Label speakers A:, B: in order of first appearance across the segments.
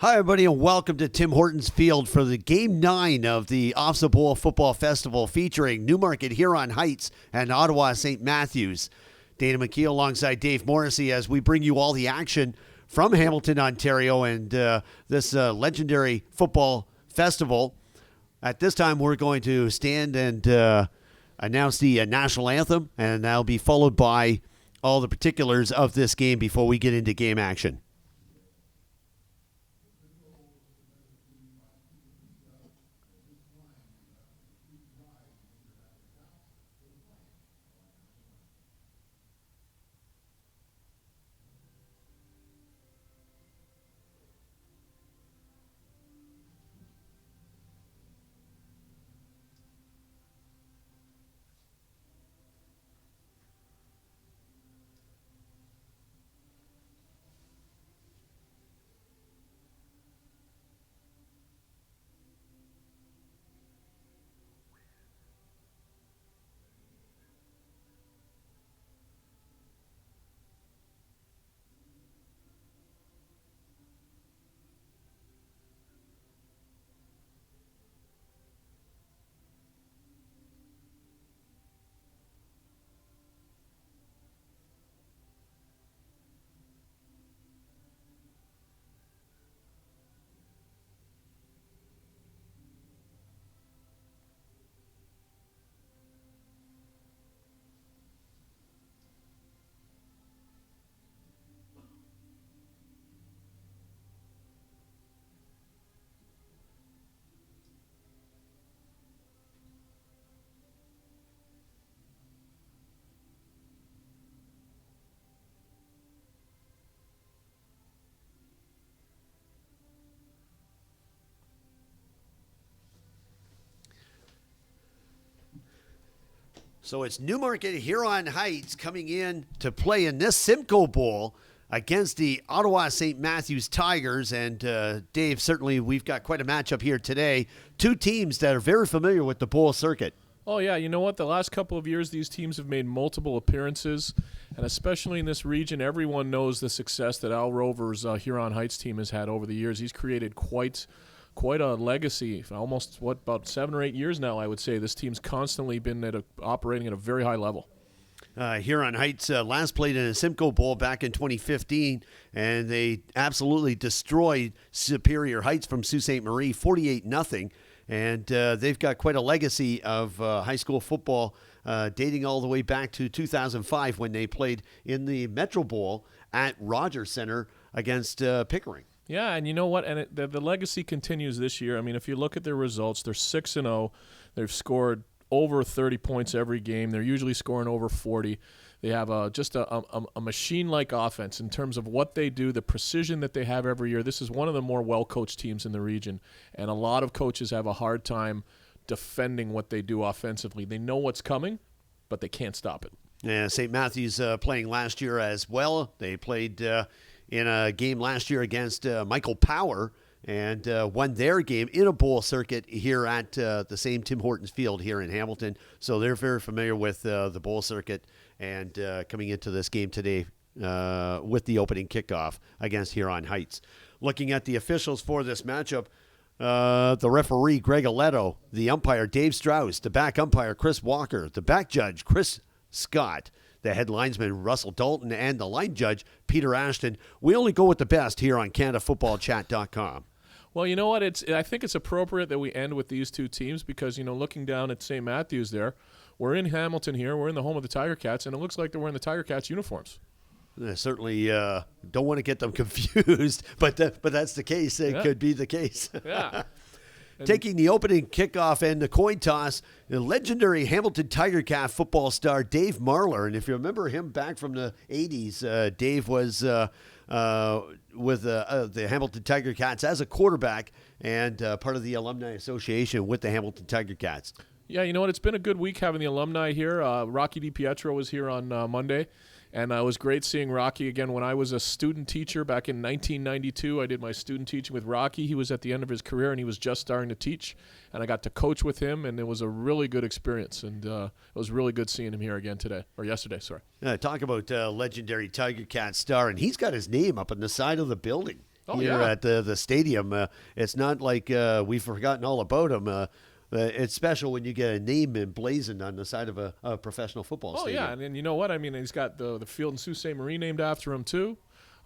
A: Hi, everybody, and welcome to Tim Hortons Field for the Game 9 of the OFSAA Football Festival featuring Newmarket, Huron Heights, and Ottawa St. Matthews. Dana McKeel alongside Dave Morrissey as we bring you all the action from Hamilton, Ontario, and this legendary football festival. At this time, we're going to stand and announce the national anthem, and that'll be followed by all the particulars of this game before we get into game action. So it's Newmarket, Huron Heights coming in to play in this Simcoe Bowl against the Ottawa St. Matthews Tigers. And Dave, certainly we've got quite a matchup here today. Two teams that are very familiar with the bowl circuit.
B: Oh, yeah. You know what? The last couple of years, these teams have made multiple appearances. And especially in this region, everyone knows the success that Al Rover's Huron Heights team has had over the years. He's created quite a legacy. Almost, about 7 or 8 years now, I would say. This team's constantly been operating at a very high level.
A: Huron Heights last played in a Simcoe Bowl back in 2015, and they absolutely destroyed Superior Heights from Sault Ste. Marie, 48-0. And they've got quite a legacy of high school football dating all the way back to 2005 when they played in the Metro Bowl at Rogers Center against Pickering.
B: Yeah, and you know what? And the legacy continues this year. I mean, if you look at their results, they're 6-0. They've scored over 30 points every game. They're usually scoring over 40. They have just a machine-like offense in terms of what they do, the precision that they have every year. This is one of the more well-coached teams in the region, and a lot of coaches have a hard time defending what they do offensively. They know what's coming, but they can't stop it.
A: Yeah, St. Matthews playing last year as well. They played in a game last year against Michael Power and won their game in a bowl circuit here at the same Tim Hortons Field here in Hamilton. So they're very familiar with the bowl circuit and coming into this game today with the opening kickoff against Huron Heights. Looking at the officials for this matchup, the referee, Greg Aletto, the umpire, Dave Strauss, the back umpire, Chris Walker, the back judge, Chris Scott, the head linesman, Russell Dalton, and the line judge, Peter Ashton. We only go with the best here on CanadaFootballChat.com.
B: Well, you know what? I think it's appropriate that we end with these two teams because, looking down at St. Matthews there, we're in Hamilton here. We're in the home of the Tiger Cats, and it looks like they're wearing the Tiger Cats uniforms.
A: I certainly don't want to get them confused, but that's the case. It could be the case.
B: Yeah.
A: Taking the opening kickoff and the coin toss, the legendary Hamilton Tiger Cat football star Dave Marler. And if you remember him back from the 80s, Dave was with the Hamilton Tiger Cats as a quarterback and part of the Alumni Association with the Hamilton Tiger Cats.
B: Yeah, you know what? It's been a good week having the alumni here. Rocky DiPietro was here on Monday. And it was great seeing Rocky again. When I was a student teacher back in 1992, I did my student teaching with Rocky. He was at the end of his career, and he was just starting to teach. And I got to coach with him, and it was a really good experience. And it was really good seeing him here again yesterday. Sorry.
A: Talk about legendary Tiger Cat star, and he's got his name up on the side of the building. here at the stadium. It's not like we've forgotten all about him. It's special when you get a name emblazoned on the side of a professional football stadium.
B: Yeah, and you know what? I mean, he's got the field in Sault Ste. Marie named after him, too.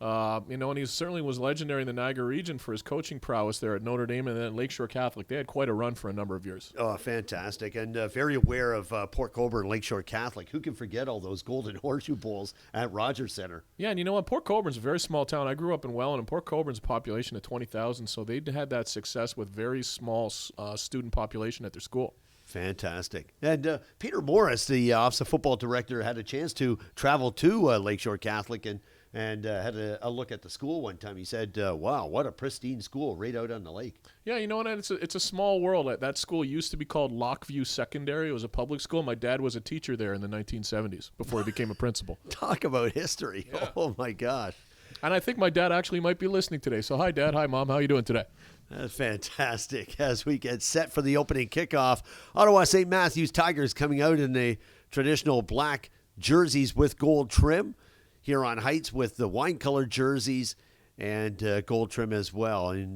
B: And he certainly was legendary in the Niagara region for his coaching prowess there at Notre Dame and then Lakeshore Catholic. They had quite a run for a number of years.
A: Oh, fantastic. And very aware of Port Colborne Lakeshore Catholic. Who can forget all those Golden Horseshoe Bowls at Rogers Center?
B: Yeah, and you know what? Port Colborne's a very small town. I grew up in Welland, and Port Colborne's a population of 20,000, so they had that success with very small student population at their school.
A: Fantastic. And Peter Morris, the OFSAA football director, had a chance to travel to Lakeshore Catholic and had a look at the school one time. He said, wow, what a pristine school right out on the lake.
B: Yeah, you know what? It's a small world. That school used to be called Lockview Secondary. It was a public school. My dad was a teacher there in the 1970s before he became a principal.
A: Talk about history. Yeah. Oh, my gosh.
B: And I think my dad actually might be listening today. So hi, Dad. Hi, Mom. How are you doing today?
A: That's fantastic. As we get set for the opening kickoff, Ottawa St. Matthews Tigers coming out in the traditional black jerseys with gold trim. Huron Heights with the wine-colored jerseys and gold trim as well. And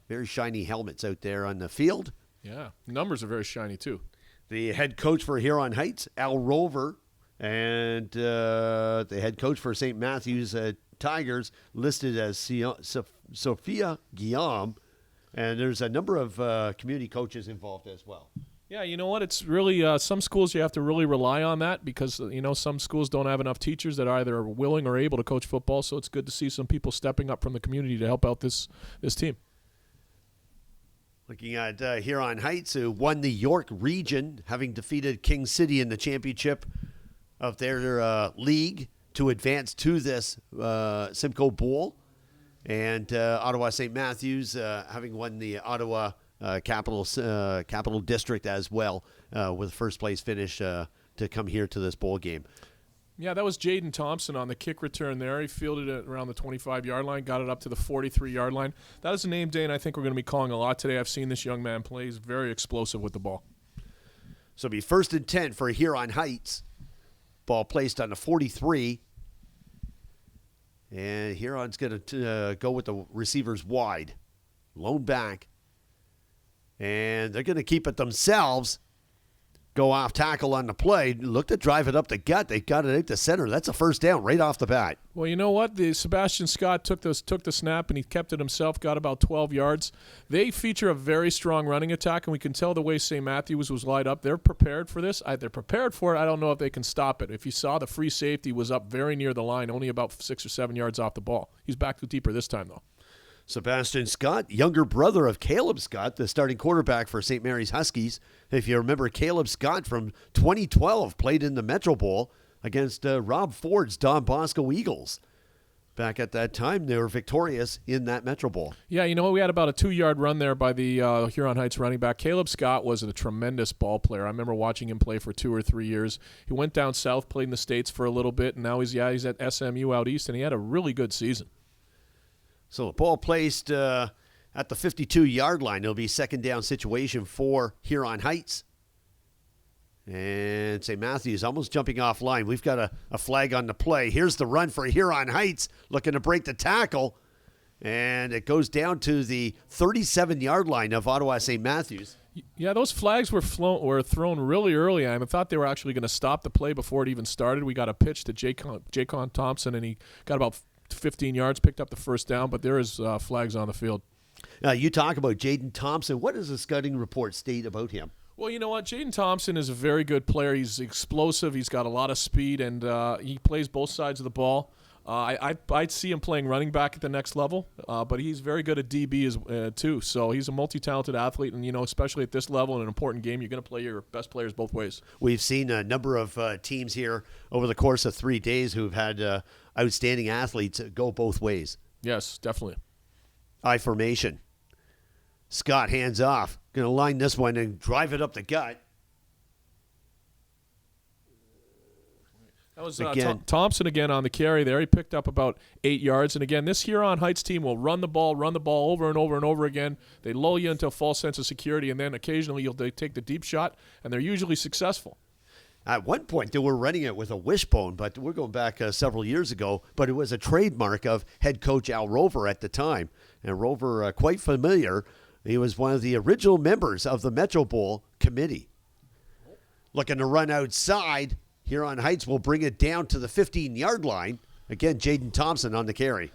A: very shiny helmets out there on the field.
B: Yeah, numbers are very shiny too.
A: The head coach for Huron Heights, Al Rover, and the head coach for St. Matthews Tigers listed as Sophia Guillaume. And there's a number of community coaches involved as well.
B: Yeah, you know what? It's really some schools you have to really rely on that because, some schools don't have enough teachers that either are willing or able to coach football. So it's good to see some people stepping up from the community to help out this team.
A: Looking at Huron Heights, who won the York region, having defeated King City in the championship of their league to advance to this Simcoe Bowl. And Ottawa St. Matthews having won the Ottawa Capital District as well with first place finish to come here to this bowl game.
B: Yeah, that was Jaden Thompson on the kick return there. He fielded it around the 25-yard line, got it up to the 43-yard line. That is a name, Dane, I think we're going to be calling a lot today. I've seen this young man play. He's very explosive with the ball.
A: So it'll be 1st and 10 for Huron Heights. Ball placed on the 43. And Huron's going to go with the receivers wide. Lone back. And they're going to keep it themselves. Go off tackle on the play. Look to drive it up the gut. They got it out the center. That's a first down right off the bat.
B: Well, you know what? Sebastian Scott took the snap and he kept it himself, got about 12 yards. They feature a very strong running attack, and we can tell the way St. Matthews was lined up. They're prepared for this. They're prepared for it. I don't know if they can stop it. If you saw, the free safety was up very near the line, only about 6 or 7 yards off the ball. He's back to deeper this time, though.
A: Sebastian Scott, younger brother of Caleb Scott, the starting quarterback for St. Mary's Huskies. If you remember, Caleb Scott from 2012 played in the Metro Bowl against Rob Ford's Don Bosco Eagles. Back at that time, they were victorious in that Metro Bowl.
B: Yeah, you know what? We had about a 2-yard run there by the Huron Heights running back. Caleb Scott was a tremendous ball player. I remember watching him play for 2 or 3 years. He went down south, played in the States for a little bit, and now he's at SMU out east, and he had a really good season.
A: So the ball placed at the 52-yard line. It'll be 2nd down situation for Huron Heights. And St. Matthews almost jumping off line. We've got a flag on the play. Here's the run for Huron Heights, looking to break the tackle. And it goes down to the 37-yard line of Ottawa St. Matthews.
B: Yeah, those flags were thrown really early. I thought they were actually going to stop the play before it even started. We got a pitch to Jacon Thompson, and he got about 15 yards, picked up the first down, but there is flags on the field.
A: You talk about Jaden Thompson. What does the scouting report state about him?
B: Well, you know what? Jaden Thompson is a very good player. He's explosive. He's got a lot of speed, and he plays both sides of the ball. I'd see him playing running back at the next level, but he's very good at DB too. So he's a multi-talented athlete, and especially at this level in an important game, you're going to play your best players both ways. We've
A: seen a number of teams here over the course of 3 days who've had outstanding athletes go both ways.
B: Yes, definitely.
A: I formation. Scott hands off. Going to line this one and drive it up the gut.
B: That was Thompson again on the carry there. He picked up about 8 yards. And again, this Huron Heights team will run the ball over and over and over again. They lull you into a false sense of security, and then occasionally they take the deep shot, and they're usually successful.
A: At one point, they were running it with a wishbone, but we're going back several years ago. But it was a trademark of head coach Al Rover at the time. and Rover quite familiar. He was one of the original members of the Metro Bowl committee. Looking to run outside. Huron Heights will bring it down to the 15-yard line. Again, Jaden Thompson on the carry.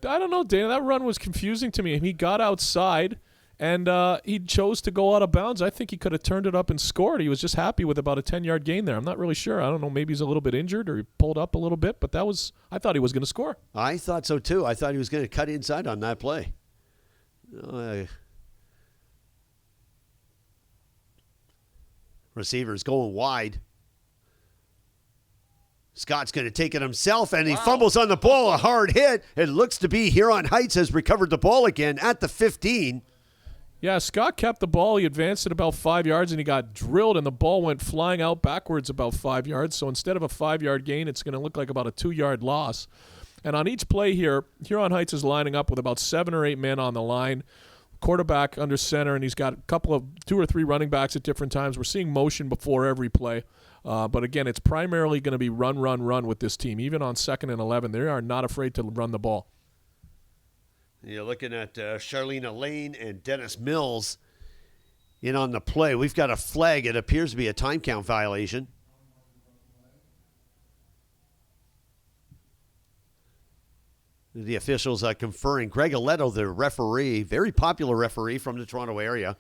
B: I don't know, Dana. That run was confusing to me. He got outside, and he chose to go out of bounds. I think he could have turned it up and scored. He was just happy with about a 10-yard gain there. I'm not really sure. I don't know. Maybe he's a little bit injured or he pulled up a little bit, but I thought he was going to score.
A: I thought so, too. I thought he was going to cut inside on that play. Receiver's going wide. Scott's going to take it himself, and he fumbles on the ball. A hard hit. It looks to be Huron Heights has recovered the ball again at the 15.
B: Yeah, Scott kept the ball. He advanced it about 5 yards, and he got drilled, and the ball went flying out backwards about 5 yards. So instead of a 5-yard gain, it's going to look like about a 2-yard loss. And on each play here, Huron Heights is lining up with about 7 or 8 men on the line. Quarterback under center, and he's got a couple of 2 or 3 running backs at different times. We're seeing motion before every play. But again, it's primarily going to be run with this team. Even on 2nd and 11, they are not afraid to run the ball.
A: You're looking at Charlene Lane and Dennis Mills in on the play. We've got a flag. It appears to be a time count violation. The officials are conferring. Greg Aletto, the referee, very popular referee from the Toronto area.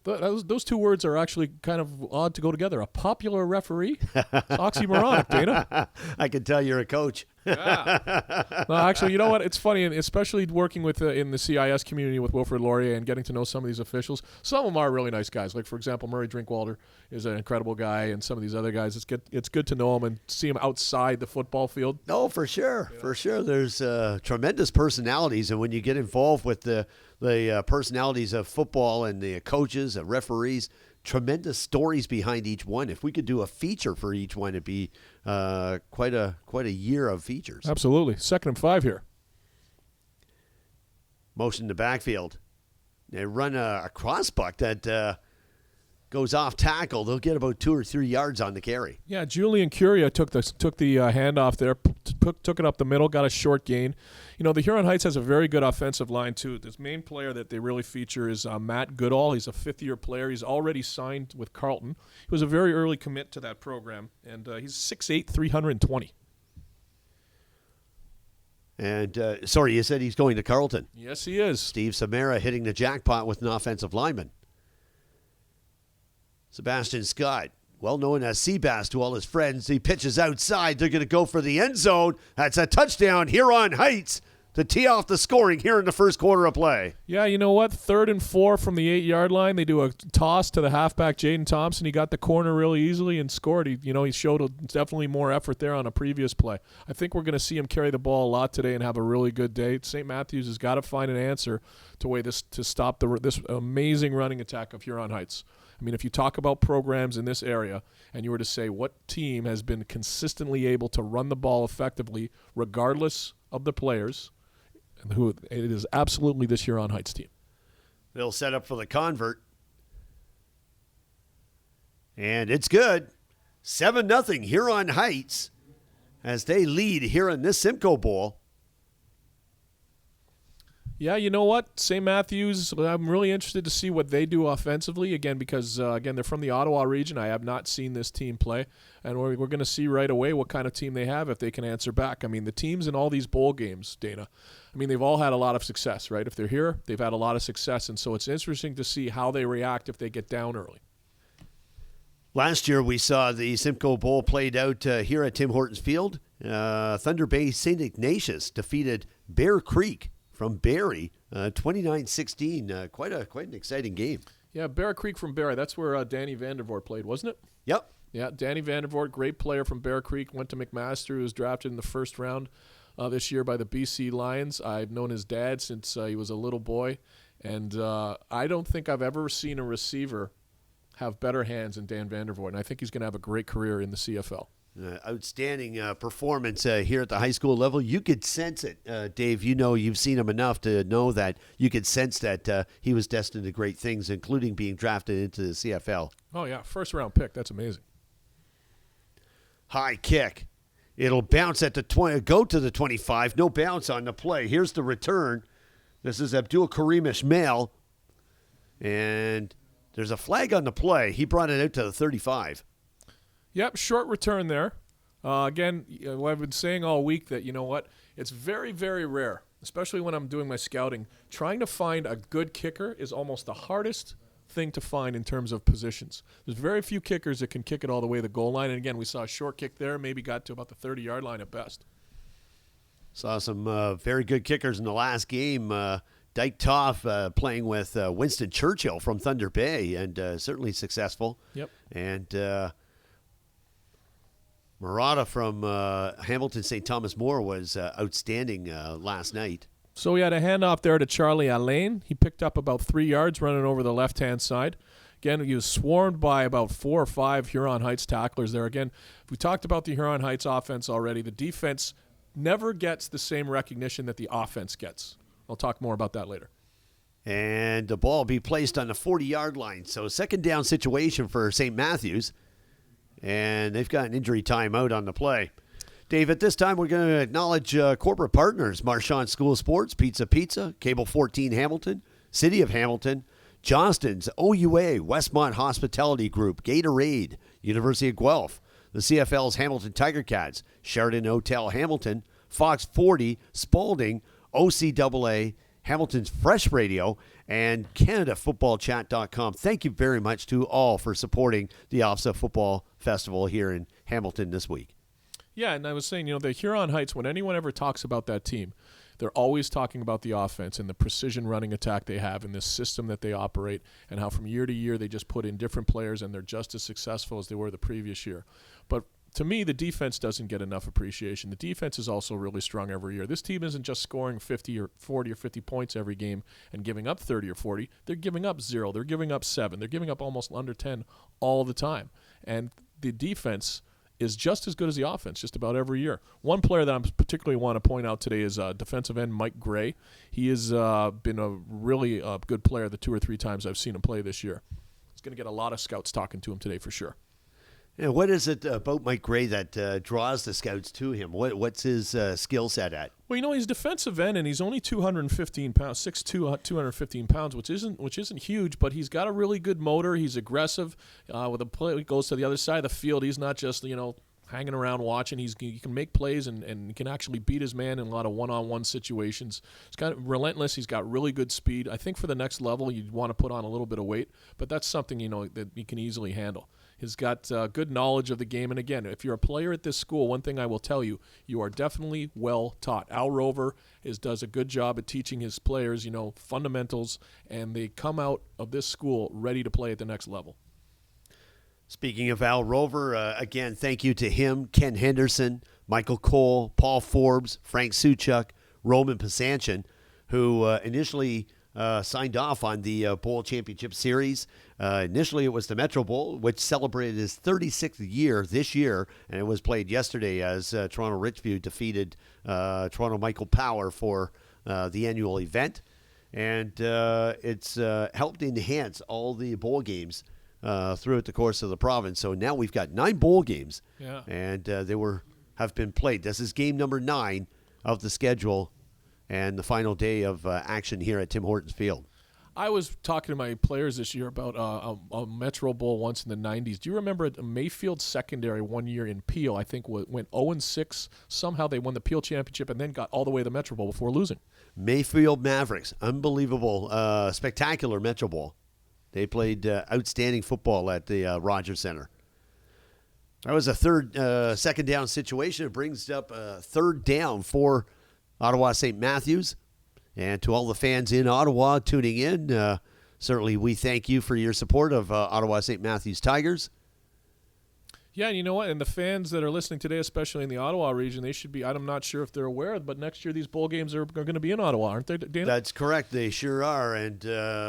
B: Those two words are actually kind of odd to go together. A popular referee? It's oxymoronic, Dana.
A: I can tell you're a coach.
B: Yeah. No, actually, you know what? It's funny, and especially working with in the CIS community with Wilfred Laurier and getting to know some of these officials. Some of them are really nice guys. Like, for example, Murray Drinkwalder is an incredible guy, and some of these other guys, it's good to know them and see them outside the football field.
A: No, for sure. For sure. There's tremendous personalities, and when you get involved with the personalities of football and the coaches, the referees, tremendous stories behind each one. If we could do a feature for each one, it'd be quite a year of features.
B: Absolutely. 2nd and 5 here.
A: Motion to backfield. They run a crossbuck that goes off tackle. They'll get about 2 or 3 yards on the carry.
B: Yeah, Julian Curia took the handoff there, took it up the middle, got a short gain. You know, the Huron Heights has a very good offensive line, too. This main player that they really feature is Matt Goodall. He's a 5th-year player. He's already signed with Carleton. He was a very early commit to that program, and he's 6'8", 320.
A: And, sorry, you said he's going to Carleton.
B: Yes, he is.
A: Steve Samara hitting the jackpot with an offensive lineman. Sebastian Scott, well known as Seabass to all his friends. He pitches outside. They're going to go for the end zone. That's a touchdown. Huron Heights to tee off the scoring here in the first quarter of play.
B: Yeah, you know what? 3rd and 4 from the 8-yard line. They do a toss to the halfback, Jaden Thompson. He got the corner really easily and scored. He showed definitely more effort there on a previous play. I think we're going to see him carry the ball a lot today and have a really good day. St. Matthews has got to find an answer to stop this amazing running attack of Huron Heights. I mean, if you talk about programs in this area and you were to say what team has been consistently able to run the ball effectively regardless of the players, it is absolutely this Huron Heights team.
A: They'll set up for the convert. And it's good. 7-0 Huron Heights as they lead here in this Simcoe Bowl.
B: Yeah, you know what? St. Matthews, I'm really interested to see what they do offensively, again, because, they're from the Ottawa region. I have not seen this team play, and we're going to see right away what kind of team they have if they can answer back. I mean, the teams in all these bowl games, Dana, they've all had a lot of success, right? If they're here, they've had a lot of success, and so it's interesting to see how they react if they get down early.
A: Last year, we saw the Simcoe Bowl played out here at Tim Hortons Field. Thunder Bay St. Ignatius defeated Bear Creek from Barrie, 29-16. Quite an exciting game.
B: Yeah, Bear Creek from Barrie. That's where Danny Vandervoort played, wasn't it?
A: Yep.
B: Yeah, Danny Vandervoort, great player from Bear Creek, went to McMaster, who was drafted in the 1st round this year by the BC Lions. I've known his dad since he was a little boy, and I don't think I've ever seen a receiver have better hands than Dan Vandervoort, and I think he's going to have a great career in the CFL.
A: Outstanding performance here at the high school level. You could sense it, Dave. You've seen him enough to know that you could sense that he was destined to great things, including being drafted into the CFL.
B: Oh, yeah, 1st-round pick. That's amazing.
A: High kick. It'll bounce at the 20, go to the 25. No bounce on the play. Here's the return. This is Abdul Karim Ismail. And there's a flag on the play. He brought it out to the 35.
B: Yep, short return there. Again, I've been saying all week that, you know what, it's very, very rare, especially when I'm doing my scouting. Trying to find a good kicker is almost the hardest thing to find in terms of positions. There's very few kickers that can kick it all the way to the goal line. And again, we saw a short kick there, maybe got to about the 30-yard line at best.
A: Saw some very good kickers in the last game. Dyke Toff playing with Winston Churchill from Thunder Bay, and certainly successful.
B: Yep.
A: And Murata from Hamilton St. Thomas More was outstanding last night.
B: So we had a handoff there to Charlie Allain. He picked up about 3 yards running over the left-hand side. Again, he was swarmed by about 4 or 5 Huron Heights tacklers there. Again, we talked about the Huron Heights offense already. The defense never gets the same recognition that the offense gets. I'll talk more about that later.
A: And the ball will be placed on the 40-yard line. So second down situation for St. Matthews. And they've got an injury timeout on the play. Dave, at this time, we're going to acknowledge corporate partners, Marchand School of Sports, Pizza, Cable 14 Hamilton, City of Hamilton, Johnston's, OUA, Westmont Hospitality Group, Gatorade, University of Guelph, the CFL's Hamilton Tiger Cats, Sheridan Hotel Hamilton, Fox 40, Spalding, OCAA, Hamilton's Fresh Radio, and CanadaFootballChat.com. Thank you very much to all for supporting the OFSAA Football Festival here in Hamilton this week.
B: Yeah, and I was saying, the Huron Heights, when anyone ever talks about that team, they're always talking about the offense and the precision running attack they have and this system that they operate and how from year to year they just put in different players and they're just as successful as they were the previous year. But to me, the defense doesn't get enough appreciation. The defense is also really strong every year. This team isn't just scoring 50 or 40 or 50 points every game and giving up 30 or 40. They're giving up 0. They're giving up 7. They're giving up almost under 10 all the time. And the defense is just as good as the offense just about every year. One player that I particularly want to point out today is defensive end Mike Gray. He has been a really good player the 2 or 3 times I've seen him play this year. He's going to get a lot of scouts talking to him today for sure.
A: Yeah, what is it about Mike Gray that draws the scouts to him? What's his skill set at?
B: Well, he's defensive end, and he's only 215 pounds, 6'2", 215 pounds, which isn't huge, but he's got a really good motor. He's aggressive. With a play, he goes to the other side of the field. He's not just hanging around watching. He can make plays and can actually beat his man in a lot of one-on-one situations. He's kind of relentless. He's got really good speed. I think for the next level, you'd want to put on a little bit of weight, but that's something that he can easily handle. He's got good knowledge of the game. And again, if you're a player at this school, one thing I will tell you, you are definitely well taught. Al Rover does a good job at teaching his players, fundamentals, and they come out of this school ready to play at the next level.
A: Speaking of Al Rover, again, thank you to him, Ken Henderson, Michael Cole, Paul Forbes, Frank Suchuk, Roman Pasanchin, who initially signed off on the Bowl Championship Series. Initially, it was the Metro Bowl, which celebrated its 36th year this year, and it was played yesterday as Toronto Richview defeated Toronto Michael Power for the annual event. And it's helped enhance all the bowl games throughout the course of the province. So now we've got 9 bowl games, and they have been played. This is game number 9 of the schedule and the final day of action here at Tim Hortons Field.
B: I was talking to my players this year about a Metro Bowl once in the 90s. Do you remember Mayfield Secondary one year in Peel, I think, went 0-6. Somehow they won the Peel Championship and then got all the way to the Metro Bowl before losing.
A: Mayfield Mavericks, unbelievable, spectacular Metro Bowl. They played outstanding football at the Rogers Center. That was a second down situation. It brings up third down for Ottawa St. Matthews. And to all the fans in Ottawa tuning in, certainly we thank you for your support of Ottawa St. Matthews Tigers.
B: Yeah, and you know what? And the fans that are listening today, especially in the Ottawa region, they should be, I'm not sure if they're aware, but next year these bowl games are going to be in Ottawa, aren't they, Dana?
A: That's correct. They sure are. And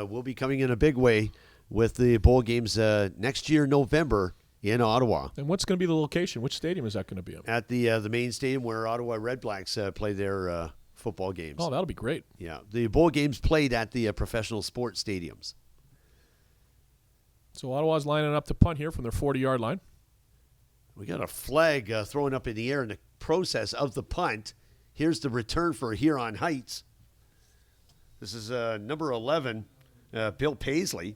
A: we'll be coming in a big way with the bowl games next year, November, in Ottawa.
B: And what's going to be the location? Which stadium is that going to be in?
A: At the main stadium where Ottawa Red Blacks play their football games.
B: Oh, that'll be great.
A: Yeah. The bowl games played at the professional sports stadiums.
B: So Ottawa's lining up to punt here from their 40-yard line.
A: We got a flag thrown up in the air, and the process of the punt. Here's the return for Huron Heights. This is number 11, Bill Paisley.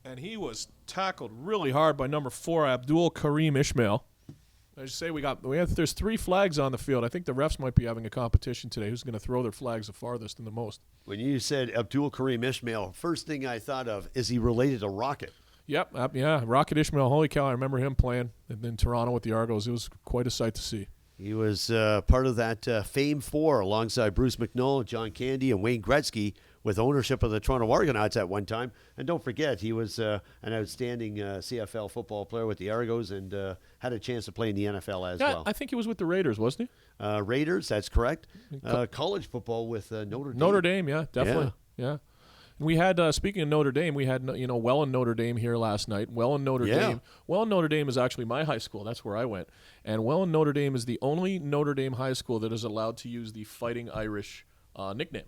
B: And he was tackled really hard by number 4, Abdul Kareem Ishmael. I just say there's 3 flags on the field. I think the refs might be having a competition today. Who's going to throw their flags the farthest and the most?
A: When you said Abdul Kareem Ishmael, first thing I thought of, is he related to Rocket?
B: Yep, yeah, Rocket Ishmael. Holy cow, I remember him playing in Toronto with the Argos. It was quite a sight to see.
A: He was part of that Fame 4 alongside Bruce McNoll, John Candy, and Wayne Gretzky with ownership of the Toronto Argonauts at one time. And don't forget, he was an outstanding CFL football player with the Argos and had a chance to play in the NFL as well.
B: I think he was with the Raiders, wasn't he?
A: Raiders, that's correct. College football with Notre Dame.
B: Notre Dame, yeah, definitely. Yeah. We had, speaking of Notre Dame, we had, Welland Notre Dame here last night. Welland Notre Dame is actually my high school. That's where I went. And Welland Notre Dame is the only Notre Dame high school that is allowed to use the Fighting Irish nickname.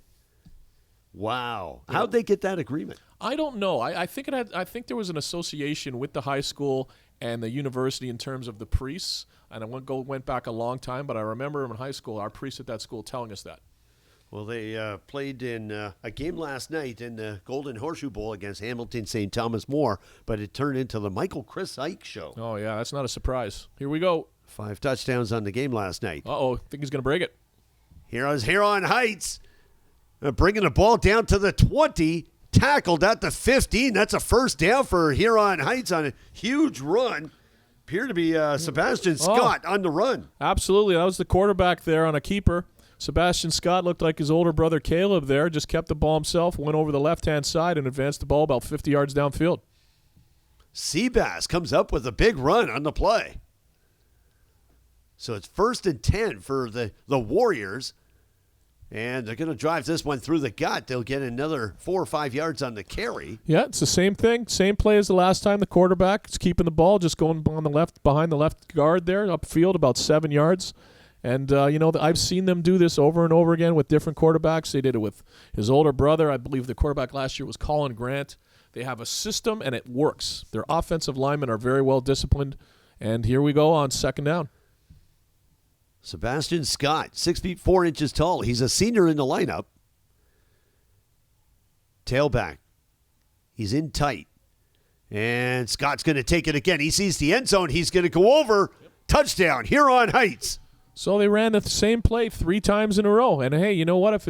A: Wow. How'd they get that agreement?
B: I don't know. I think there was an association with the high school and the university in terms of the priests. And I went back a long time, but I remember in high school, our priest at that school telling us that.
A: Well, they played in a game last night in the Golden Horseshoe Bowl against Hamilton St. Thomas More, but it turned into the Michael Chris Ike show.
B: Oh, yeah, that's not a surprise. Here we go.
A: 5 touchdowns on the game last night.
B: Uh-oh, think he's going to break it.
A: Here's Huron Heights bringing the ball down to the 20, tackled at the 15. That's a first down for Huron Heights on a huge run. Appeared to be Sebastian Scott on the run.
B: Absolutely, that was the quarterback there on a keeper. Sebastian Scott looked like his older brother Caleb there, just kept the ball himself, went over the left-hand side and advanced the ball about 50 yards downfield.
A: Seabass comes up with a big run on the play. So it's 1st and 10 for the Warriors, and they're going to drive this one through the gut. They'll get another 4 or 5 yards on the carry.
B: Yeah, it's the same thing. Same play as the last time. The quarterback is keeping the ball, just going on the left, behind the left guard there, upfield about 7 yards. And, I've seen them do this over and over again with different quarterbacks. They did it with his older brother. I believe the quarterback last year was Colin Grant. They have a system, and it works. Their offensive linemen are very well disciplined. And here we go on 2nd down.
A: Sebastian Scott, 6 feet 4 inches tall. He's a senior in the lineup. Tailback. He's in tight. And Scott's going to take it again. He sees the end zone. He's going to go over. Yep. Touchdown, Huron Heights.
B: So they ran the same play 3 times in a row. And, hey, you know what? If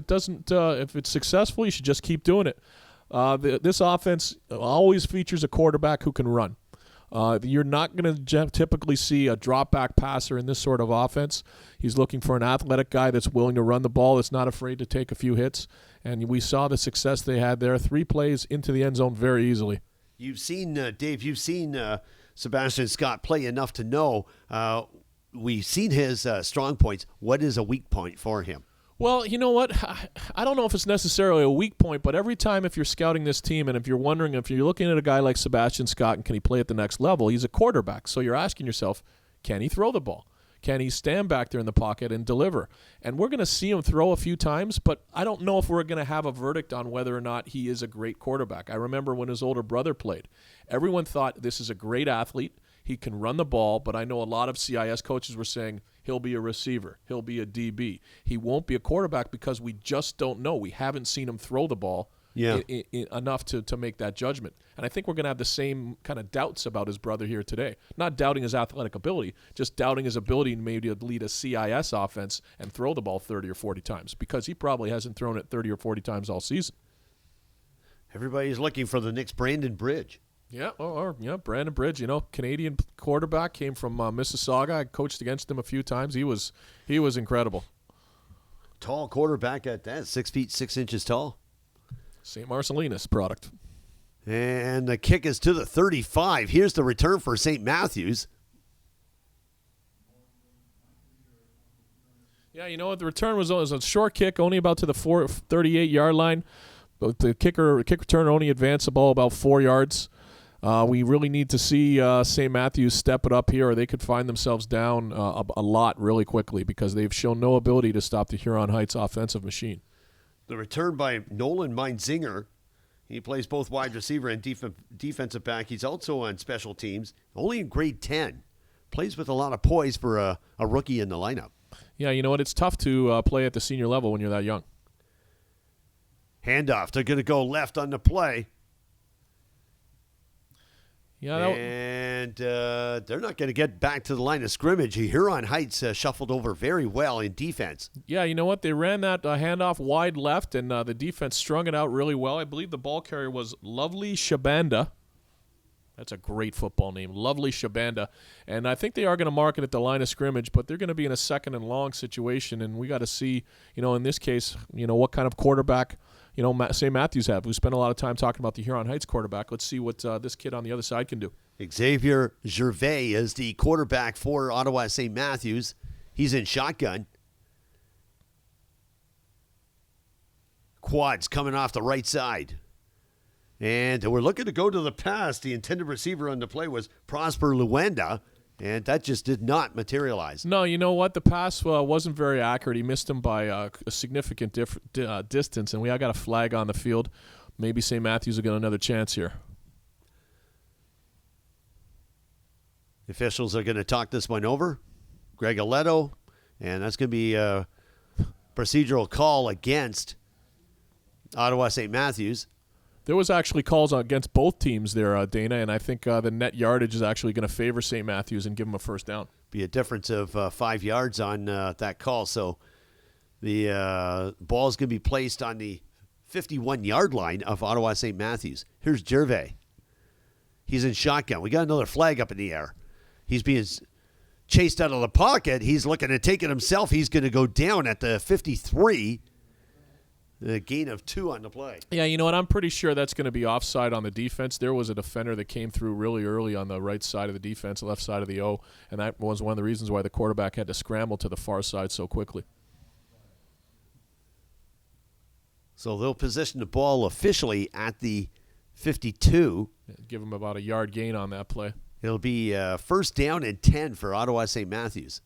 B: it's successful, you should just keep doing it. This offense always features a quarterback who can run. You're not going to typically see a drop-back passer in this sort of offense. He's looking for an athletic guy that's willing to run the ball, that's not afraid to take a few hits. And we saw the success they had there. 3 plays into the end zone very easily.
A: You've seen, Dave, Sebastian Scott play enough to know we've seen his strong points. What is a weak point for him?
B: Well, you know what? I don't know if it's necessarily a weak point, but every time if you're scouting this team and if you're wondering if you're looking at a guy like Sebastian Scott and can he play at the next level, he's a quarterback. So you're asking yourself, can he throw the ball? Can he stand back there in the pocket and deliver? And we're going to see him throw a few times, but I don't know if we're going to have a verdict on whether or not he is a great quarterback. I remember when his older brother played. Everyone thought this is a great athlete. He can run the ball, but I know a lot of CIS coaches were saying he'll be a receiver. He'll be a DB. He won't be a quarterback because we just don't know. We haven't seen him throw the ball enough to make that judgment. And I think we're going to have the same kind of doubts about his brother here today. Not doubting his athletic ability, just doubting his ability maybe to lead a CIS offense and throw the ball 30 or 40 times because he probably hasn't thrown it 30 or 40 times all season.
A: Everybody's looking for the next Brandon Bridge.
B: Yeah, Brandon Bridge, Canadian quarterback, came from Mississauga. I coached against him a few times. He was incredible.
A: Tall quarterback at that, 6 feet 6 inches tall.
B: St. Marcellinus product.
A: And the kick is to the 35. Here's the return for St. Matthews.
B: Yeah, you know what? The return was a short kick, only about to the 38-yard line. But the kick return only advanced the ball about 4 yards. We really need to see St. Matthews step it up here, or they could find themselves down a lot really quickly because they've shown no ability to stop the Huron Heights offensive machine.
A: The return by Nolan Meinzinger. He plays both wide receiver and defensive back. He's also on special teams, only in grade 10. plays with a lot of poise for a rookie in the lineup.
B: Yeah, you know what? It's tough to play at the senior level when you're that young.
A: Handoff. They're going to go left on the play.
B: Yeah,
A: and they're not going to get back to the line of scrimmage. Huron Heights shuffled over very well in defense.
B: Yeah, you know what? They ran that handoff wide left, and the defense strung it out really well. I believe the ball carrier was Lovely Shabanda. That's a great football name, Lovely Shabanda. And I think they are going to mark it at the line of scrimmage, but they're going to be in a second and long situation, and we got to see, in this case, what kind of quarterback St. Matthews have. We spent a lot of time talking about the Huron Heights quarterback. Let's see what this kid on the other side can do.
A: Xavier Gervais is the quarterback for Ottawa St. Matthews. He's in shotgun. Quads coming off the right side. And we're looking to go to the pass. The intended receiver on the play was Prosper Luenda, and that just did not materialize.
B: No, you know what? The pass wasn't very accurate. He missed him by a significant distance, and we got a flag on the field. Maybe St. Matthews will get another chance here.
A: The officials are going to talk this one over. Greg Aletto, and that's going to be a procedural call against Ottawa St. Matthews.
B: There was actually calls against both teams there, Dana, and I think the net yardage is actually going to favor St. Matthews and give them a first down.
A: Be a difference of 5 yards on that call. So the ball is going to be placed on the 51-yard line of Ottawa St. Matthews. Here's Gervais. He's in shotgun. We got another flag up in the air. He's being chased out of the pocket. He's looking to take it himself. He's going to go down at the 53. A gain of 2 on the play.
B: Yeah, you know what? I'm pretty sure that's going to be offside on the defense. There was a defender that came through really early on the right side of the defense, left side of the O, and that was one of the reasons why the quarterback had to scramble to the far side so quickly.
A: So they'll position the ball officially at the 52.
B: Give him about a yard gain on that play.
A: It'll be first down and 10 for Ottawa St. Matthews.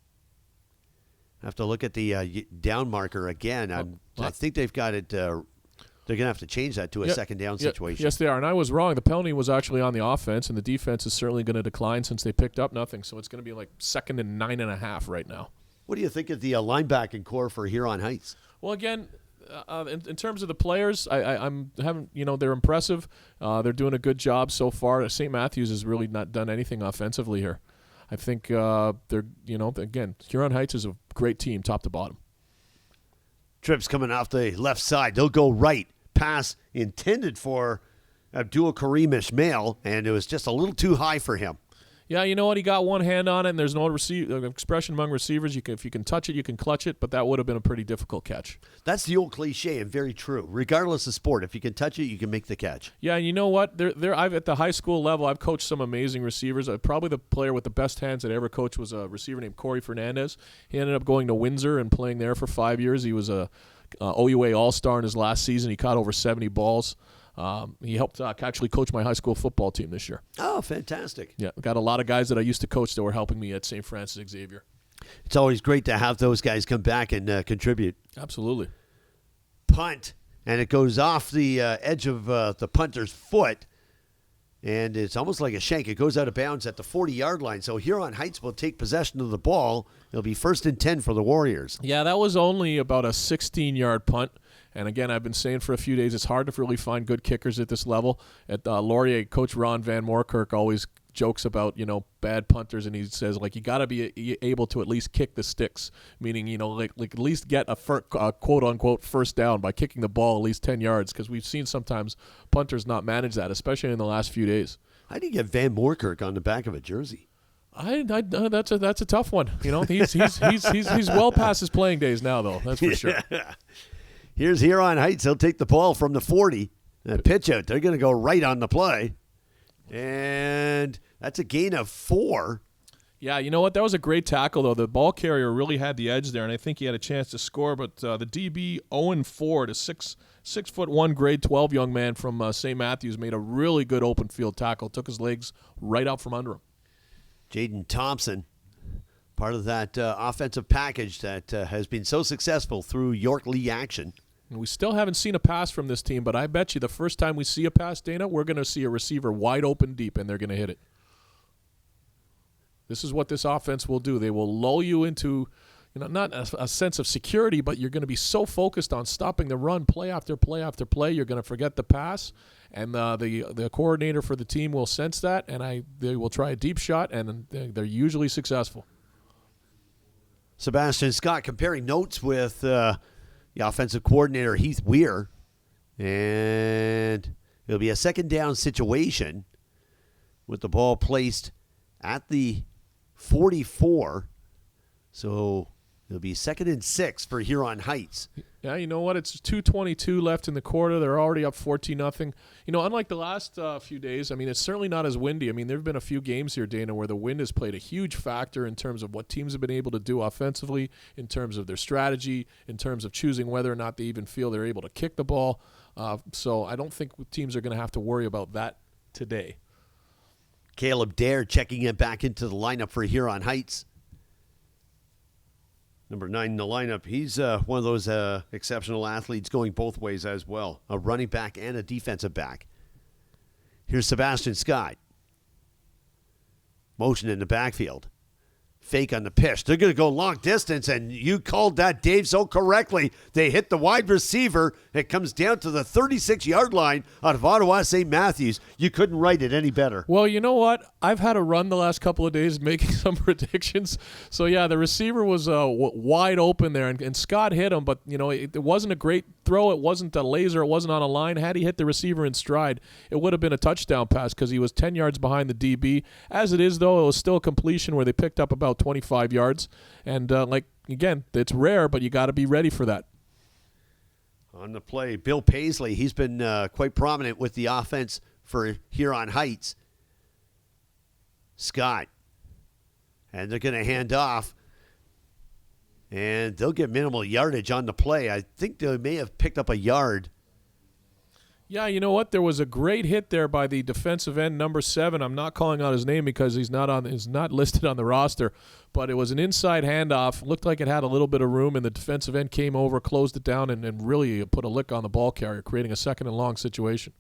A: I have to look at the down marker again. I think they've got it. They're going to have to change that to a second down situation.
B: Yes, they are. And I was wrong. The penalty was actually on the offense, and the defense is certainly going to decline since they picked up nothing. So it's going to be like 2nd and 9.5 right now.
A: What do you think of the linebacking core for Huron Heights?
B: Well, again, in terms of the players, I'm haven't they're impressive. They're doing a good job so far. St. Matthews has really not done anything offensively here. I think they're, again, Huron Heights is a great team, top to bottom.
A: Trips coming off the left side. They'll go right. Pass intended for Abdul Kareem Ismail, and it was just a little too high for him.
B: Yeah, you know what? He got one hand on it, and there's no expression among receivers. If you can touch it, you can clutch it, but that would have been a pretty difficult catch.
A: That's the old cliche and very true. Regardless of sport, if you can touch it, you can make the catch.
B: Yeah, and you know what? I've at the high school level, I've coached some amazing receivers. Probably the player with the best hands that I ever coached was a receiver named Corey Fernandez. He ended up going to Windsor and playing there for 5 years. He was a OUA All-Star in his last season. He caught over 70 balls. He helped actually coach my high school football team this year.
A: Oh, fantastic.
B: Yeah, got a lot of guys that I used to coach that were helping me at St. Francis Xavier.
A: It's always great to have those guys come back and contribute.
B: Absolutely.
A: Punt, and it goes off the edge of the punter's foot, and it's almost like a shank. It goes out of bounds at the 40-yard line, so Huron Heights will take possession of the ball. It'll be 1st and 10 for the Warriors.
B: Yeah, that was only about a 16-yard punt. And again, I've been saying for a few days, it's hard to really find good kickers at this level. At Laurier, Coach Ron Van Moorkirk always jokes about, bad punters, and he says, you got to be able to at least kick the sticks, meaning, at least get a quote-unquote first down by kicking the ball at least 10 yards, because we've seen sometimes punters not manage that, especially in the last few days.
A: How do you get Van Moorkirk on the back of a jersey?
B: That's a tough one. He's well past his playing days now, though. That's for sure.
A: Here's Huron Heights. He'll take the ball from the 40. And pitch out. They're going to go right on the play. And that's a gain of 4.
B: Yeah, you know what? That was a great tackle, though. The ball carrier really had the edge there, and I think he had a chance to score. But the DB, Owen Ford, a 6'1", grade 12 young man from St. Matthews, made a really good open field tackle. Took his legs right out from under him.
A: Jaden Thompson, part of that offensive package that has been so successful through York Lee action.
B: And we still haven't seen a pass from this team, but I bet you the first time we see a pass, Dana, we're going to see a receiver wide open deep, and they're going to hit it. This is what this offense will do. They will lull you into, not a sense of security, but you're going to be so focused on stopping the run play after play after play, you're going to forget the pass. And the coordinator for the team will sense that, and they will try a deep shot, and they're usually successful.
A: Sebastian Scott comparing notes with the offensive coordinator, Heath Weir. And it'll be a second down situation with the ball placed at the 44. So it'll be 2nd and 6 for Huron Heights.
B: Yeah, you know what? It's 2:22 left in the quarter. They're already up 14-0. Unlike the last few days, it's certainly not as windy. There have been a few games here, Dana, where the wind has played a huge factor in terms of what teams have been able to do offensively, in terms of their strategy, in terms of choosing whether or not they even feel they're able to kick the ball. So I don't think teams are going to have to worry about that today.
A: Caleb Dare checking it back into the lineup for Huron Heights. Number 9 in the lineup. He's one of those exceptional athletes going both ways as well. A running back and a defensive back. Here's Sebastian Scott. Motion in the backfield. Fake on the pitch. They're going to go long distance, and you called that, Dave, so correctly. They hit the wide receiver. It comes down to the 36-yard line out of Ottawa St. Matthews. You couldn't write it any better.
B: Well, you know what? I've had a run the last couple of days making some predictions. So, yeah, the receiver was wide open there, and Scott hit him, but, it wasn't a great throw. It wasn't a laser. It wasn't on a line. Had he hit the receiver in stride, it would have been a touchdown pass because he was 10 yards behind the DB. As it is, though, it was still a completion where they picked up about 25 yards. And, again, it's rare, but you got to be ready for that.
A: On the play, Bill Paisley, he's been quite prominent with the offense for Huron Heights. Scott. And they're going to hand off. And they'll get minimal yardage on the play. I think they may have picked up a yard.
B: Yeah, you know what? There was a great hit there by the defensive end, number 7. I'm not calling out his name because he's not listed on the roster, but it was an inside handoff. Looked like it had a little bit of room, and the defensive end came over, closed it down, and really put a lick on the ball carrier, creating a 2nd and long situation.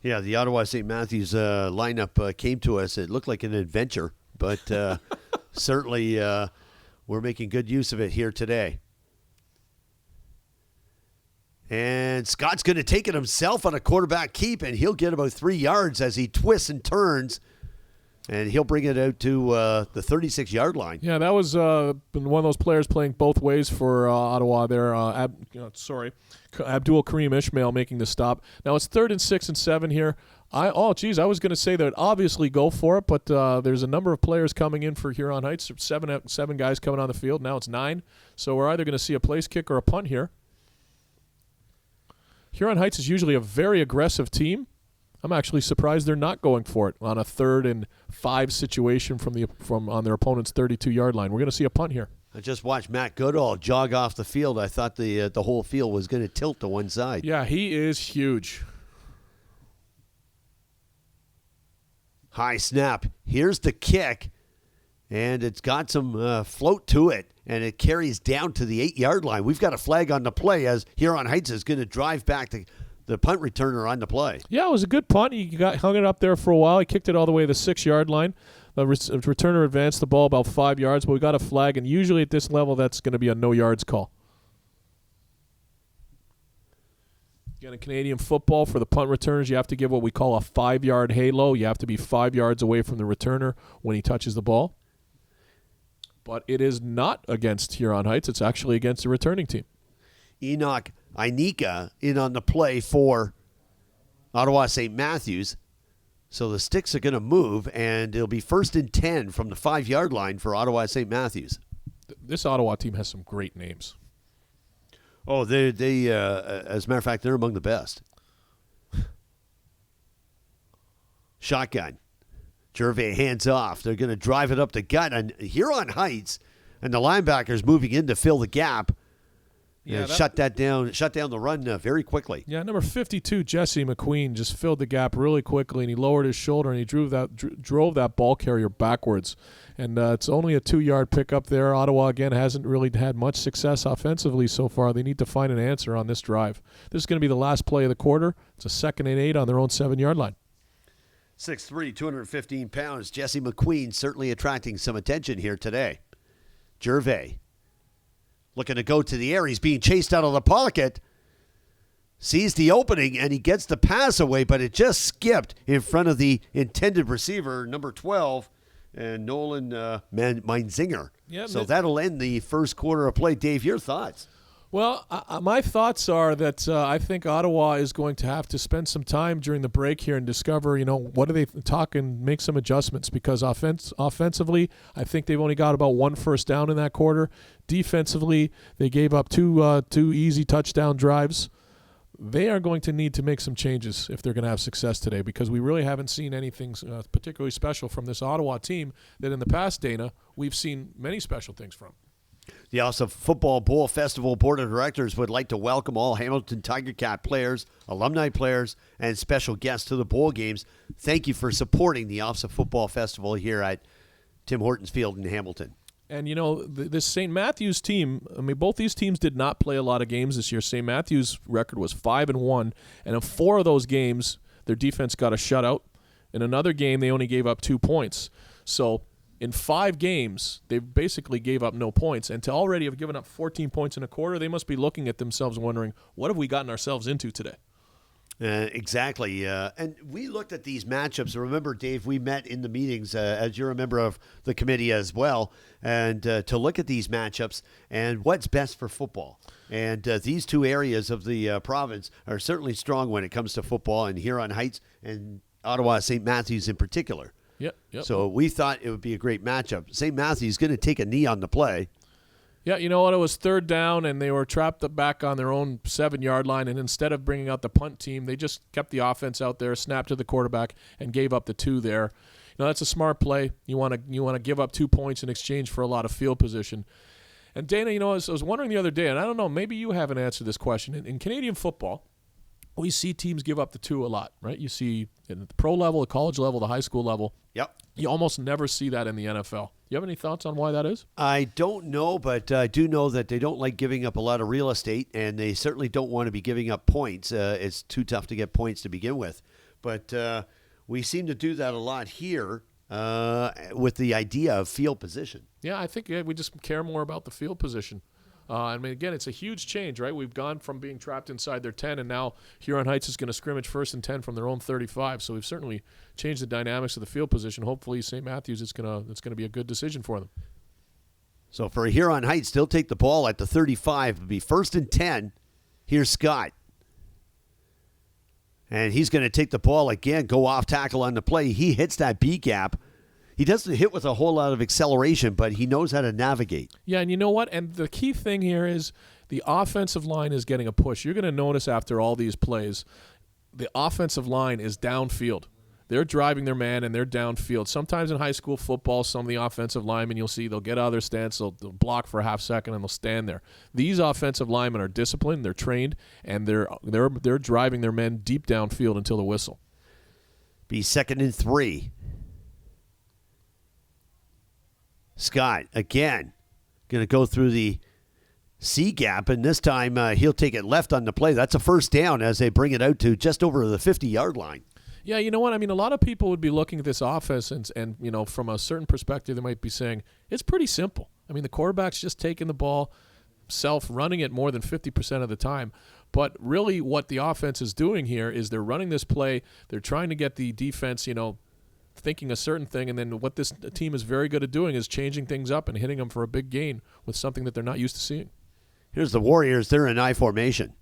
A: Yeah, the Ottawa St. Matthews lineup came to us. It looked like an adventure, but certainly we're making good use of it here today. And Scott's going to take it himself on a quarterback keep, and he'll get about 3 yards as he twists and turns, and he'll bring it out to the 36-yard line.
B: Yeah, that was one of those players playing both ways for Ottawa there. Abdul Kareem Ishmael making the stop. Now it's 3rd and 6 and 7 here. I was going to say that obviously go for it, but there's a number of players coming in for Huron Heights. Seven guys coming on the field. Now it's 9. So we're either going to see a place kick or a punt here. Huron Heights is usually a very aggressive team. I'm actually surprised they're not going for it on a 3rd and 5 situation from on their opponent's 32-yard line. We're going to see a punt here.
A: I just watched Matt Goodall jog off the field. I thought the whole field was going to tilt to one side.
B: Yeah, he is huge.
A: High snap. Here's the kick, and it's got some float to it, and it carries down to the 8-yard line. We've got a flag on the play as Huron Heights is going to drive back the punt returner on the play.
B: Yeah, it was a good punt. He hung it up there for a while. He kicked it all the way to the 6-yard line. The returner advanced the ball about 5 yards, but we got a flag, and usually at this level that's going to be a no-yards call. Again, in Canadian football, for the punt returners, you have to give what we call a 5-yard halo. You have to be 5 yards away from the returner when he touches the ball. But it is not against Huron Heights. It's actually against the returning team.
A: Enoch Inika in on the play for Ottawa St. Matthews. So the sticks are going to move, and it'll be 1st and 10 from the 5-yard line for Ottawa St. Matthews.
B: This Ottawa team has some great names.
A: Oh, they as a matter of fact, they're among the best. Shotgun. Gervais hands off. They're going to drive it up the gut. And Huron Heights and the linebackers moving in to fill the gap. Yeah, shut down the run very quickly.
B: Yeah, number 52, Jesse McQueen, just filled the gap really quickly, and he lowered his shoulder, and he drove that ball carrier backwards. And it's only a 2-yard pickup there. Ottawa, again, hasn't really had much success offensively so far. They need to find an answer on this drive. This is going to be the last play of the quarter. It's a 2nd and 8 on their own 7-yard line.
A: 6'3", 215 pounds. Jesse McQueen certainly attracting some attention here today. Gervais looking to go to the air. He's being chased out of the pocket. Sees the opening, and he gets the pass away, but it just skipped in front of the intended receiver, number 12, and Nolan Meinzinger.
B: Yep,
A: so that'll end the first quarter of play. Dave, your thoughts?
B: Well, my thoughts are that I think Ottawa is going to have to spend some time during the break here and discover, what do they talk and make some adjustments, because offensively, I think they've only got about one first down in that quarter. Defensively, they gave up two easy touchdown drives. They are going to need to make some changes if they're going to have success today, because we really haven't seen anything particularly special from this Ottawa team that in the past, Dana, we've seen many special things from.
A: The Ottawa Football Bowl Festival Board of Directors would like to welcome all Hamilton Tiger Cat players, alumni players, and special guests to the bowl games. Thank you for supporting the Ottawa Football Festival here at Tim Hortons Field in Hamilton.
B: And, this St. Matthews team, both these teams did not play a lot of games this year. St. Matthews' record was 5-1, and in 4 of those games, their defense got a shutout. In another game, they only gave up 2 points. So in 5 games, they basically gave up no points. And to already have given up 14 points in a quarter, they must be looking at themselves and wondering, what have we gotten ourselves into today?
A: Exactly. And we looked at these matchups. Remember, Dave, we met in the meetings, as you're a member of the committee as well, and to look at these matchups and what's best for football. And these 2 areas of the province are certainly strong when it comes to football, and Huron Heights and Ottawa St. Matthews in particular.
B: Yep.
A: So we thought it would be a great matchup. St. Matthews is going to take a knee on the play.
B: Yeah, you know what? It was 3rd down, and they were trapped back on their own 7-yard line, and instead of bringing out the punt team, they just kept the offense out there, snapped to the quarterback, and gave up the 2 there. That's a smart play. You want to give up 2 points in exchange for a lot of field position. And Dana, I was wondering the other day, and I don't know, maybe you have an answer to this question. In Canadian football, we see teams give up the 2 a lot, right? You see at the pro level, the college level, the high school level.
A: Yep.
B: You almost never see that in the NFL. You have any thoughts on why that is?
A: I don't know, but I do know that they don't like giving up a lot of real estate, and they certainly don't want to be giving up points. It's too tough to get points to begin with. But we seem to do that a lot here with the idea of field position.
B: Yeah, I think we just care more about the field position. Again, it's a huge change, right? We've gone from being trapped inside their 10, and now Huron Heights is going to scrimmage 1st and 10 from their own 35. So we've certainly changed the dynamics of the field position. Hopefully, St. Matthews, it's going to be a good decision for them.
A: So for Huron Heights, they'll take the ball at the 35. It'll be 1st and 10. Here's Scott. And he's going to take the ball again, go off tackle on the play. He hits that B gap. He doesn't hit with a whole lot of acceleration, but he knows how to navigate.
B: Yeah, and you know what? And the key thing here is the offensive line is getting a push. You're going to notice after all these plays, the offensive line is downfield. They're driving their man, and they're downfield. Sometimes in high school football, some of the offensive linemen, you'll see they'll get out of their stance, they'll block for a half second, and they'll stand there. These offensive linemen are disciplined, they're trained, and they're driving their men deep downfield until the whistle.
A: Be 2nd and 3. Scott, again, going to go through the C gap, and this time he'll take it left on the play. That's a 1st down as they bring it out to just over the 50-yard line.
B: Yeah, you know what? A lot of people would be looking at this offense and from a certain perspective, they might be saying, it's pretty simple. The quarterback's just taking the ball, running it more than 50% of the time. But really what the offense is doing here is they're running this play. They're trying to get the defense, thinking a certain thing, and then what this team is very good at doing is changing things up and hitting them for a big gain with something that they're not used to seeing.
A: Here's the Warriors. They're in I formation.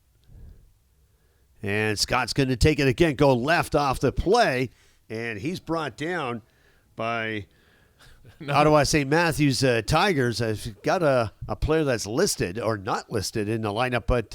A: And Scott's going to take it again, go left off the play, and he's brought down by Ottawa St. Matthews Tigers. I've got a player that's listed or not listed in the lineup, but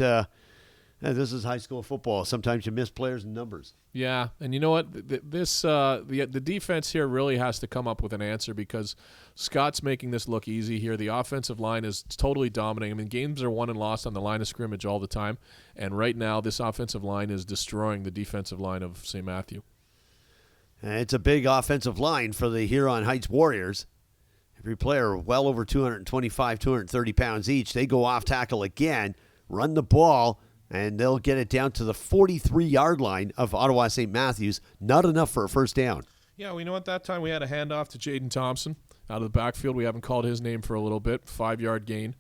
A: this is high school football. Sometimes you miss players and numbers.
B: Yeah, and you know what? The defense here really has to come up with an answer, because Scott's making this look easy here. The offensive line is totally dominating. Games are won and lost on the line of scrimmage all the time, and right now this offensive line is destroying the defensive line of St. Matthew.
A: And it's a big offensive line for the Huron Heights Warriors. Every player well over 225, 230 pounds each. They go off tackle again, run the ball. and they'll get it down to the 43-yard line of Ottawa St. Matthews. Not enough for a first down.
B: Yeah, we know at that time we had a handoff to Jaden Thompson out of the backfield. We haven't called his name for a little bit. 5-yard gain.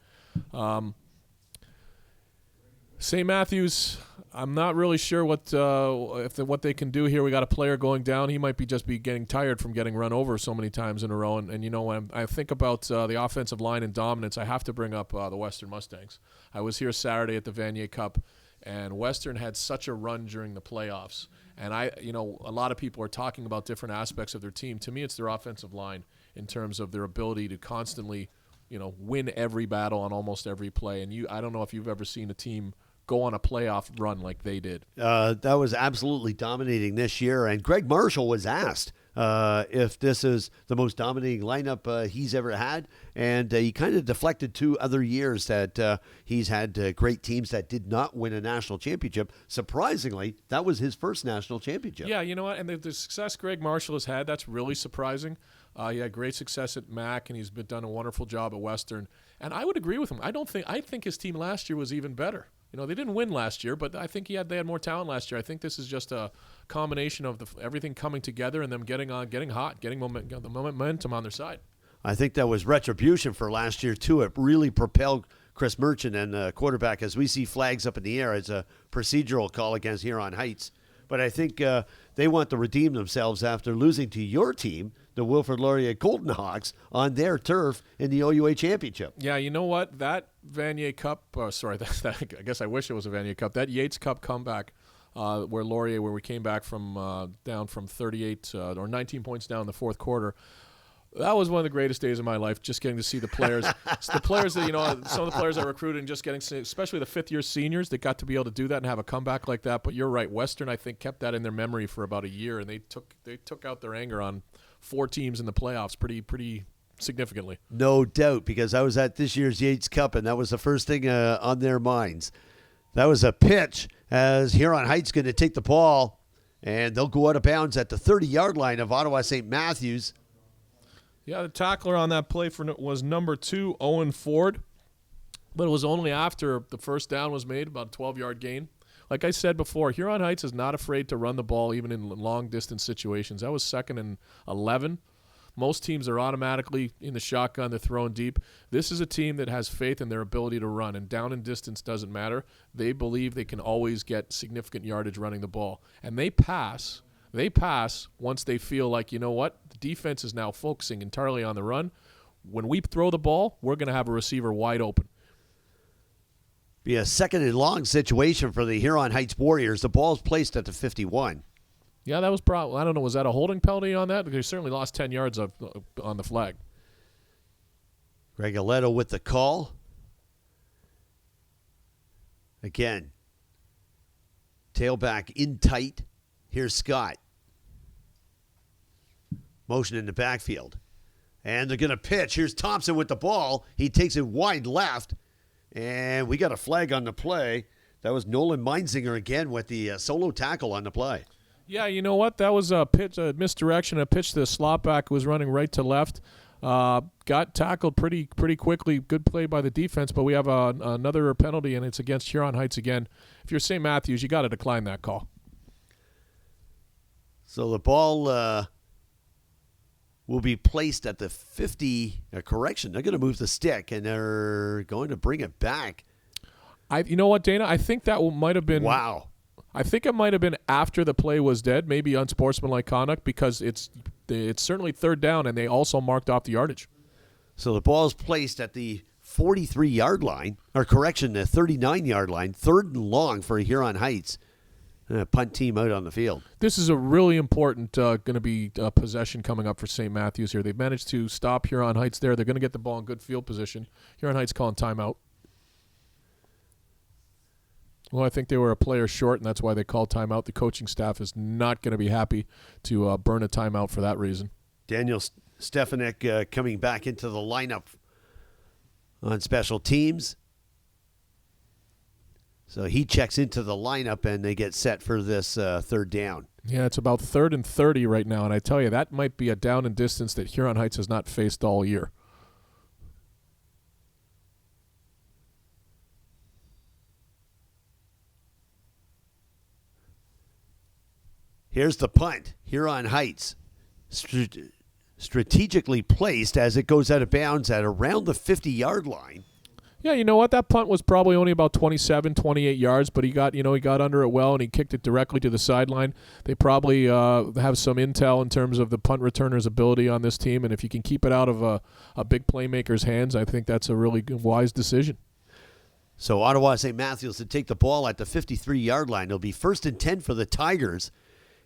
B: St. Matthews, I'm not really sure what they can do here. We got a player going down. He might be getting tired from getting run over so many times in a row. And you know, when I think about the offensive line and dominance, I have to bring up the Western Mustangs. I was here Saturday at the Vanier Cup, and Western had such a run during the playoffs. And a lot of people are talking about different aspects of their team. To me, it's their offensive line in terms of their ability to constantly, win every battle on almost every play. And I don't know if you've ever seen a team go on a playoff run like they did.
A: That was absolutely dominating this year. And Greg Marshall was asked if this is the most dominating lineup he's ever had. And he kind of deflected 2 other years that he's had great teams that did not win a national championship. Surprisingly, that was his first national championship.
B: Yeah, you know what? And the success Greg Marshall has had, that's really surprising. He had great success at Mac, and he's done a wonderful job at Western. And I would agree with him. I think his team last year was even better. They didn't win last year, but I think they had more talent last year. I think this is just a combination of everything coming together and them getting hot, getting the momentum on their side.
A: I think that was retribution for last year, too. It really propelled Chris Merchant and the quarterback, as we see flags up in the air. It's a procedural call against Huron Heights. But I think they want to redeem themselves after losing to your team, the Wilfrid Laurier Golden Hawks, on their turf in the OUA Championship.
B: Yeah, you know what? That Vanier Cup, I guess I wish it was a Vanier Cup. That Yates Cup comeback where we came back from down from 38 or 19 points down in the fourth quarter, that was one of the greatest days of my life, just getting to see the players. The players that, some of the players I recruited and just getting, especially the fifth-year seniors that got to be able to do that and have a comeback like that. But you're right, Western, I think, kept that in their memory for about a year, and they took out their anger on 4 teams in the playoffs pretty significantly.
A: No doubt, because I was at this year's Yates Cup, and that was the first thing on their minds. That was a pitch as Huron Heights going to take the ball, and they'll go out of bounds at the 30-yard line of Ottawa St. Matthews.
B: Yeah, the tackler on that play was number 2, Owen Ford. But it was only after the first down was made, about a 12-yard gain. Like I said before, Huron Heights is not afraid to run the ball even in long-distance situations. That was 2nd and 11. Most teams are automatically in the shotgun. They're throwing deep. This is a team that has faith in their ability to run, and down and distance doesn't matter. They believe they can always get significant yardage running the ball. And they pass once they feel like, you know what, the defense is now focusing entirely on the run. When we throw the ball, we're going to have a receiver wide open.
A: Be a 2nd and long situation for the Huron Heights Warriors. The ball's placed at the 51.
B: Yeah, that was probably, I don't know, was that a holding penalty on that? Because they certainly lost 10 yards on the flag.
A: Greg Aletto with the call. Again, tailback in tight. Here's Scott. Motion in the backfield. And they're going to pitch. Here's Thompson with the ball. He takes it wide left. And we got a flag on the play. That was Nolan Meinzinger again with the solo tackle on the play.
B: Yeah, you know what? That was a pitch, a misdirection, a pitch the slot back was running right to left. Got tackled pretty quickly. Good play by the defense, but we have another penalty, and it's against Huron Heights again. If you're St. Matthews, you got to decline that call.
A: So the ball will be placed at the 50. Correction, they're going to move the stick, and they're going to bring it back.
B: You know what, Dana? I think that might have been.
A: Wow.
B: I think it might have been after the play was dead, maybe unsportsmanlike conduct, because it's certainly 3rd down, and they also marked off the yardage.
A: So the ball is placed at the 43-yard line, or correction, the 39-yard line, 3rd and long for Huron Heights. Punt team out on the field.
B: This is a really important going to be possession coming up for St. Matthews here. They've managed to stop Huron Heights there. They're going to get the ball in good field position. Huron Heights calling timeout. Well, I think they were a player short, and that's why they called timeout. The coaching staff is not going to be happy to burn a timeout for that reason.
A: Daniel Stefanik coming back into the lineup on special teams. So he checks into the lineup, and they get set for this 3rd down.
B: Yeah, it's about 3rd and 30 right now, and I tell you, that might be a down and distance that Huron Heights has not faced all year.
A: Here's the punt. Huron Heights. Strategically placed as it goes out of bounds at around the 50-yard line.
B: Yeah, you know what? That punt was probably only about 27, 28 yards, but he got under it well, and he kicked it directly to the sideline. They probably have some intel in terms of the punt returner's ability on this team, and if you can keep it out of a big playmaker's hands, I think that's a really good, wise decision.
A: So Ottawa St. Matthews to take the ball at the 53-yard line. It'll be 1st and 10 for the Tigers.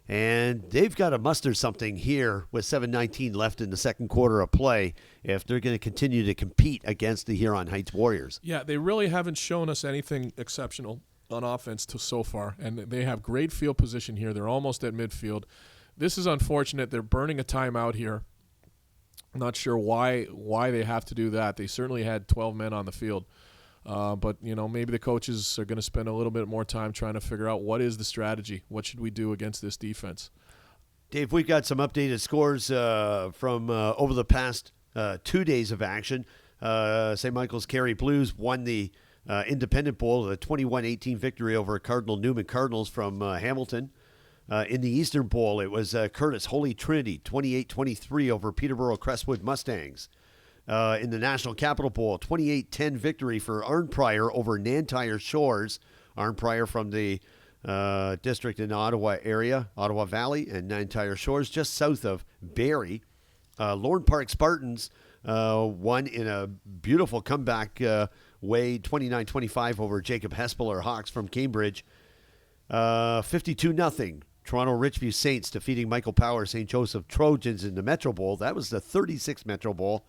A: And they've got to muster something here with 7:19 left in the second quarter of play if they're going to continue to compete against the Huron Heights Warriors.
B: Yeah, they really haven't shown us anything exceptional on offense so far, and they have great field position here. They're almost at midfield. This is unfortunate. They're burning a timeout here. I'm not sure why they have to do that. They certainly had 12 men on the field. But, maybe the coaches are going to spend a little bit more time trying to figure out what is the strategy. What should we do against this defense?
A: Dave, we've got some updated scores from over the past 2 days of action. St. Michael's Carey Blues won the Independent Bowl, a 21-18 victory over Cardinal Newman Cardinals from Hamilton. In the Eastern Bowl, it was Curtis Holy Trinity, 28-23 over Peterborough Crestwood Mustangs. In the National Capital Bowl, 28-10 victory for Arnprior over Nantyre Shores. Arnprior from the district in the Ottawa area, Ottawa Valley, and Nantyre Shores just south of Barrie. Lorne Park Spartans won in a beautiful comeback way, 29-25 over Jacob Hespeler Hawks from Cambridge. 52-0. Toronto Richview Saints defeating Michael Power St. Joseph Trojans in the Metro Bowl. That was the 36th Metro Bowl.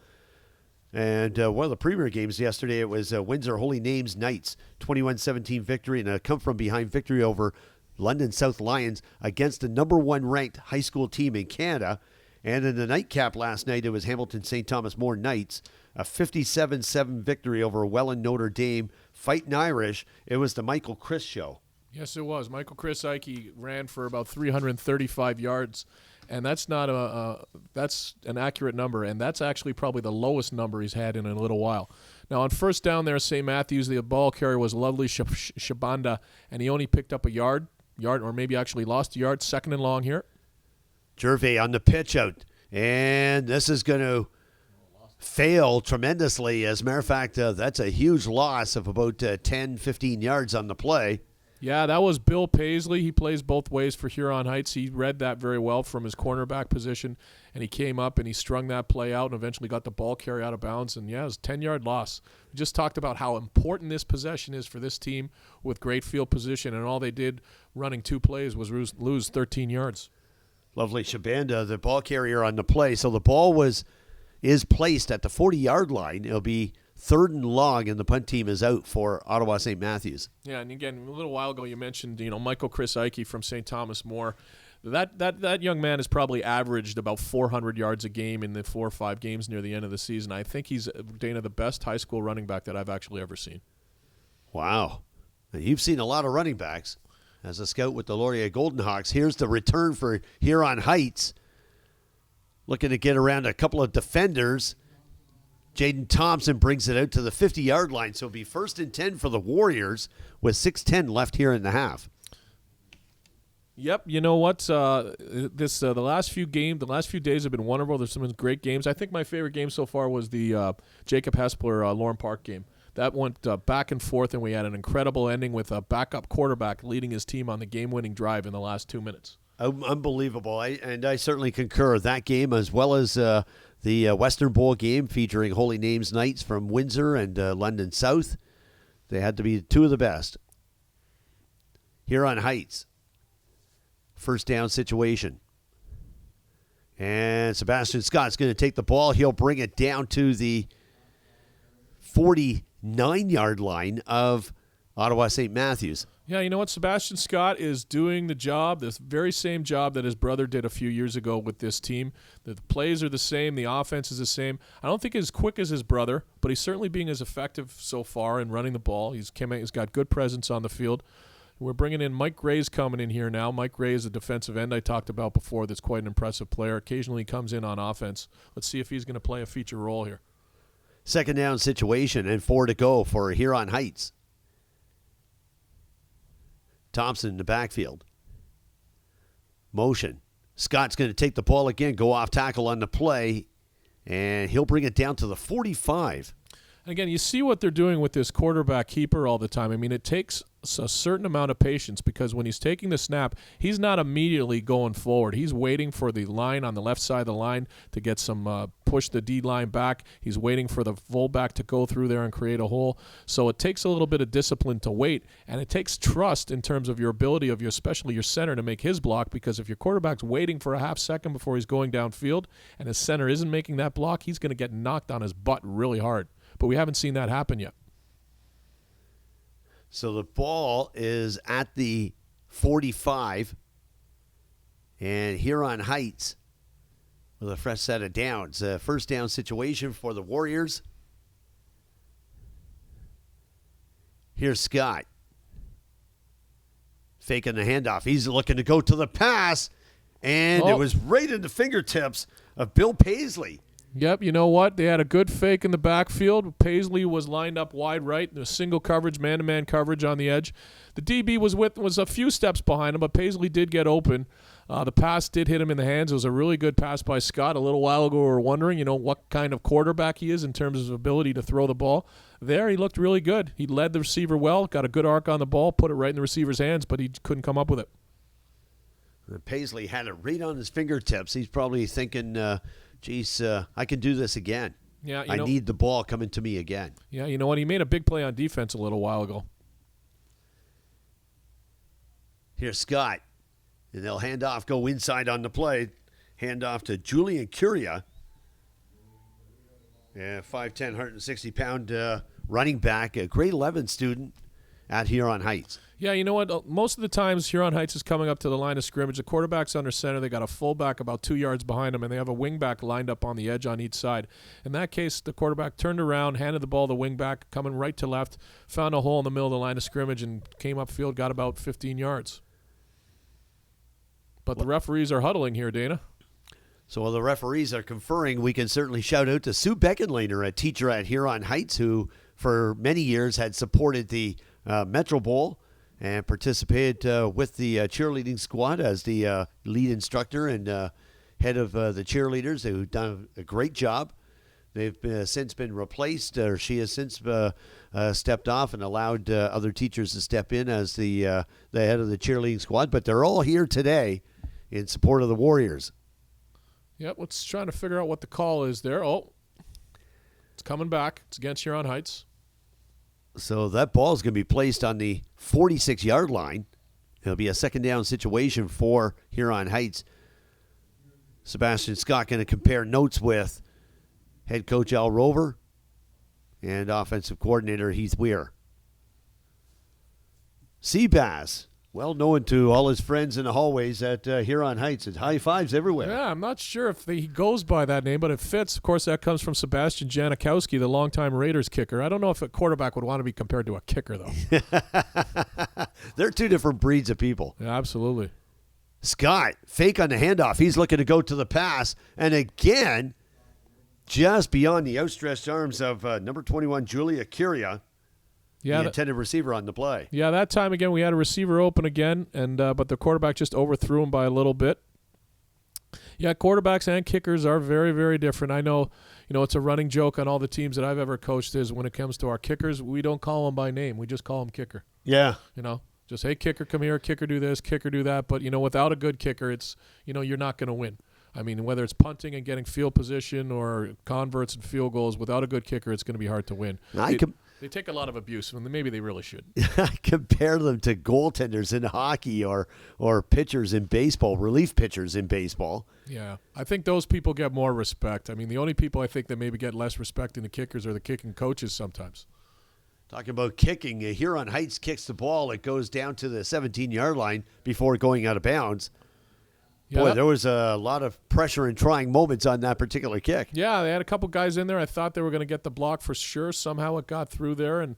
A: And one of the premier games yesterday, it was Windsor Holy Names Knights, 21-17 victory and a come-from-behind victory over London South Lions against the number 1 ranked high school team in Canada. And in the nightcap last night, it was Hamilton St. Thomas More Knights, a 57-7 victory over Welland Notre Dame. Fighting Irish, it was the Michael Chris show.
B: Yes, it was. Michael Chris Ike ran for about 335 yards. And that's not that's an accurate number, and that's actually probably the lowest number he's had in a little while. Now, on first down there, St. Matthews, the ball carrier was Lovely Shabanda, and he only picked up a yard, or maybe actually lost a yard, 2nd and long here.
A: Gervais on the pitch out, and this is going to fail tremendously. As a matter of fact, that's a huge loss of about 10, 15 yards on the play.
B: Yeah, that was Bill Paisley. He plays both ways for Huron Heights. He read that very well from his cornerback position, and he came up and he strung that play out and eventually got the ball carry out of bounds. And, yeah, it was a 10-yard loss. We just talked about how important this possession is for this team with great field position, and all they did running 2 plays was lose 13 yards.
A: Lovely Shabanda, the ball carrier on the play. So the ball is placed at the 40-yard line. It'll be 3rd and long, and the punt team is out for Ottawa St. Matthews.
B: Yeah, and again, a little while ago you mentioned, Michael Chris Ike from St. Thomas More. That young man has probably averaged about 400 yards a game in the 4 or 5 games near the end of the season. I think he's, Dana, the best high school running back that I've actually ever seen.
A: Wow. Now, you've seen a lot of running backs as a scout with the Laurier Golden Hawks. Here's the return for Huron Heights. Looking to get around a couple of defenders. Jaden Thompson brings it out to the 50-yard line, so it'll be 1st and 10 for the Warriors with 6:10 left here in the half.
B: Yep, you know what? The last few days have been wonderful. There's some great games. I think my favorite game so far was the Jacob Hespeler Lorne Park game. That went back and forth, and we had an incredible ending with a backup quarterback leading his team on the game-winning drive in the last 2 minutes.
A: Unbelievable. I certainly concur. That game, as well as the Western Bowl game featuring Holy Names Knights from Windsor and London South. They had to be 2 of the best. Huron Heights. First down situation. And Sebastian Scott's going to take the ball. He'll bring it down to the 49-yard line of Ottawa St. Matthews.
B: Yeah, you know what? Sebastian Scott is doing the job, this very same job that his brother did a few years ago with this team. The plays are the same. The offense is the same. I don't think he's as quick as his brother, but he's certainly being as effective so far in running the ball. He's got good presence on the field. We're bringing in Mike Gray's coming in here now. Mike Gray is a defensive end I talked about before that's quite an impressive player. Occasionally comes in on offense. Let's see if he's going to play a feature role here.
A: Second down situation and 4 to go for Huron Heights. Thompson in the backfield. motion. Scott's going to take the ball again, go off tackle on the play, and he'll bring it down to the 45.
B: And again, you see what they're doing with this quarterback keeper all the time. I mean, it takes a certain amount of patience because when he's taking the snap, he's not immediately going forward. He's waiting for the line on the left side of the line to get some push the D line back. He's waiting for the fullback to go through there and create a hole. So it takes a little bit of discipline to wait, and it takes trust in terms of your ability of especially your center to make his block, because if your quarterback's waiting for a half second before he's going downfield and his center isn't making that block, he's going to get knocked on his butt really hard. But we haven't seen that happen yet.
A: So the ball is at the 45, and Huron Heights with a fresh set of downs. First down situation for the Warriors. Here's Scott. Faking the handoff. He's looking to go to the pass, and it was right in the fingertips of Bill Paisley.
B: Yep, you know what? They had a good fake in the backfield. Paisley was lined up wide right. There was single coverage, man-to-man coverage on the edge. The DB was a few steps behind him, but Paisley did get open. The pass did hit him in the hands. It was a really good pass by Scott. A little while ago we were wondering, what kind of quarterback he is in terms of his ability to throw the ball. There he looked really good. He led the receiver well, got a good arc on the ball, put it right in the receiver's hands, but he couldn't come up with it.
A: Paisley had it right on his fingertips. He's probably thinking, geez, I can do this again.
B: Yeah,
A: I need the ball coming to me again.
B: Yeah, you know what? He made a big play on defense a little while ago.
A: Here's Scott. And they'll hand off, go inside on the play. Hand off to Julian Curia. Yeah, 5'10", 160-pound running back, a grade 11 student at Huron Heights.
B: Yeah, you know what? Most of the times Huron Heights is coming up to the line of scrimmage. The quarterback's under center. They got a fullback about 2 yards behind him, and they have a wingback lined up on the edge on each side. In that case, the quarterback turned around, handed the ball to the wingback, coming right to left, found a hole in the middle of the line of scrimmage, and came upfield, got about 15 yards. But the referees are huddling here, Dana.
A: So while the referees are conferring, we can certainly shout out to Sue Beckenlaner, a teacher at Huron Heights, who for many years had supported the Metro Bowl and participated with the cheerleading squad as the lead instructor and head of the cheerleaders. They've done a great job. They've since been replaced, or she has since stepped off and allowed other teachers to step in as the head of the cheerleading squad. But they're all here today in support of the Warriors.
B: Yep, let's try to figure out what the call is there. Oh, it's coming back. It's against Huron Heights.
A: So that ball is going to be placed on the 46-yard line. It'll be a second down situation for Huron Heights. Sebastian Scott going to compare notes with head coach Al Rover and offensive coordinator Heath Weir. Seabass, well known to all his friends in the hallways at Huron Heights. It's high fives everywhere.
B: Yeah, I'm not sure if he goes by that name, but it fits. Of course, that comes from Sebastian Janikowski, the longtime Raiders kicker. I don't know if a quarterback would want to be compared to a kicker, though.
A: They're two different breeds of people.
B: Yeah, absolutely.
A: Scott, fake on the handoff. He's looking to go to the pass. And again, just beyond the outstretched arms of number 21, Julia Curia. Yeah, the intended receiver on the play.
B: Yeah, that time again we had a receiver open again, and but the quarterback just overthrew him by a little bit. Yeah, quarterbacks and kickers are very, very different. I know, it's a running joke on all the teams that I've ever coached is when it comes to our kickers, we don't call them by name. We just call them kicker.
A: Yeah.
B: Just, hey, kicker, come here, kicker, do this, kicker, do that. But, without a good kicker, it's, you're not going to win. I mean, whether it's punting and getting field position or converts and field goals, without a good kicker, it's going to be hard to win. They take a lot of abuse, and maybe they really should.
A: I compare them to goaltenders in hockey or pitchers in baseball, relief pitchers in baseball.
B: Yeah, I think those people get more respect. I mean, the only people I think that maybe get less respect than the kickers are the kicking coaches sometimes.
A: Talking about kicking, Huron Heights kicks the ball. It goes down to the 17-yard line before going out of bounds. Yeah, boy, there was a lot of pressure and trying moments on that particular kick.
B: Yeah, they had a couple guys in there. I thought they were going to get the block for sure. Somehow it got through there. And,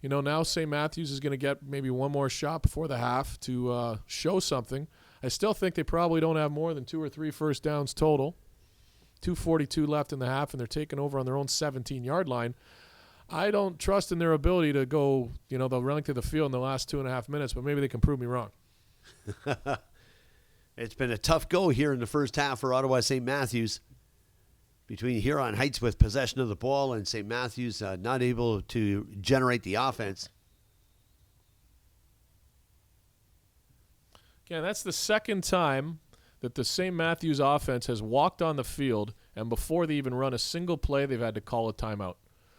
B: now St. Matthews is going to get maybe one more shot before the half to show something. I still think they probably don't have more than 2 or 3 first downs total. 2:42 left in the half, and they're taking over on their own 17-yard line. I don't trust in their ability to go, they'll run to the field in the last 2.5 minutes, but maybe they can prove me wrong.
A: It's been a tough go here in the first half for Ottawa St. Matthews. Between Huron Heights with possession of the ball and St. Matthews not able to generate the offense.
B: Yeah, that's the second time that the St. Matthews offense has walked on the field, and before they even run a single play, they've had to call a timeout.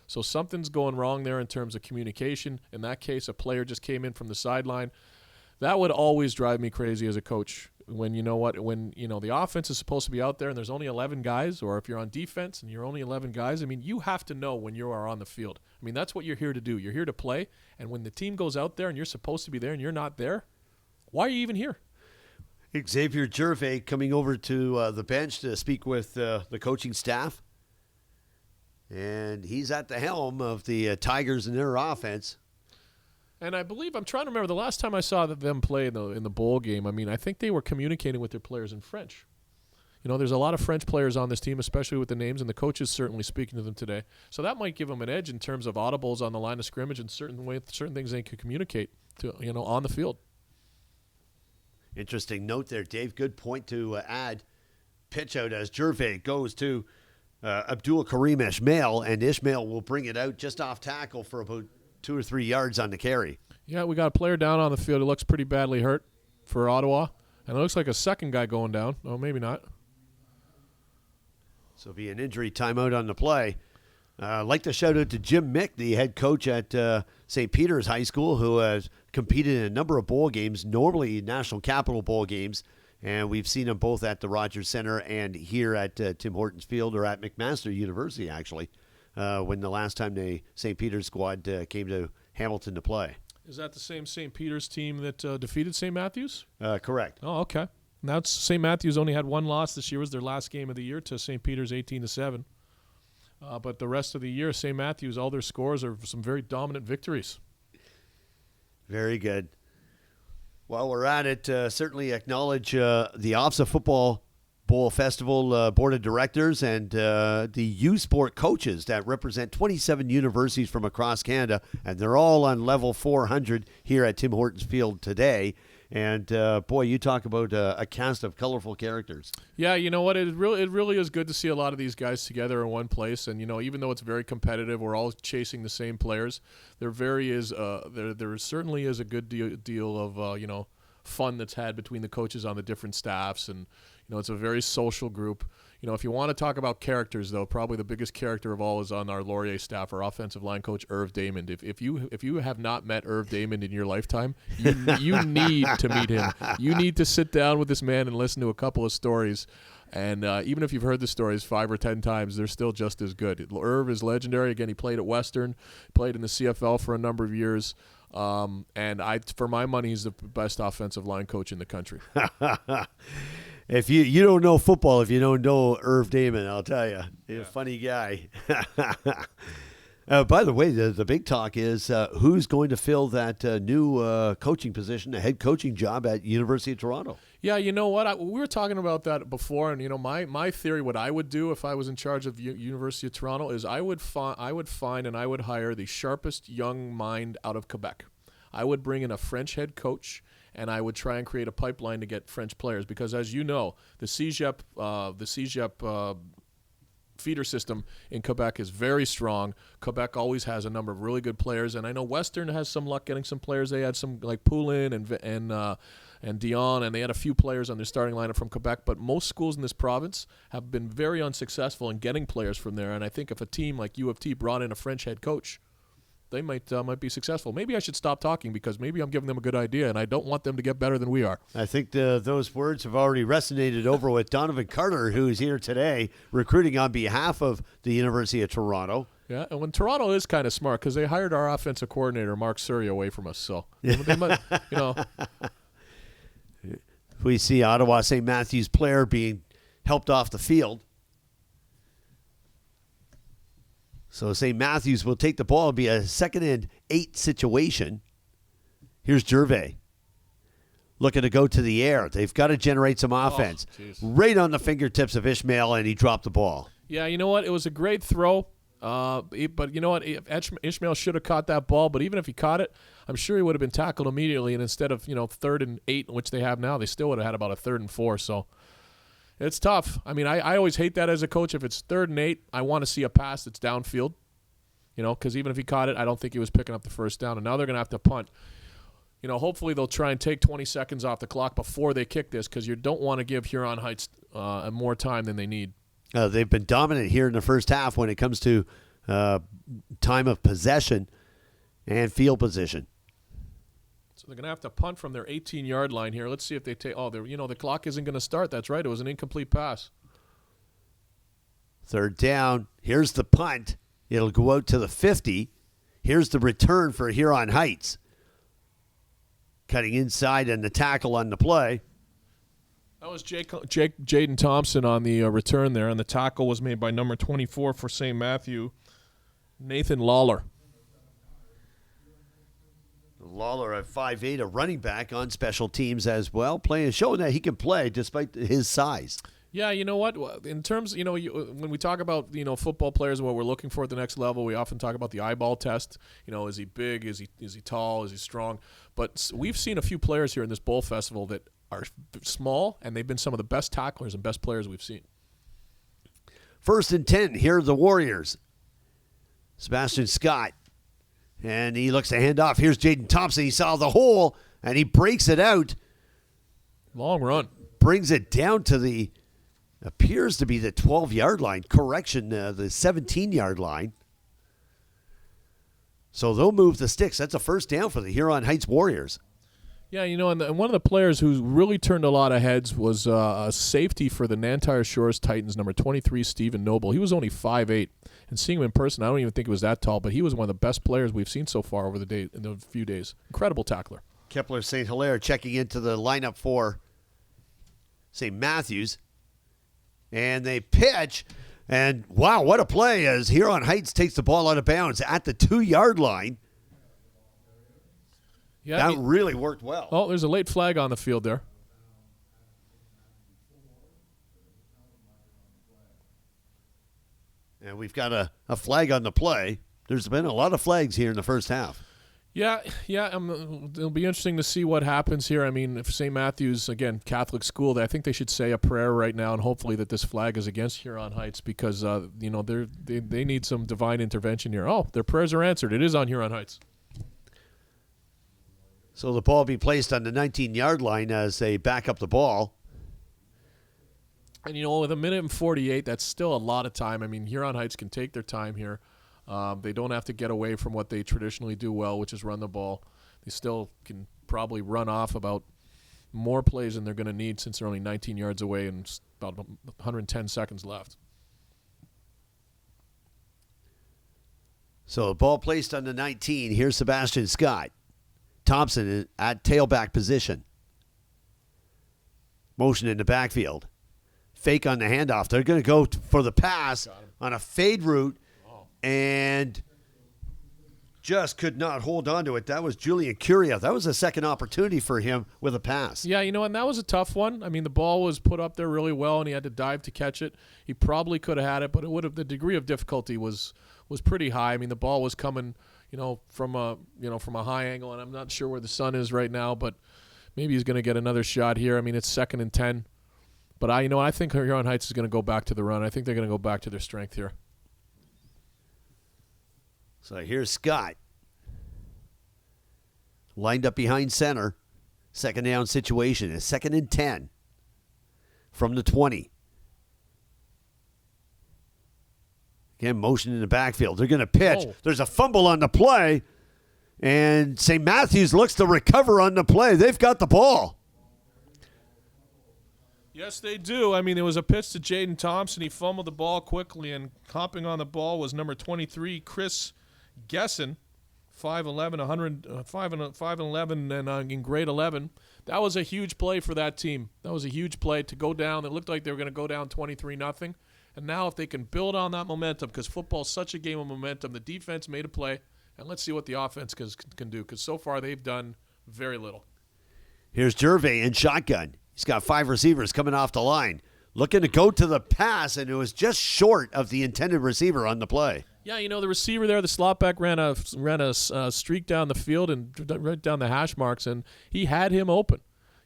B: So something's going wrong there in terms of communication. In that case, a player just came in from the sideline. That would always drive me crazy as a coach. When the offense is supposed to be out there and there's only 11 guys, or if you're on defense and you're only 11 guys, I mean, you have to know when you are on the field. I mean, that's what you're here to do. You're here to play, and when the team goes out there and you're supposed to be there and you're not there, why are you even here?
A: Xavier Gervais coming over to the bench to speak with the coaching staff. And he's at the helm of the Tigers and their offense.
B: And I believe, I'm trying to remember, the last time I saw them play in the bowl game, I mean, I think they were communicating with their players in French. You know, there's a lot of French players on this team, especially with the names, and the coach is certainly speaking to them today. So that might give them an edge in terms of audibles on the line of scrimmage and certain things they can communicate to, on the field.
A: Interesting note there, Dave. Good point to add. Pitch out as Gervais goes to Abdul Karim Ishmael, and Ishmael will bring it out just off tackle for about 2 or 3 yards on the carry.
B: Yeah, we got a player down on the field who looks pretty badly hurt for Ottawa, and it looks like a second guy going down. Oh, maybe not.
A: So it'll be an injury timeout on the play. I'd like to shout out to Jim Mick, the head coach at St. Peter's High School, who has competed in a number of bowl games, normally National Capital Bowl games, and we've seen them both at the Rogers Center and here at Tim Hortons Field, or at McMaster University, actually, when the last time the St. Peter's squad came to Hamilton to play.
B: Is that the same St. Peter's team that defeated St. Matthews?
A: Correct.
B: Oh, okay. Now St. Matthews only had one loss this year. It was their last game of the year to St. Peter's 18-7. But the rest of the year, St. Matthews, all their scores are some very dominant victories. Very
A: good. While we're at it, certainly acknowledge the OFSAA Football Bowl Festival Board of Directors and the U Sport coaches that represent 27 universities from across Canada, and they're all on level 400 here at Tim Hortons Field today. And, boy, you talk about a cast of colorful characters.
B: Yeah, you know what? It really is good to see a lot of these guys together in one place. And, even though it's very competitive, we're all chasing the same players. There certainly is a good deal of, fun that's had between the coaches on the different staffs. And, it's a very social group. If you want to talk about characters, though, probably the biggest character of all is on our Laurier staff, our offensive line coach, Irv Damon. If you have not met Irv Damon in your lifetime, you need to meet him. You need to sit down with this man and listen to a couple of stories. And even if you've heard the stories 5 or 10 times, they're still just as good. Irv is legendary. Again, he played at Western, played in the CFL for a number of years. And for my money, he's the best offensive line coach in the country.
A: If you don't know football, if you don't know Irv Damon, I'll tell you, he's a funny guy. By the way, the big talk is who's going to fill that new coaching position, the head coaching job at University of Toronto.
B: Yeah, you know what? We were talking about that before, and my theory, what I would do if I was in charge of University of Toronto, is I would find and I would hire the sharpest young mind out of Quebec. I would bring in a French head coach, and I would try and create a pipeline to get French players because, as you know, the CEGEP feeder system in Quebec is very strong. Quebec always has a number of really good players, and I know Western has some luck getting some players. They had some like Poulin and Dion, and they had a few players on their starting lineup from Quebec, but most schools in this province have been very unsuccessful in getting players from there, and I think if a team like U of T brought in a French head coach, they might be successful. Maybe I should stop talking because maybe I'm giving them a good idea, and I don't want them to get better than we are.
A: I think those words have already resonated over with Donovan Carter, who is here today recruiting on behalf of the University of Toronto.
B: Yeah, and when Toronto is kind of smart because they hired our offensive coordinator, Mark Surrey, away from us. So, they might,
A: We see Ottawa St. Matthews player being helped off the field. So St. Matthews will take the ball. It'll be a 2nd and 8 situation. Here's Gervais. Looking to go to the air. They've got to generate some offense. Right on the fingertips of Ishmael, and he dropped the ball.
B: Yeah, you know what? It was a great throw. But you know what? Ishmael should have caught that ball, but even if he caught it, I'm sure he would have been tackled immediately. And instead of 3rd and 8, which they have now, they still would have had about a 3rd and 4. So it's tough. I mean, I always hate that as a coach. If it's 3rd and 8, I want to see a pass that's downfield. Because even if he caught it, I don't think he was picking up the first down. And now they're going to have to punt. Hopefully they'll try and take 20 seconds off the clock before they kick this, because you don't want to give Huron Heights more time than they need.
A: They've been dominant here in the first half when it comes to time of possession and field position.
B: So they're going to have to punt from their 18-yard line here. Let's see if they take. The clock isn't going to start. That's right. It was an incomplete pass.
A: 3rd down. Here's the punt. It'll go out to the 50. Here's the return for Huron Heights. Cutting inside and the tackle on the play.
B: That was Jaden Thompson on the return there, and the tackle was made by number 24 for St. Matthew, Nathan Lawler.
A: Lawler at 5'8", a running back on special teams as well, showing that he can play despite his size.
B: Yeah, you know what? In terms, when we talk about, football players and what we're looking for at the next level, we often talk about the eyeball test. Is he big? Is he tall? Is he strong? But we've seen a few players here in this bowl festival that are small, and they've been some of the best tacklers and best players we've seen.
A: 1st and 10. Here are the Warriors. Sebastian Scott. And he looks to hand off. Here's Jaden Thompson. He saw the hole, and he breaks it out.
B: Long run.
A: Brings it down to appears to be the 12-yard line. Correction, the 17-yard line. So they'll move the sticks. That's a 1st down for the Huron Heights Warriors.
B: Yeah, and one of the players who really turned a lot of heads was a safety for the Nantyre Shores Titans, number 23, Stephen Noble. He was only 5'8", and seeing him in person, I don't even think he was that tall, but he was one of the best players we've seen so far over the few days. Incredible tackler.
A: Kepler St. Hilaire checking into the lineup for St. Matthews. And they pitch, and wow, what a play as Huron Heights takes the ball out of bounds at the 2-yard line. Yeah, that really worked well.
B: Oh, there's a late flag on the field there.
A: And we've got a flag on the play. There's been a lot of flags here in the first half.
B: Yeah. It'll be interesting to see what happens here. I mean, if St. Matthews, again, Catholic school, I think they should say a prayer right now, and hopefully that this flag is against Huron Heights, because they need some divine intervention here. Oh, their prayers are answered. It is on Huron Heights.
A: So the ball will be placed on the 19-yard line as they back up the ball.
B: And, with 1:48, that's still a lot of time. I mean, Huron Heights can take their time here. They don't have to get away from what they traditionally do well, which is run the ball. They still can probably run off about more plays than they're going to need, since they're only 19 yards away and about 110 seconds left.
A: So the ball placed on the 19. Here's Sebastian Scott. Thompson at tailback position. Motion in the backfield. Fake on the handoff. They're going to go for the pass on a fade route. And just could not hold on to it. That was Julian Curia. That was a second opportunity for him with a pass.
B: Yeah, and that was a tough one. I mean, the ball was put up there really well, and he had to dive to catch it. He probably could have had it, but the degree of difficulty was pretty high. I mean, the ball was coming, from a high angle, and I'm not sure where the sun is right now, but maybe he's going to get another shot here. I mean, it's 2nd and 10. But I think Huron Heights is going to go back to the run. I think they're going to go back to their strength here.
A: So here's Scott. Lined up behind center. 2nd down situation. It's 2nd and 10 from the 20. Again, motion in the backfield. They're going to pitch. Oh. There's a fumble on the play, and St. Matthews looks to recover on the play. They've got the ball.
B: Yes, they do. I mean, there was a pitch to Jaden Thompson. He fumbled the ball quickly, and hopping on the ball was number 23, Chris Gesson, 5'11", 5'11", and in grade 11. That was a huge play for that team. That was a huge play to go down. It looked like they were going to go down 23-0. And now if they can build on that momentum, because football is such a game of momentum, the defense made a play, and let's see what the offense can do, because so far they've done very little.
A: Here's Gervais in shotgun. He's got 5 receivers coming off the line. Looking to go to the pass, and it was just short of the intended receiver on the play.
B: Yeah, the receiver there, the slot back ran a streak down the field and right down the hash marks, and he had him open.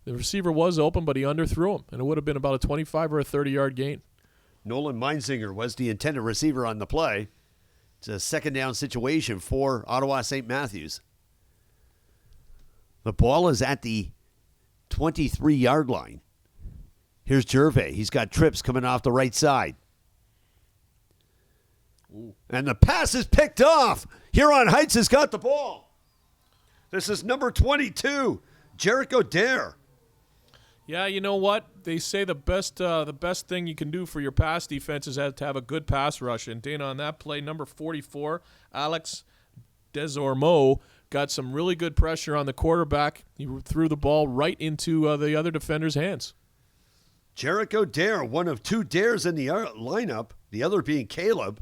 B: The receiver was open, but he underthrew him, and it would have been about a 25 or a 30-yard gain.
A: Nolan Meinzinger was the intended receiver on the play. It's a second down situation for Ottawa St. Matthews. The ball is at the 23-yard line. Here's Gervais. He's got trips coming off the right side. Ooh. And the pass is picked off. Huron Heights has got the ball. This is number 22, Jericho Dare.
B: Yeah, you know what? They say the best thing you can do for your pass defense is to have a good pass rush. And Dana, on that play, number 44, Alex Desormeaux, got some really good pressure on the quarterback. He threw the ball right into the other defender's hands.
A: Jericho Dare, one of two Dares in the lineup, the other being Caleb.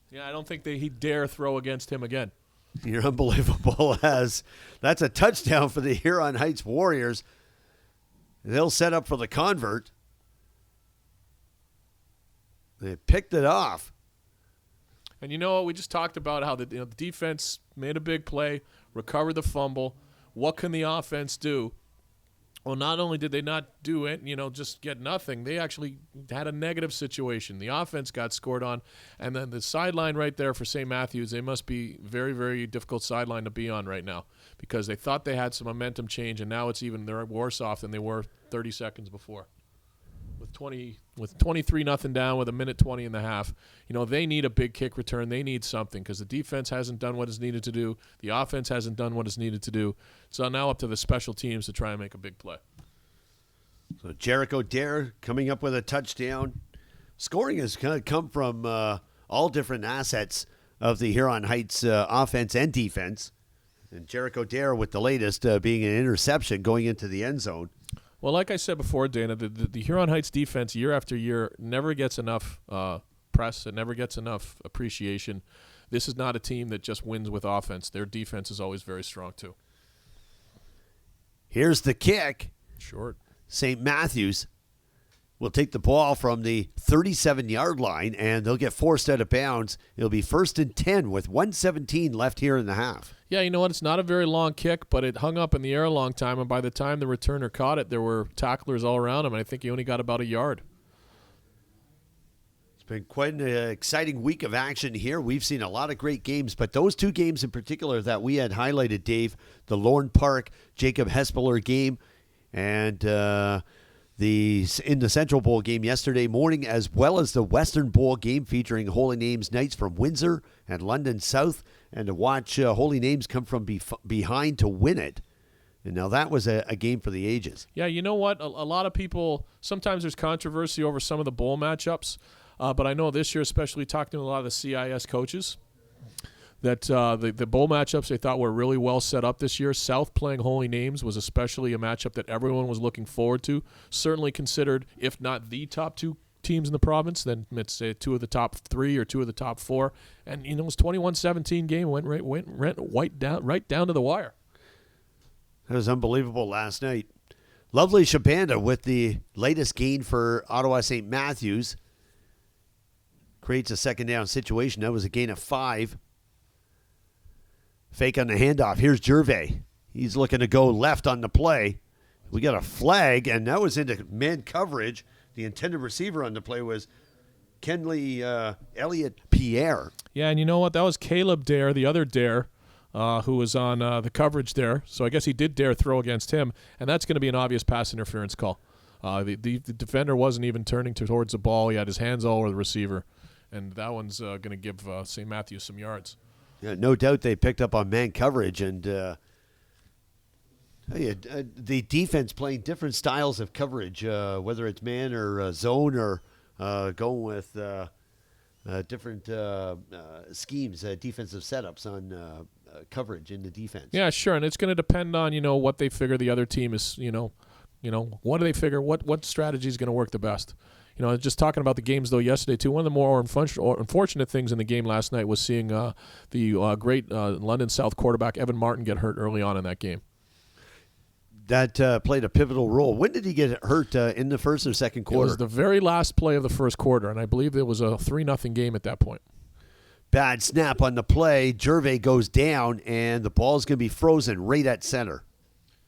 B: Yeah, I don't think he'd dare throw against him again.
A: You're unbelievable. As that's a touchdown for the Huron Heights Warriors. They'll set up for the convert. They picked it off.
B: And you know what? We just talked about how the defense made a big play, recovered the fumble. What can the offense do? Well, not only did they not do it, just get nothing, they actually had a negative situation. The offense got scored on, and then the sideline right there for St. Matthews, they must be very, very difficult sideline to be on right now because they thought they had some momentum change, and now they're worse off than they were 30 seconds before. With 23-0 down with a minute 20 in the half, they need a big kick return. They need something because the defense hasn't done what is needed to do. The offense hasn't done what is needed to do. So now up to the special teams to try and make a big play.
A: So Jericho Dare coming up with a touchdown. Scoring has kind of come from all different assets of the Huron Heights offense and defense. And Jericho Dare with the latest being an interception going into the end zone.
B: Well, like I said before, Dana, the Huron Heights defense year after year never gets enough press. It never gets enough appreciation. This is not a team that just wins with offense. Their defense is always very strong, too.
A: Here's the kick.
B: Short.
A: St. Matthews will take the ball from the 37-yard line, and they'll get forced out of bounds. It'll be 1st and 10 with 1:17 left here in the half.
B: Yeah, you know what? It's not a very long kick, but it hung up in the air a long time, and by the time the returner caught it, there were tacklers all around him, and I think he only got about a yard.
A: It's been quite an exciting week of action here. We've seen a lot of great games, but those two games in particular that we had highlighted, Dave, the Lorne Park Jacob Hespeler game and in the Central Bowl game yesterday morning, as well as the Western Bowl game featuring Holy Names Knights from Windsor and London South, and to watch Holy Names come from behind to win it. And now that was a game for the ages.
B: Yeah, you know what? A lot of people, sometimes there's controversy over some of the bowl matchups, but I know this year, especially talking to a lot of the CIS coaches, that the bowl matchups they thought were really well set up this year. South playing Holy Names was especially a matchup that everyone was looking forward to. Certainly considered, if not the top two teams in the province, then let's say two of the top three or two of the top four. And it was 21-17 game, went right down to the wire.
A: That was unbelievable last night. Lovely Shabanda with the latest gain for Ottawa St. Matthews. Creates a second down situation. That was a gain of 5. Fake on the handoff. Here's Gervais. He's looking to go left on the play. We got a flag, and that was into man coverage. The intended receiver on the play was Kenley Elliott Pierre.
B: Yeah, and you know what? That was Caleb Dare, the other Dare, who was on the coverage there. So I guess he did dare throw against him, and that's going to be an obvious pass interference call. The defender wasn't even turning towards the ball. He had his hands all over the receiver, and that one's going to give St. Matthews some yards.
A: Yeah, no doubt they picked up on man coverage, and the defense playing different styles of coverage, whether it's man or zone or going with different schemes, defensive setups on coverage in the defense.
B: Yeah, sure, and it's going to depend on what they figure the other team is. What do they figure? What strategy is going to work the best? Just talking about the games, though, yesterday, too, one of the more unfortunate things in the game last night was seeing the great London South quarterback, Evan Martin, get hurt early on in that game.
A: That played a pivotal role. When did he get hurt, in the first or second quarter?
B: It was the very last play of the first quarter, and I believe it was a 3-0 game at that point.
A: Bad snap on the play. Gervais goes down, and the ball's going to be frozen right at center.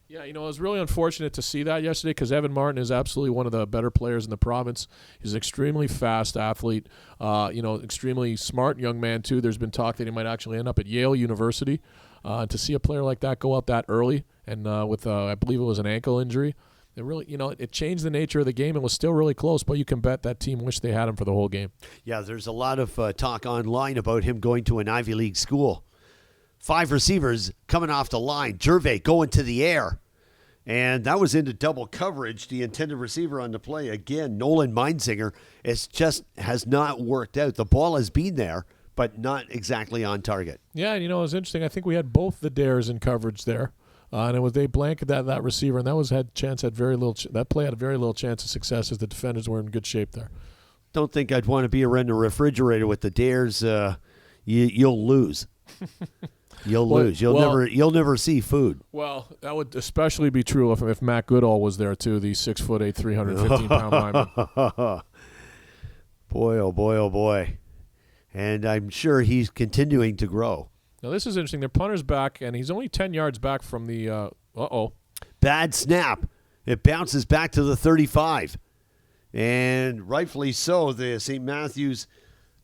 B: Yeah, it was really unfortunate to see that yesterday because Evan Martin is absolutely one of the better players in the province. He's an extremely fast athlete, extremely smart young man, too. There's been talk that he might actually end up at Yale University. To see a player like that go out that early and with, I believe it was an ankle injury, it really, it changed the nature of the game. It was still really close, but you can bet that team wished they had him for the whole game.
A: Yeah, there's a lot of talk online about him going to an Ivy League school. 5 receivers coming off the line. Gervais going to the air. And that was into double coverage. The intended receiver on the play, again, Nolan Meinzinger. It just has not worked out. The ball has been there, but not exactly on target.
B: Yeah, and it was interesting. I think we had both the dares in coverage there. And it was they blanketed that receiver, and that play had very little chance of success as the defenders were in good shape there.
A: Don't think I'd want to be around the refrigerator with the dares. You'll lose. You'll lose. You'll never see food.
B: Well, that would especially be true if Matt Goodall was there too, the 6'8", 315-pound lineman.
A: Boy, oh boy, oh boy. And I'm sure he's continuing to grow.
B: Now this is interesting. Their punter's back, and he's only 10 yards back from the
A: Bad snap. It bounces back to the 35. And rightfully so, the St. Matthews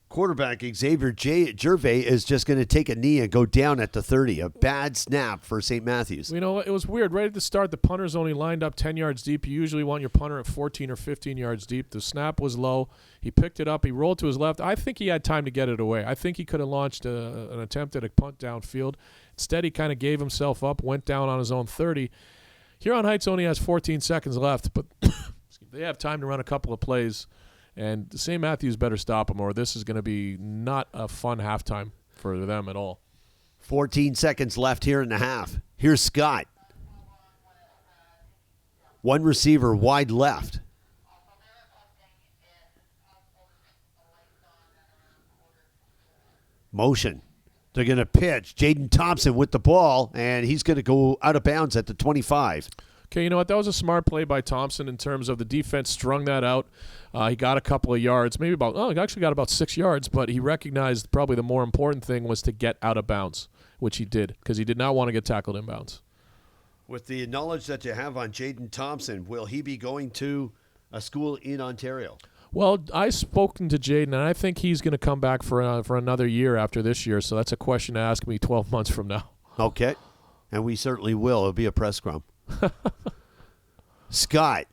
A: quarterback, Xavier Gervais, is just going to take a knee and go down at the 30. A bad snap for St. Matthews.
B: It was weird. Right at the start, the punter's only lined up 10 yards deep. You usually want your punter at 14 or 15 yards deep. The snap was low. He picked it up. He rolled to his left. I think he had time to get it away. I think he could have launched an attempt at a punt downfield. Instead, he kind of gave himself up, went down on his own 30. Huron Heights only has 14 seconds left, but they have time to run a couple of plays. And St. Matthews better stop him, or this is going to be not a fun halftime for them at all.
A: 14 seconds left here in the half. Here's Scott. One receiver wide left. Motion. They're going to pitch. Jaden Thompson with the ball, and he's going to go out of bounds at the 25.
B: Okay, you know what? That was a smart play by Thompson in terms of the defense strung that out. He got a couple of yards, he actually got about 6 yards, but he recognized probably the more important thing was to get out of bounds, which he did, because he did not want to get tackled inbounds.
A: With the knowledge that you have on Jaden Thompson, will he be going to a school in Ontario?
B: Well, I've spoken to Jaden, and I think he's going to come back for another year after this year, so that's a question to ask me 12 months from now.
A: Okay, and we certainly will. It'll be a press scrum. Scott,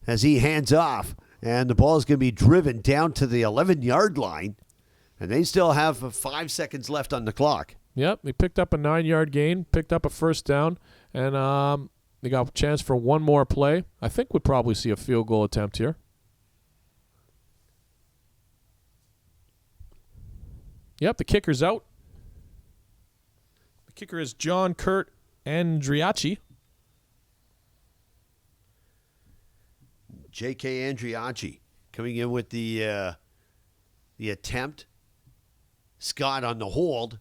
A: as he hands off, and the ball is going to be driven down to the 11-yard line, and they still have 5 seconds left on the clock.
B: Yep, they picked up a 9-yard gain, picked up a first down, and they got a chance for one more play. I think we'd probably see a field goal attempt here. Yep, the kicker's out. The kicker is John Kurt Andriachi.
A: J.K. Andriachi coming in with the attempt. Scott on the hold.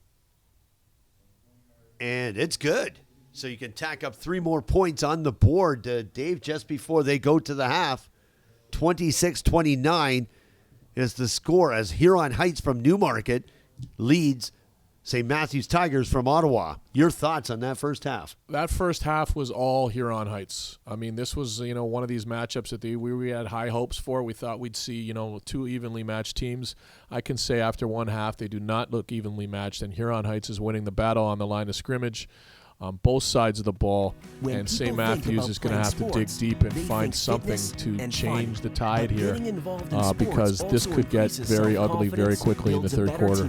A: And it's good. So you can tack up 3 more points on the board, Dave, just before they go to the half. 26-29 is the score as Huron Heights from Newmarket leads St. Matthews Tigers from Ottawa. Your thoughts on that first half?
B: That first half was all Huron Heights. I mean, this was, one of these matchups that we had high hopes for. We thought we'd see, 2 evenly matched teams. I can say after one half, they do not look evenly matched, and Huron Heights is winning the battle on the line of scrimmage on both sides of the ball, and St. Matthews is going to have to dig deep and find something to change the tide here because this could get very ugly very quickly in the third quarter.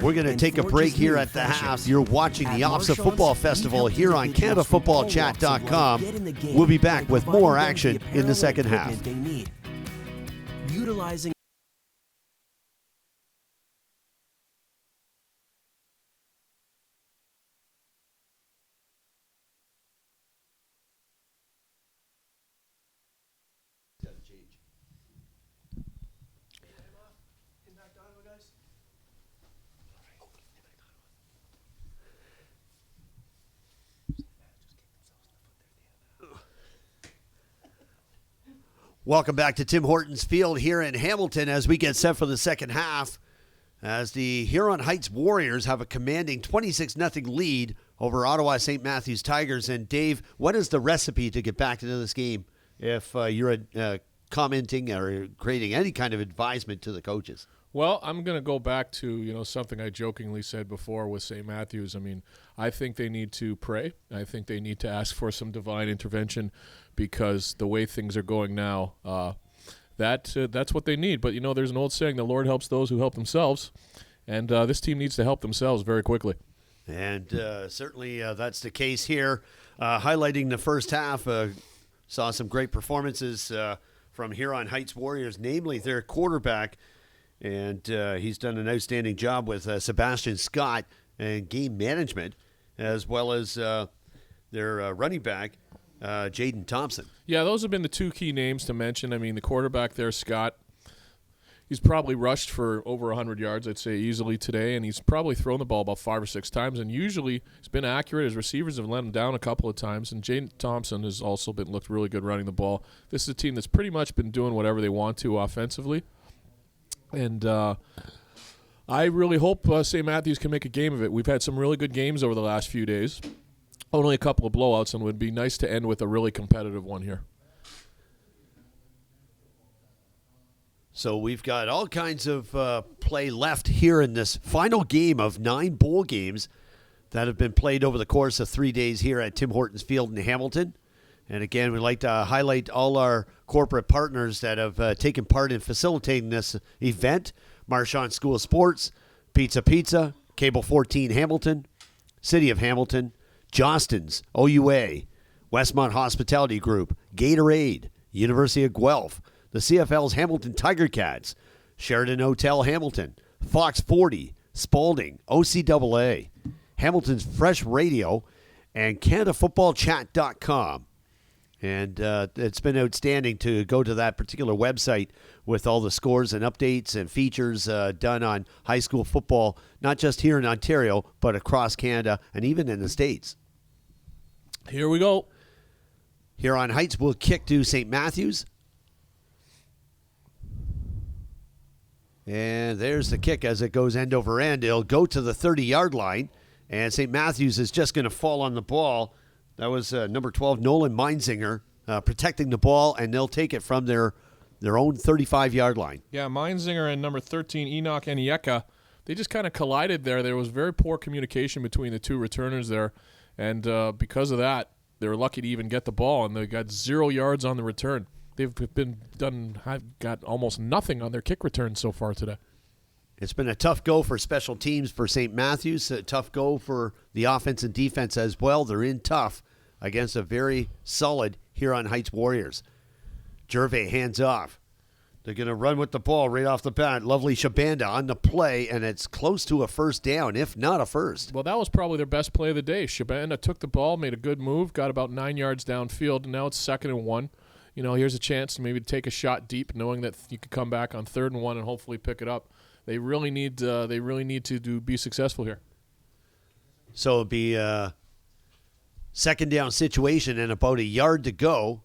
A: We're going to take a break here at the half. You're watching the OFSAA Football Festival here on CanadaFootballChat.com. We'll be back with more action in the second half.
C: Utilizing
A: Welcome back to Tim Hortons Field here in Hamilton as we get set for the second half. as the Huron Heights Warriors have a commanding 26-0 lead over Ottawa St. Matthews Tigers. And Dave, what is the recipe to get back into this game if you're commenting or creating any kind of advisement to the coaches?
B: Well, I'm going to go back to, something I jokingly said before with St. Matthews. I mean, I think they need to pray. I think they need to ask for some divine intervention because the way things are going now, that's what they need. But, there's an old saying, the Lord helps those who help themselves, and this team needs to help themselves very quickly.
A: And certainly that's the case here. Highlighting the first half, saw some great performances from Huron Heights Warriors, namely their quarterback, and he's done an outstanding job with Sebastian Scott and game management, as well as their running back, Jaden Thompson.
B: Yeah, those have been the two key names to mention. I mean, the quarterback there, Scott, he's probably rushed for over 100 yards, I'd say, easily today, and he's probably thrown the ball about 5 or 6 times, and usually he's been accurate. His receivers have let him down a couple of looked and Jaden Thompson has also looked really good running the ball. This is a team that's pretty much been doing whatever they want to offensively. And I really hope St. Matthews can make a game of it. We've had some really good games over the last few days. Only a couple of blowouts, and it would be nice to end with a really competitive one here.
A: So we've got all kinds of play left here in this final game of 9 bowl games that have been played over the course of 3 days here at Tim Hortons Field in Hamilton. And again, we'd like to highlight all our corporate partners that have taken part in facilitating this event. Marchand School of Sports, Pizza, Cable 14 Hamilton, City of Hamilton, Johnston's, OUA, Westmont Hospitality Group, Gatorade, University of Guelph, the CFL's Hamilton Tiger Cats, Sheridan Hotel Hamilton, Fox 40, Spalding, OCAA, Hamilton's Fresh Radio, and CanadaFootballChat.com. And it's been outstanding to go to that particular website with all the scores and updates and features done on high school football, not just here in Ontario, but across Canada and even in the States.
B: Here we go.
A: Huron Heights will kick to St. Matthews. And there's the kick as it goes end over end. It'll go to the 30-yard line, and St. Matthews is just going to fall on the ball. That was number 12, Nolan Meinzinger, protecting the ball, and they'll take it from their own 35-yard line.
B: Yeah, Meinzinger and number 13, Enoch Enieka, they just kind of collided there. There was very poor communication between the two returners there, and because of that, they were lucky to even get the ball, and they got 0 yards on the return. They've got almost nothing on their kick return so far today.
A: It's been a tough go for special teams for St. Matthews, a tough go for the offense and defense as well. They're in tough against a very solid Huron Heights Warriors. Gervais hands off. They're going to run with the ball right off the bat. Lovely Shabanda on the play, and it's close to a first down, if not a first.
B: Well, that was probably their best play of the day. Shabanda took the ball, made a good move, got about 9 yards downfield, and now it's 2nd and 1. Here's a chance to maybe take a shot deep, knowing that you could come back on 3rd and 1 and hopefully pick it up. They really need to be successful here.
A: So it'll be a 2nd down situation and about a yard to go.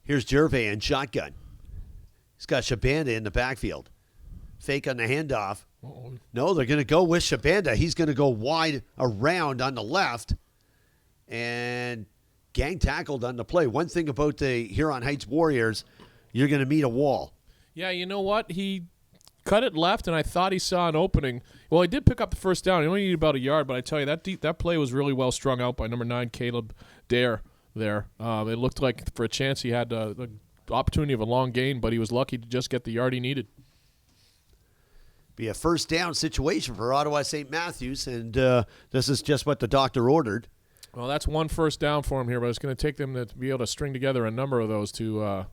A: Here's Gervais in shotgun. He's got Shabanda in the backfield. Fake on the handoff.
B: Uh-oh.
A: No, they're going to go with Shabanda. He's going to go wide around on the left and gang tackled on the play. One thing about the Huron Heights Warriors, you're going to meet a wall.
B: Yeah, you know what? He cut it left, and I thought he saw an opening. Well, he did pick up the first down. He only needed about a yard, but I tell you, that play was really well strung out by number 9, Caleb Dare there. It looked like for a chance he had the opportunity of a long gain, but he was lucky to just get the yard he needed.
A: Be a first down situation for Ottawa St. Matthews, and this is just what the doctor ordered.
B: Well, that's one first down for him here, but it's going to take them to be able to string together a number of those to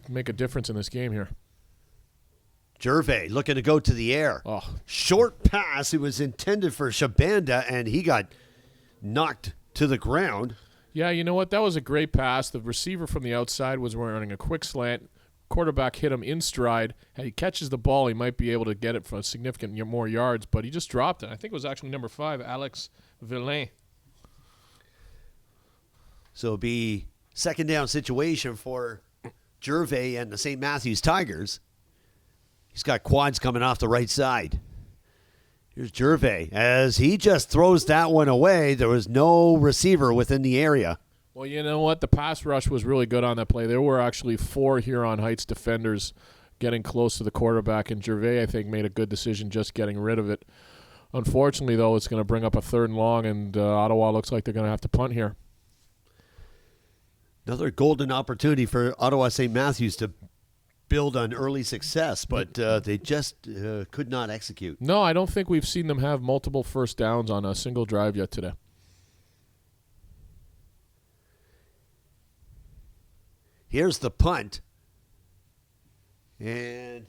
B: make a difference in this game here.
A: Gervais looking to go to the air.
B: Oh.
A: Short pass. It was intended for Shabanda, and he got knocked to the ground.
B: Yeah, you know what? That was a great pass. The receiver from the outside was running a quick slant. Quarterback hit him in stride. Had he catches the ball, he might be able to get it for a significant more yards, but he just dropped it. I think it was actually number 5, Alex Villain.
A: So it'll be 2nd down situation for Gervais and the St. Matthews Tigers. He's got quads coming off the right side. Here's Gervais. As he just throws that one away, there was no receiver within the area.
B: Well, you know what? The pass rush was really good on that play. There were actually 4 Huron Heights defenders getting close to the quarterback, and Gervais, I think, made a good decision just getting rid of it. Unfortunately, though, it's going to bring up a 3rd and long, and Ottawa looks like they're going to have to punt here.
A: Another golden opportunity for Ottawa St. Matthews to build on early success, but they just could not execute.
B: No, I don't think we've seen them have multiple first downs on a single drive yet today.
A: Here's the punt. And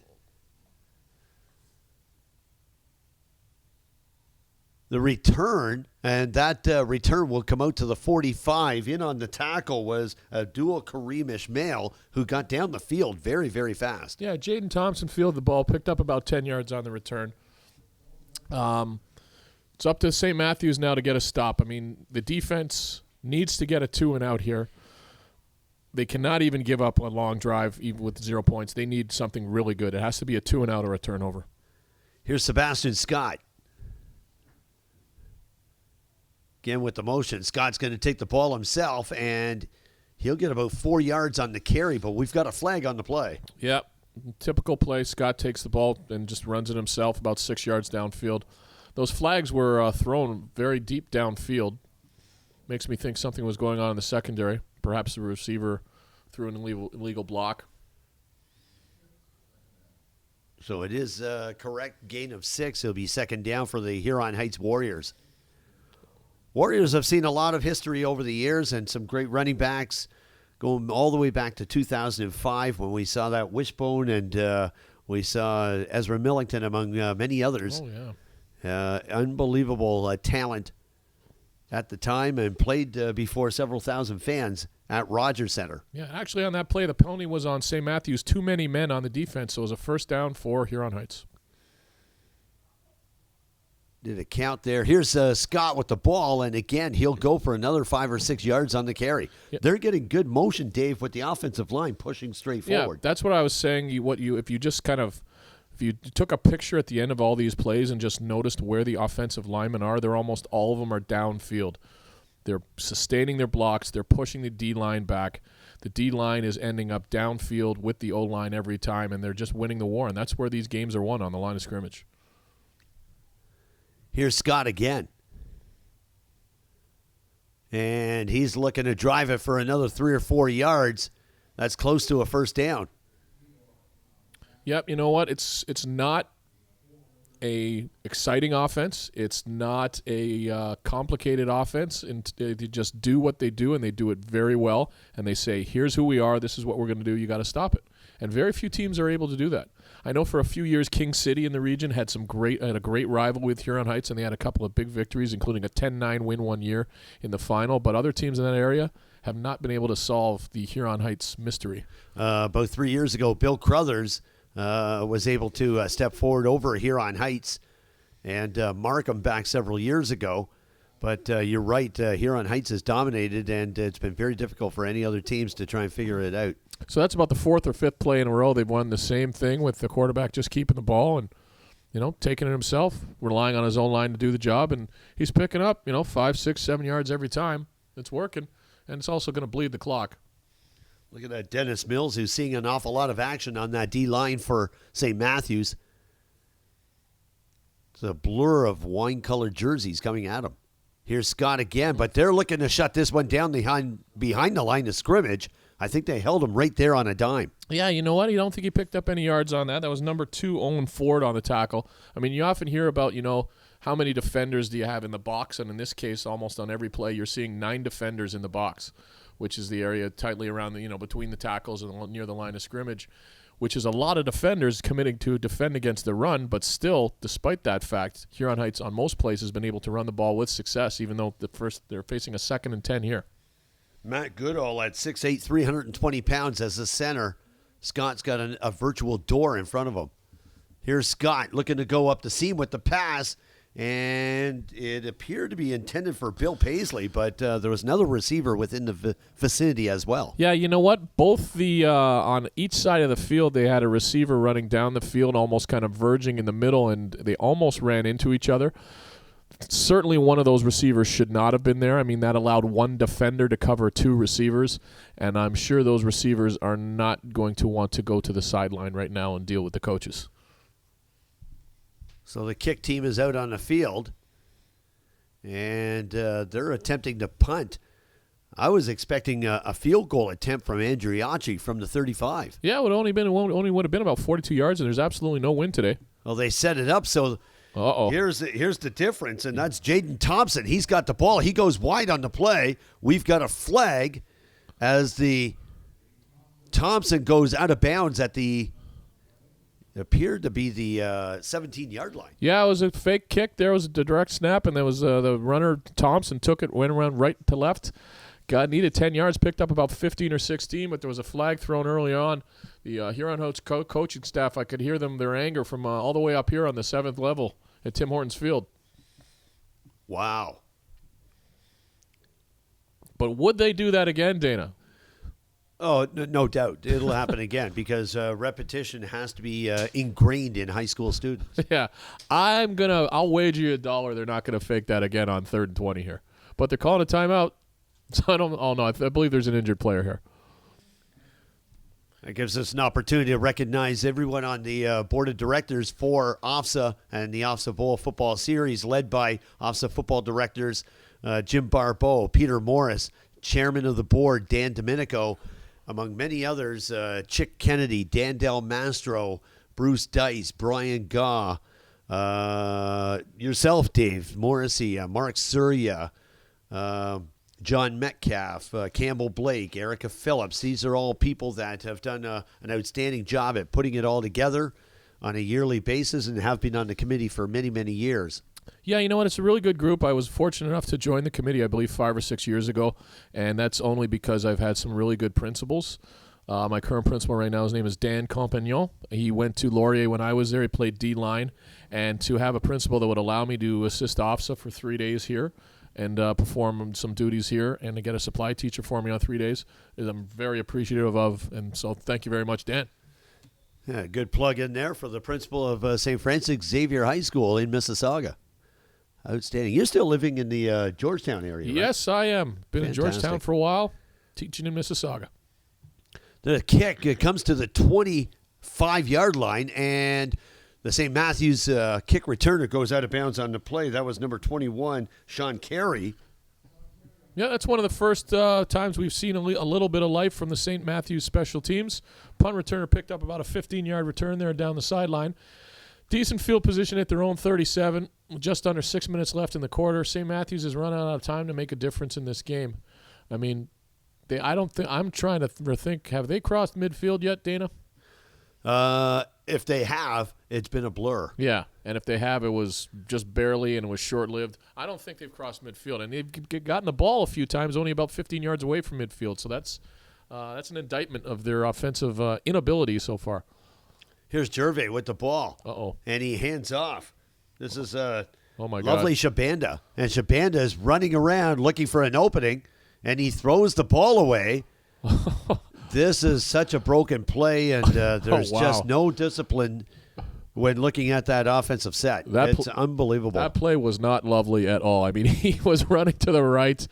A: the return, and that return will come out to the 45. In on the tackle was a dual Kareem Ishmael who got down the field very, very fast.
B: Yeah, Jaden Thompson fielded the ball, picked up about 10 yards on the return. It's up to St. Matthews now to get a stop. I mean, the defense needs to get a 2-and-out here. They cannot even give up a long drive even with 0 points. They need something really good. It has to be a 2-and-out or a turnover.
A: Here's Sebastian Scott. Again with the motion. Scott's going to take the ball himself, and he'll get about 4 yards on the carry, but we've got a flag on the play.
B: Yep. Typical play. Scott takes the ball and just runs it himself about 6 yards downfield. Those flags were thrown very deep downfield. Makes me think something was going on in the secondary. Perhaps the receiver threw an illegal block.
A: So it is a correct gain of 6. It'll be 2nd down for the Huron Heights Warriors. Warriors have seen a lot of history over the years and some great running backs going all the way back to 2005 when we saw that Wishbone and we saw Ezra Millington among many others.
B: Oh, yeah.
A: Unbelievable talent at the time and played before several thousand fans at Rogers Center.
B: Yeah, actually on that play, the penalty was on St. Matthews. Too many men on the defense, so it was a 1st down for Huron Heights.
A: Did it count there? Here's Scott with the ball, and again, he'll go for another 5 or 6 yards on the carry. Yep. They're getting good motion, Dave, with the offensive line pushing straight forward.
B: Yeah, that's what I was saying. If you took a picture at the end of all these plays and just noticed where the offensive linemen are, almost all of them are downfield. They're sustaining their blocks. They're pushing the D-line back. The D-line is ending up downfield with the O-line every time, and they're just winning the war, and that's where these games are won, on the line of scrimmage.
A: Here's Scott again. And he's looking to drive it for another 3 or 4 yards. That's close to a 1st down.
B: Yep, you know what? It's not a exciting offense. It's not a complicated offense. And they just do what they do, and they do it very well. And they say, here's who we are. This is what we're going to do. You got to stop it. And very few teams are able to do that. I know for a few years King City in the region had a great rival with Huron Heights, and they had a couple of big victories, including a 10-9 win one year in the final. But other teams in that area have not been able to solve the Huron Heights mystery.
A: About 3 years ago, Bill Crothers was able to step forward over Huron Heights and mark them back several years ago. But you're right, Huron Heights has dominated, and it's been very difficult for any other teams to try and figure it out.
B: So that's about the 4th or 5th play in a row they've won the same thing, with the quarterback just keeping the ball and, taking it himself, relying on his own line to do the job, and he's picking up, 5, 6, 7 yards every time. It's working, and it's also going to bleed the clock.
A: Look at that Dennis Mills, who's seeing an awful lot of action on that D-line for St. Matthews. It's a blur of wine-colored jerseys coming at him. Here's Scott again, but they're looking to shut this one down behind the line of scrimmage. I think they held him right there on a dime.
B: Yeah, you know what? I don't think he picked up any yards on that. That was number 2, Owen Ford, on the tackle. I mean, you often hear about, how many defenders do you have in the box? And in this case, almost on every play, you're seeing 9 defenders in the box, which is the area tightly around between the tackles and near the line of scrimmage, which is a lot of defenders committing to defend against the run. But still, despite that fact, Huron Heights on most plays has been able to run the ball with success, even though they're facing a 2nd and 10 here.
A: Matt Goodall at 6'8", 320 pounds as the center. Scott's got a virtual door in front of him. Here's Scott looking to go up the seam with the pass, and it appeared to be intended for Bill Paisley, but there was another receiver within the vicinity as well.
B: Yeah, you know what? Both on each side of the field, they had a receiver running down the field, almost kind of verging in the middle, and they almost ran into each other. Certainly one of those receivers should not have been there. I mean, that allowed one defender to cover two receivers, and I'm sure those receivers are not going to want to go to the sideline right now and deal with the coaches.
A: So the kick team is out on the field, and they're attempting to punt. I was expecting a field goal attempt from Andriacci from the 35.
B: Yeah, it would only have been about 42 yards, and there's absolutely no wind today.
A: Well, they set it up, so here's the difference, and that's Jaden Thompson. He's got the ball. He goes wide on the play. We've got a flag as the Thompson goes out of bounds at the appeared to be the 17-yard line.
B: Yeah, it was a fake kick. There was a direct snap, and there was the runner, Thompson, took it, went around right to left. Needed 10 yards, picked up about 15 or 16, but there was a flag thrown early on. The Huron Heights coaching staff, I could hear their anger from all the way up here on the 7th level at Tim Hortons Field.
A: Wow.
B: But would they do that again, Dana?
A: Oh, no doubt. It'll happen again because repetition has to be ingrained in high school students.
B: Yeah. I'll wager you $1 they're not going to fake that again on 3rd and 20 here. But they're calling a timeout. So I believe there's an injured player here.
A: That gives us an opportunity to recognize everyone on the board of directors for OFSAA and the OFSAA Bowl Football Series, led by OFSAA football directors Jim Barbeau, Peter Morris, chairman of the board Dan Domenico, among many others, Chick Kennedy, Dan Del Mastro, Bruce Dice, Brian Gaw, yourself, Dave Morrissey, Mark Surya, John Metcalf, Campbell Blake, Erica Phillips. These are all people that have done an outstanding job at putting it all together on a yearly basis and have been on the committee for many, many years.
B: Yeah, you know what? It's a really good group. I was fortunate enough to join the committee, I believe, 5 or 6 years ago, and that's only because I've had some really good principals. My current principal right now, his name is Dan Compagnon. He went to Laurier when I was there. He played D-line, and to have a principal that would allow me to assist OFSAA for 3 days here and perform some duties here and to get a supply teacher for me on 3 days I'm very appreciative of, and so thank you very much, Dan.
A: Yeah, good plug in there for the principal of St. Francis Xavier High School in Mississauga. Outstanding. You're still living in the Georgetown area, right?
B: Yes, I am. Been
A: Fantastic.
B: in Georgetown for a while, teaching in Mississauga.
A: The kick, it comes to the 25-yard line, and the St. Matthews kick returner goes out of bounds on the play. That was number 21, Sean Carey.
B: Yeah, that's one of the first times we've seen a little bit of life from the St. Matthews special teams. Punt returner picked up about a 15-yard return there down the sideline. Decent field position at their own 37. Just under 6 minutes left in the quarter. St. Matthews has run out of time to make a difference in this game. I mean, I'm trying to think. Have they crossed midfield yet, Dana?
A: If they have, it's been a blur.
B: Yeah, and if they have, it was just barely and it was short-lived. I don't think they've crossed midfield, and they've gotten the ball a few times, only about 15 yards away from midfield. So that's an indictment of their offensive inability so far.
A: Here's Gervais with the ball.
B: Uh-oh.
A: And he hands off. This is
B: lovely
A: Shabanda. And Shabanda is running around looking for an opening, and he throws the ball away. This is such a broken play, and there's just no discipline when looking at that offensive set. It's unbelievable.
B: That play was not lovely at all. I mean, he was running to the right,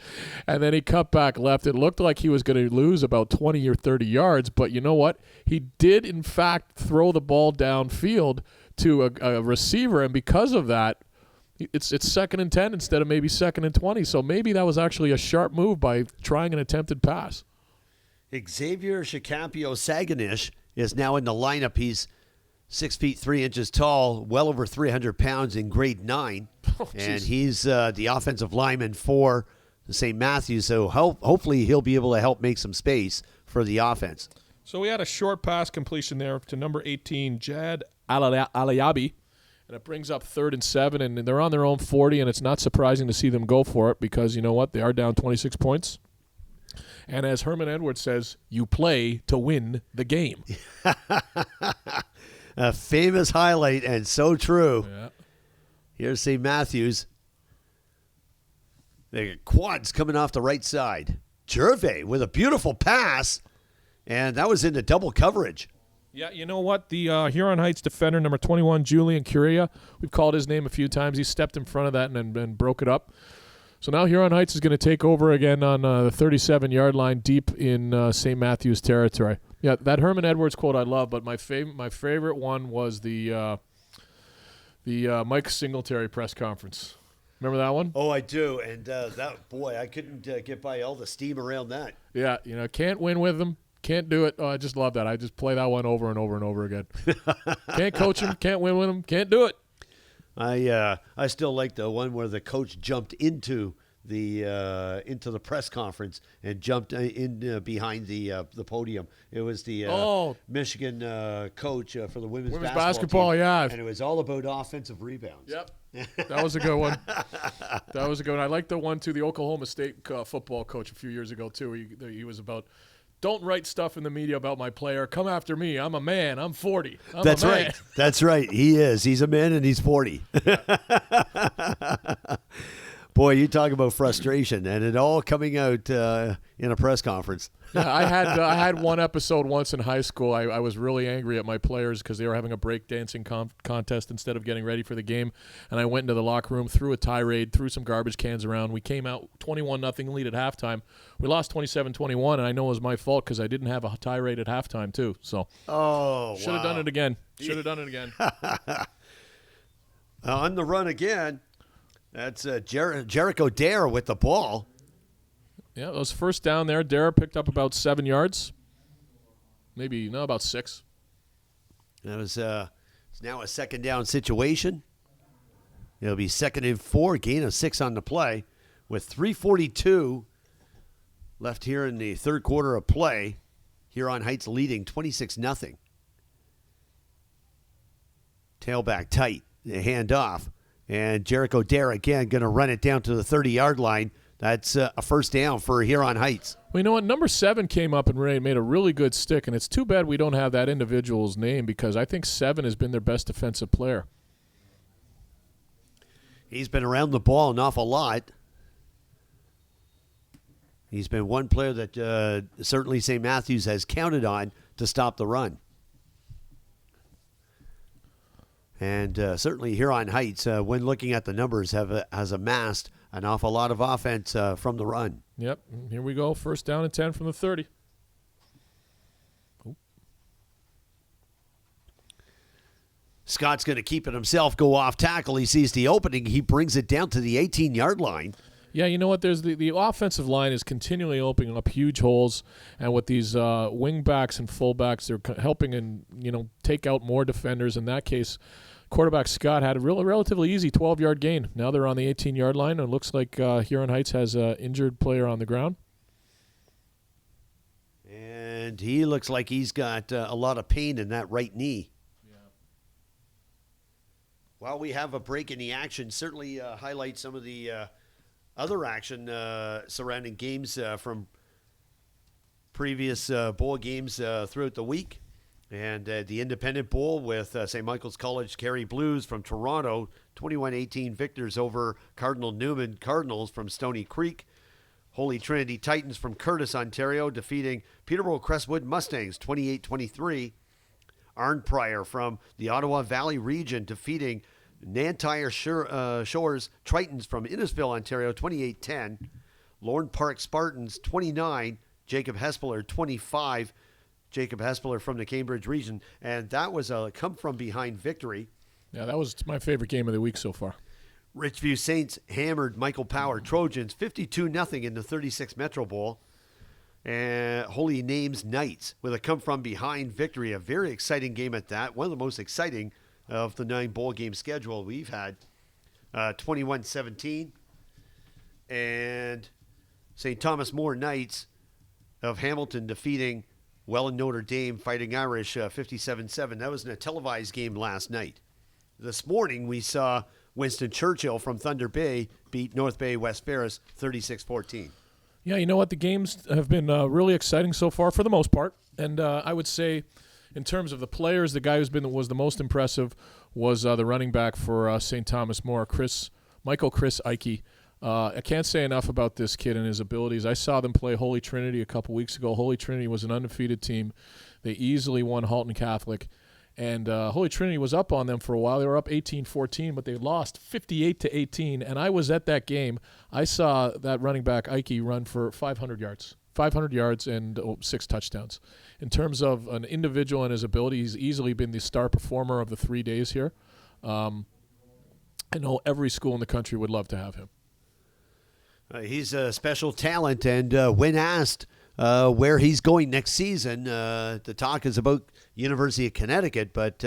B: and then he cut back left. It looked like he was going to lose about 20 or 30 yards, but you know what? He did, in fact, throw the ball downfield to a receiver, and because of that, it's 2nd and 10 instead of maybe 2nd and 20. So maybe that was actually a sharp move by trying an attempted pass.
A: Xavier Shakapio Saganish is now in the lineup. He's 6 feet 3 inches tall, well over 300 pounds in grade 9. And he's the offensive lineman for the St. Matthews. So hopefully he'll be able to help make some space for the offense.
B: So we had a short pass completion there to number 18, Jad Alayabi. And it brings up 3rd and 7, and they're on their own 40, and it's not surprising to see them go for it because, you know what, they are down 26 points. And as Herman Edwards says, you play to win the game.
A: A famous highlight, and so true.
B: Yeah.
A: Here's St. Matthews. They got quads coming off the right side. Gervais with a beautiful pass, and that was into double coverage.
B: Yeah, you know what? The Huron Heights defender, number 21, Julian Curia, we've called his name a few times. He stepped in front of that and broke it up. So now Huron Heights is going to take over again on the 37-yard line deep in St. Matthews territory. Yeah, that Herman Edwards quote I love, but my favorite one was the Mike Singletary press conference. Remember that one?
A: Oh, I do. And I couldn't get by all the steam around that.
B: Yeah, can't win with them. Can't do it. Oh, I just love that. I just play that one over and over and over again. Can't coach him. Can't win with him. Can't do it.
A: I still like the one where the coach jumped into the press conference and jumped in behind the podium. It was the Michigan coach for the women's basketball team,
B: yeah.
A: And it was all about offensive rebounds.
B: Yep. That was a good one. I like the one, too, the Oklahoma State football coach a few years ago, too. He was about, don't write stuff in the media about my player. Come after me. I'm a man. I'm 40.
A: That's right. That's right. He is. He's a man, and he's 40. Boy, you talk about frustration, and it all coming out in a press conference.
B: Yeah, I had one episode once in high school. I was really angry at my players because they were having a breakdancing contest instead of getting ready for the game. And I went into the locker room, threw a tirade, threw some garbage cans around. We came out 21-0 lead at halftime. We lost 27-21, and I know it was my fault because I didn't have a tirade at halftime too. So should have done it again. Should have done it again.
A: On the run again. That's Jericho Dare with the ball.
B: Yeah, it was first down there. Dare picked up about 7 yards. About 6.
A: That was it's now a second down situation. It'll be 2nd and 4, gain of 6 on the play with 3:42 left here in the third quarter of play. Huron Heights leading 26-0. Tailback tight, hand off. And Jericho Dare again going to run it down to the 30-yard line. That's a first down for Huron Heights.
B: Well, you know what? Number 7 came up and made a really good stick, and it's too bad we don't have that individual's name because I think 7 has been their best defensive player.
A: He's been around the ball an awful lot. He's been one player that certainly St. Matthews has counted on to stop the run. And certainly Huron Heights, when looking at the numbers, has amassed an awful lot of offense from the run.
B: Yep. Here we go. First down and 10 from the 30. Oop.
A: Scott's going to keep it himself, go off tackle. He sees the opening. He brings it down to the 18-yard line.
B: Yeah, you know what? There's the offensive line is continually opening up huge holes, and with these wing backs and fullbacks, they're helping and take out more defenders. In that case, quarterback Scott had a relatively easy 12-yard gain. Now they're on the 18-yard line, and it looks like Huron Heights has an injured player on the ground.
A: And he looks like he's got a lot of pain in that right knee. Yeah. While we have a break in the action, certainly highlight some of the other action surrounding games from previous bowl games throughout the week. And the Independent Bowl with St. Michael's College Kerry Blues from Toronto, 21-18 victors over Cardinal Newman Cardinals from Stony Creek. Holy Trinity Titans from Curtis, Ontario, defeating Peterborough Crestwood Mustangs 28-23. Arnprior from the Ottawa Valley region defeating Nantire Shores Tritons from Innisfil, Ontario, 28-10. Lorne Park Spartans, 29. Jacob Hespeler, 25. Jacob Hespeler from the Cambridge region. And that was a come-from-behind victory.
B: Yeah, that was my favorite game of the week so far.
A: Richview Saints hammered Michael Power Trojans 52-0 in the 36 Metro Bowl. And Holy Names Knights with a come-from-behind victory. A very exciting game at that. One of the most exciting of the 9 bowl game schedule we've had. 21-17. And St. Thomas More Knights of Hamilton defeating Welland Notre Dame Fighting Irish 57-7. That was in a televised game last night. This morning we saw Winston Churchill from Thunder Bay beat North Bay West Ferris 36-14.
B: Yeah, you know what? The games have been really exciting so far for the most part. And I would say, In terms of the players, the guy was the most impressive was the running back for St. Thomas More, Chris Ike. I can't say enough about this kid and his abilities. I saw them play Holy Trinity a couple weeks ago. Holy Trinity was an undefeated team. They easily won Halton Catholic. And Holy Trinity was up on them for a while. They were up 18-14, but they lost 58-18. And I was at that game. I saw that running back, Ike, run for 500 yards. 500 yards and 6 touchdowns. In terms of an individual and his ability, he's easily been the star performer of the 3 days here. I know every school in the country would love to have him.
A: He's a special talent, and when asked where he's going next season, the talk is about University of Connecticut, but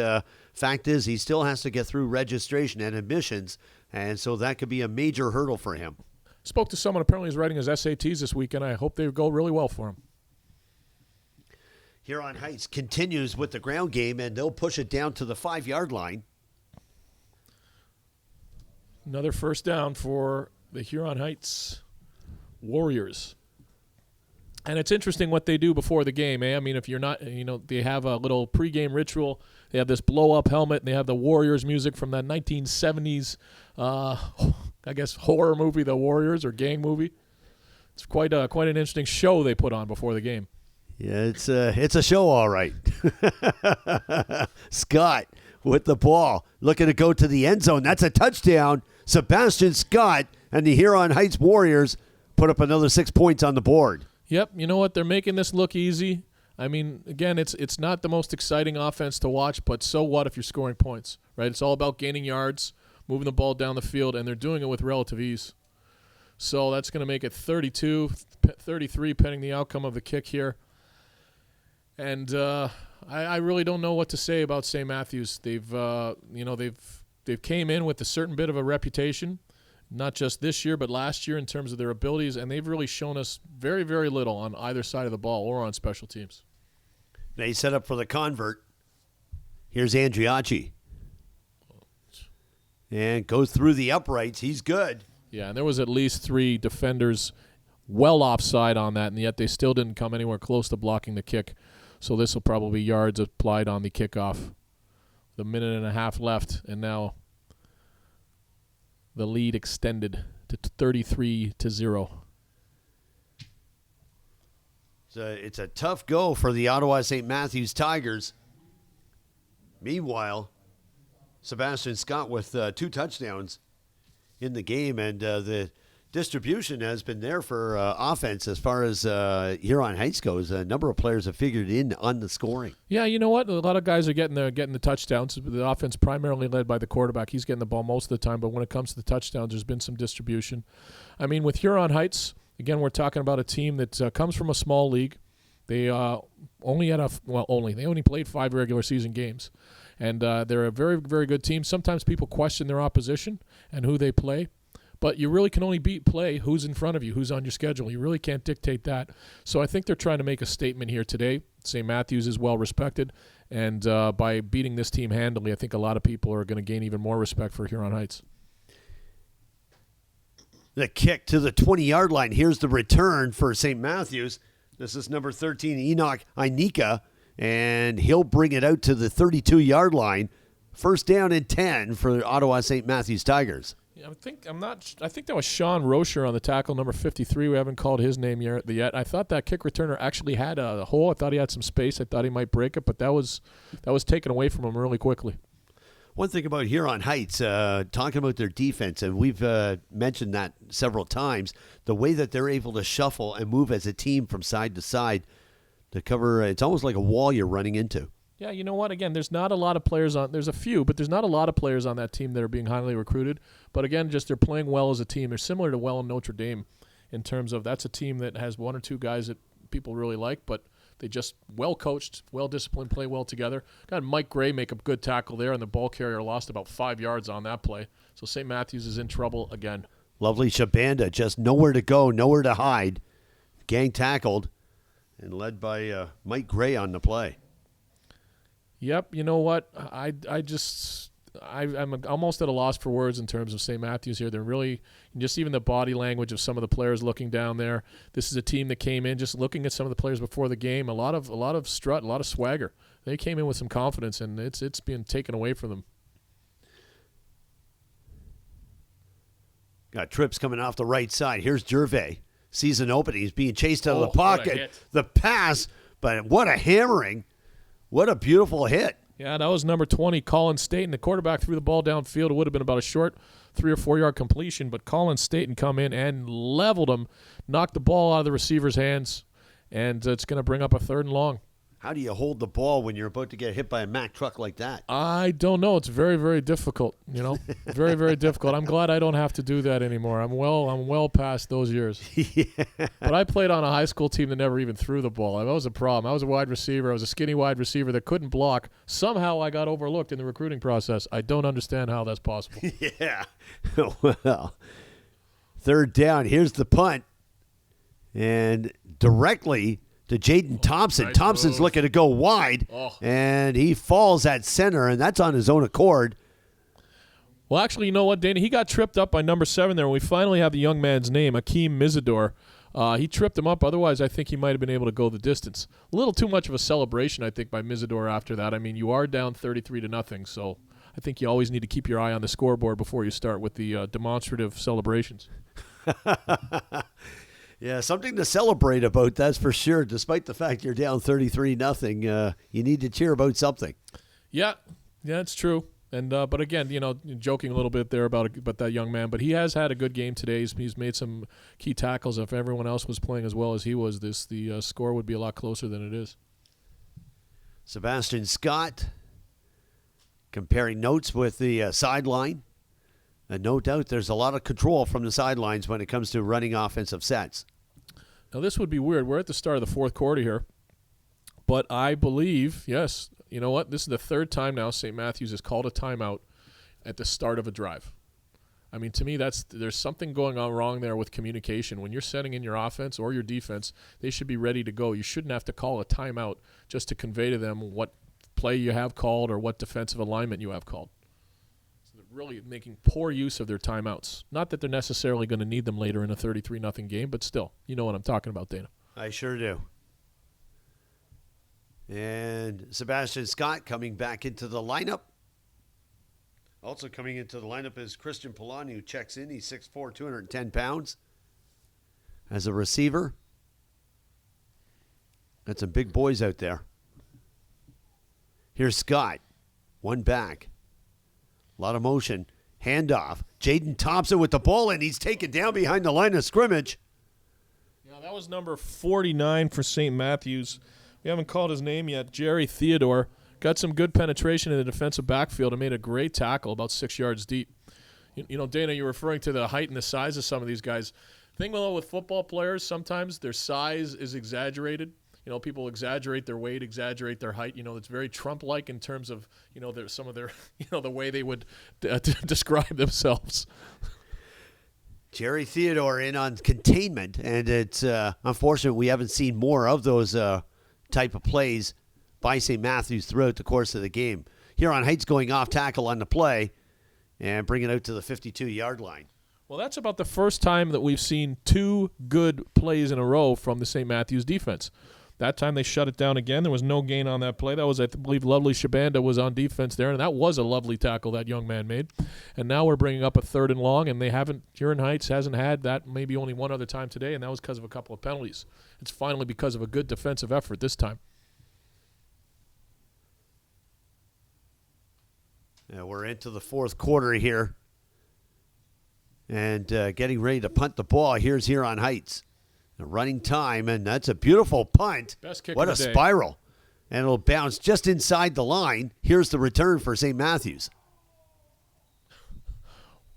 A: fact is he still has to get through registration and admissions, and so that could be a major hurdle for him.
B: Spoke to someone apparently who's writing his SATs this weekend. I hope they go really well for him.
A: Huron Heights continues with the ground game, and they'll push it down to the 5-yard line.
B: Another first down for the Huron Heights Warriors. And it's interesting what they do before the game, eh? I mean, if you're not, they have a little pregame ritual. They have this blow-up helmet, and they have the Warriors music from that 1970s, I guess, horror movie, The Warriors, or gang movie. It's quite an interesting show they put on before the game.
A: Yeah, it's a show, all right. Scott with the ball, looking to go to the end zone. That's a touchdown. Sebastian Scott and the Huron Heights Warriors put up another 6 points on the board.
B: Yep, you know what? They're making this look easy. I mean, again, it's not the most exciting offense to watch, but so what if you're scoring points, right? It's all about gaining yards, moving the ball down the field, and they're doing it with relative ease. So that's going to make it 32-33 pending the outcome of the kick here. And I really don't know what to say about St. Matthews. They've came in with a certain bit of a reputation, not just this year but last year in terms of their abilities, and they've really shown us very, very little on either side of the ball or on special teams.
A: They set up for the convert. Here's Andriacci. And goes through the uprights. He's good.
B: Yeah, and there was at least 3 defenders well offside on that, and yet they still didn't come anywhere close to blocking the kick. So this will probably be yards applied on the kickoff. The minute and a half left, and now the lead extended to 33-0.
A: It's a tough go for the Ottawa St. Matthews Tigers. Meanwhile, Sebastian Scott with 2 touchdowns in the game, and the distribution has been there for offense as far as Huron Heights goes. A number of players have figured in on the scoring.
B: Yeah, you know what? A lot of guys are getting the touchdowns. The offense primarily led by the quarterback. He's getting the ball most of the time, but when it comes to the touchdowns, there's been some distribution. I mean, with Huron Heights, again, we're talking about a team that comes from a small league. They only played 5 regular season games. And they're a very, very good team. Sometimes people question their opposition and who they play. But you really can only play who's in front of you, who's on your schedule. You really can't dictate that. So I think they're trying to make a statement here today. St. Matthews is well respected. And by beating this team handily, I think a lot of people are going to gain even more respect for Huron Heights.
A: The kick to the 20-yard line. Here's the return for St. Matthews. This is number 13, Enoch Inika. And he'll bring it out to the 32-yard line. First down and 10 for the Ottawa St. Matthews Tigers.
B: Yeah, I think that was Sean Rocher on the tackle, number 53. We haven't called his name yet. I thought that kick returner actually had a hole. I thought he had some space. I thought he might break it, but that was taken away from him really quickly.
A: One thing about Huron Heights, talking about their defense, and we've mentioned that several times, the way that they're able to shuffle and move as a team from side to side to cover, it's almost like a wall you're running into.
B: Yeah, you know what? Again, there's not a lot of players on. There's a few, but there's not a lot of players on that team that are being highly recruited. But again, just they're playing well as a team. They're similar to Welland Notre Dame in terms of that's a team that has 1 or 2 guys that people really like, but they just well coached, well disciplined, play well together. Got Mike Gray make a good tackle there, and the ball carrier lost about 5 yards on that play. So St. Matthews is in trouble again.
A: Lovely Shabanda, just nowhere to go, nowhere to hide. Gang tackled and led by Mike Gray on the play.
B: Yep, you know what? I'm almost at a loss for words in terms of St. Matthews here. They're really just even the body language of some of the players looking down there. This is a team that came in just looking at some of the players before the game. A lot of strut, a lot of swagger. they came in with some confidence, and it's been taken away from them.
A: Got trips coming off the right side. Here's Gervais. Season opening. He's being chased out of the
B: What a
A: pocket.
B: hit.
A: The pass, but what a hammering. What a beautiful hit.
B: Yeah, that was number 20, Colin Staten. The quarterback threw the ball downfield. It would have been about a short 3 or 4 yard completion, but Colin Staten come in and leveled him, knocked the ball out of the receiver's hands, and it's going to bring up a 3rd and long.
A: How do you hold the ball when you're about to get hit by a Mack truck like that?
B: I don't know. It's very, very difficult. Very, very difficult. I'm glad I don't have to do that anymore. I'm well past those years.
A: Yeah.
B: But I played on a high school team that never even threw the ball. That was a problem. I was a wide receiver. I was a skinny wide receiver that couldn't block. Somehow I got overlooked in the recruiting process. I don't understand how that's possible.
A: Yeah. Well, 3rd down. Here's the punt. And directly to Jaden Thompson.
B: Nice
A: Thompson's
B: move.
A: looking to go wide, and he falls at center, and that's on his own accord.
B: Well, actually, you know what, Dana? He got tripped up by number 7 there. We finally have the young man's name, Akeem Mizador. He tripped him up. Otherwise, I think he might have been able to go the distance. A little too much of a celebration, I think, by Mizador after that. I mean, you are down 33-0, so I think you always need to keep your eye on the scoreboard before you start with the demonstrative celebrations.
A: Yeah, something to celebrate about, that's for sure. Despite the fact you're down 33-0, you need to cheer about something.
B: Yeah, it's true. And but again, joking a little bit there about that young man, but he has had a good game today. He's made some key tackles. If everyone else was playing as well as he was, the score would be a lot closer than it is.
A: Sebastian Scott comparing notes with the sideline. And no doubt there's a lot of control from the sidelines when it comes to running offensive sets.
B: Now, this would be weird. We're at the start of the 4th quarter here. But I believe, yes, you know what? This is the 3rd time now St. Matthews has called a timeout at the start of a drive. I mean, to me, there's something going on wrong there with communication. When you're setting in your offense or your defense, they should be ready to go. You shouldn't have to call a timeout just to convey to them what play you have called or what defensive alignment you have called. Really making poor use of their timeouts. Not that they're necessarily going to need them later in a 33-0 game, but still, you know what I'm talking about, Dana.
A: I sure do. And Sebastian Scott coming back into the lineup. Also coming into the lineup is Christian Polani, who checks in. He's 6'4", 210 pounds. As a receiver. Got some big boys out there. Here's Scott. One back. A lot of motion. Handoff. Jaden Thompson with the ball, and he's taken down behind the line of scrimmage.
B: Yeah, that was number 49 for St. Matthews. We haven't called his name yet. Jerry Theodore got some good penetration in the defensive backfield and made a great tackle about 6 yards deep. Dana, you're referring to the height and the size of some of these guys. The thing with football players, sometimes their size is exaggerated. People exaggerate their weight, exaggerate their height. It's very Trump-like in terms of, some of their, the way they would describe themselves.
A: Jerry Theodore in on containment, and it's unfortunate we haven't seen more of those type of plays by St. Matthews throughout the course of the game. Huron Heights going off tackle on the play and bringing it out to the 52-yard line.
B: Well, that's about the first time that we've seen 2 good plays in a row from the St. Matthews defense. That time they shut it down again. There was no gain on that play. That was, I believe, Lovely Shabanda was on defense there, and that was a lovely tackle that young man made. And now we're bringing up a 3rd and long, and Huron Heights hasn't had that maybe only one other time today, and that was because of a couple of penalties. It's finally because of a good defensive effort this time.
A: Yeah, we're into the 4th quarter here. And getting ready to punt the ball. Here's Huron Heights. Running time, and that's a beautiful punt.
B: Best kick
A: what
B: of
A: a
B: the day.
A: Spiral. And it'll bounce just inside the line. Here's the return for St. Matthews.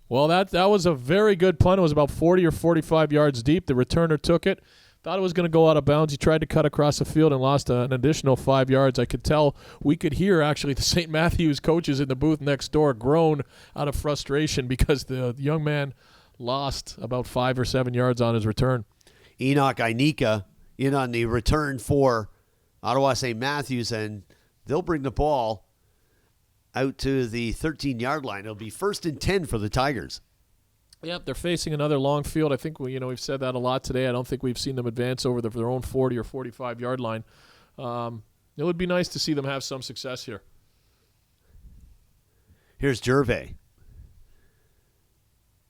B: Well, that was a very good punt. It was about 40 or 45 yards deep. The returner took it. Thought it was going to go out of bounds. He tried to cut across the field and lost an additional 5 yards. I could tell, we could hear actually the St. Matthews coaches in the booth next door groan out of frustration because the young man lost about 5 or 7 yards on his return.
A: Enoch Inika in on the return for Ottawa St. Matthews, and they'll bring the ball out to the 13-yard line. It'll be 1st and 10 for the Tigers.
B: Yep, they're facing another long field. I think we've said that a lot today. I don't think we've seen them advance over their own 40 or 45-yard line. It would be nice to see them have some success here.
A: Here's Gervais.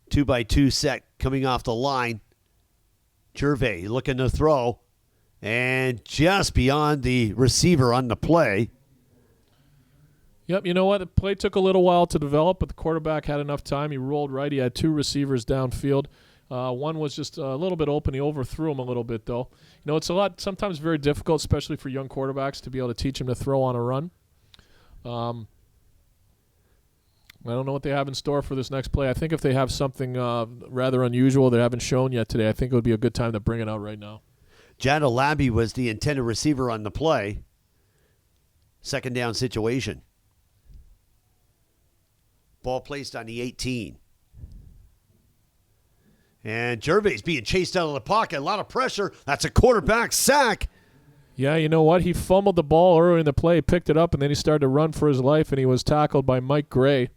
A: 2x2 set coming off the line. Gervais looking to throw. And just beyond the receiver on the play.
B: Yep, you know what? The play took a little while to develop, but the quarterback had enough time. He rolled right. He had two receivers downfield. One was just a little bit open. He overthrew him a little bit, though. You know, it's sometimes very difficult, especially for young quarterbacks, to be able to teach them to throw on a run. I don't know what they have in store for this next play. I think if they have something rather unusual they haven't shown yet today, I think it would be a good time to bring it out right now.
A: Jadalabi was the intended receiver on the play. Second down situation. Ball placed on the 18. And Gervais being chased out of the pocket. A lot of pressure. That's a quarterback sack.
B: Yeah, you know what? He fumbled the ball earlier in the play, picked it up, and then he started to run for his life, and he was tackled by Mike Gray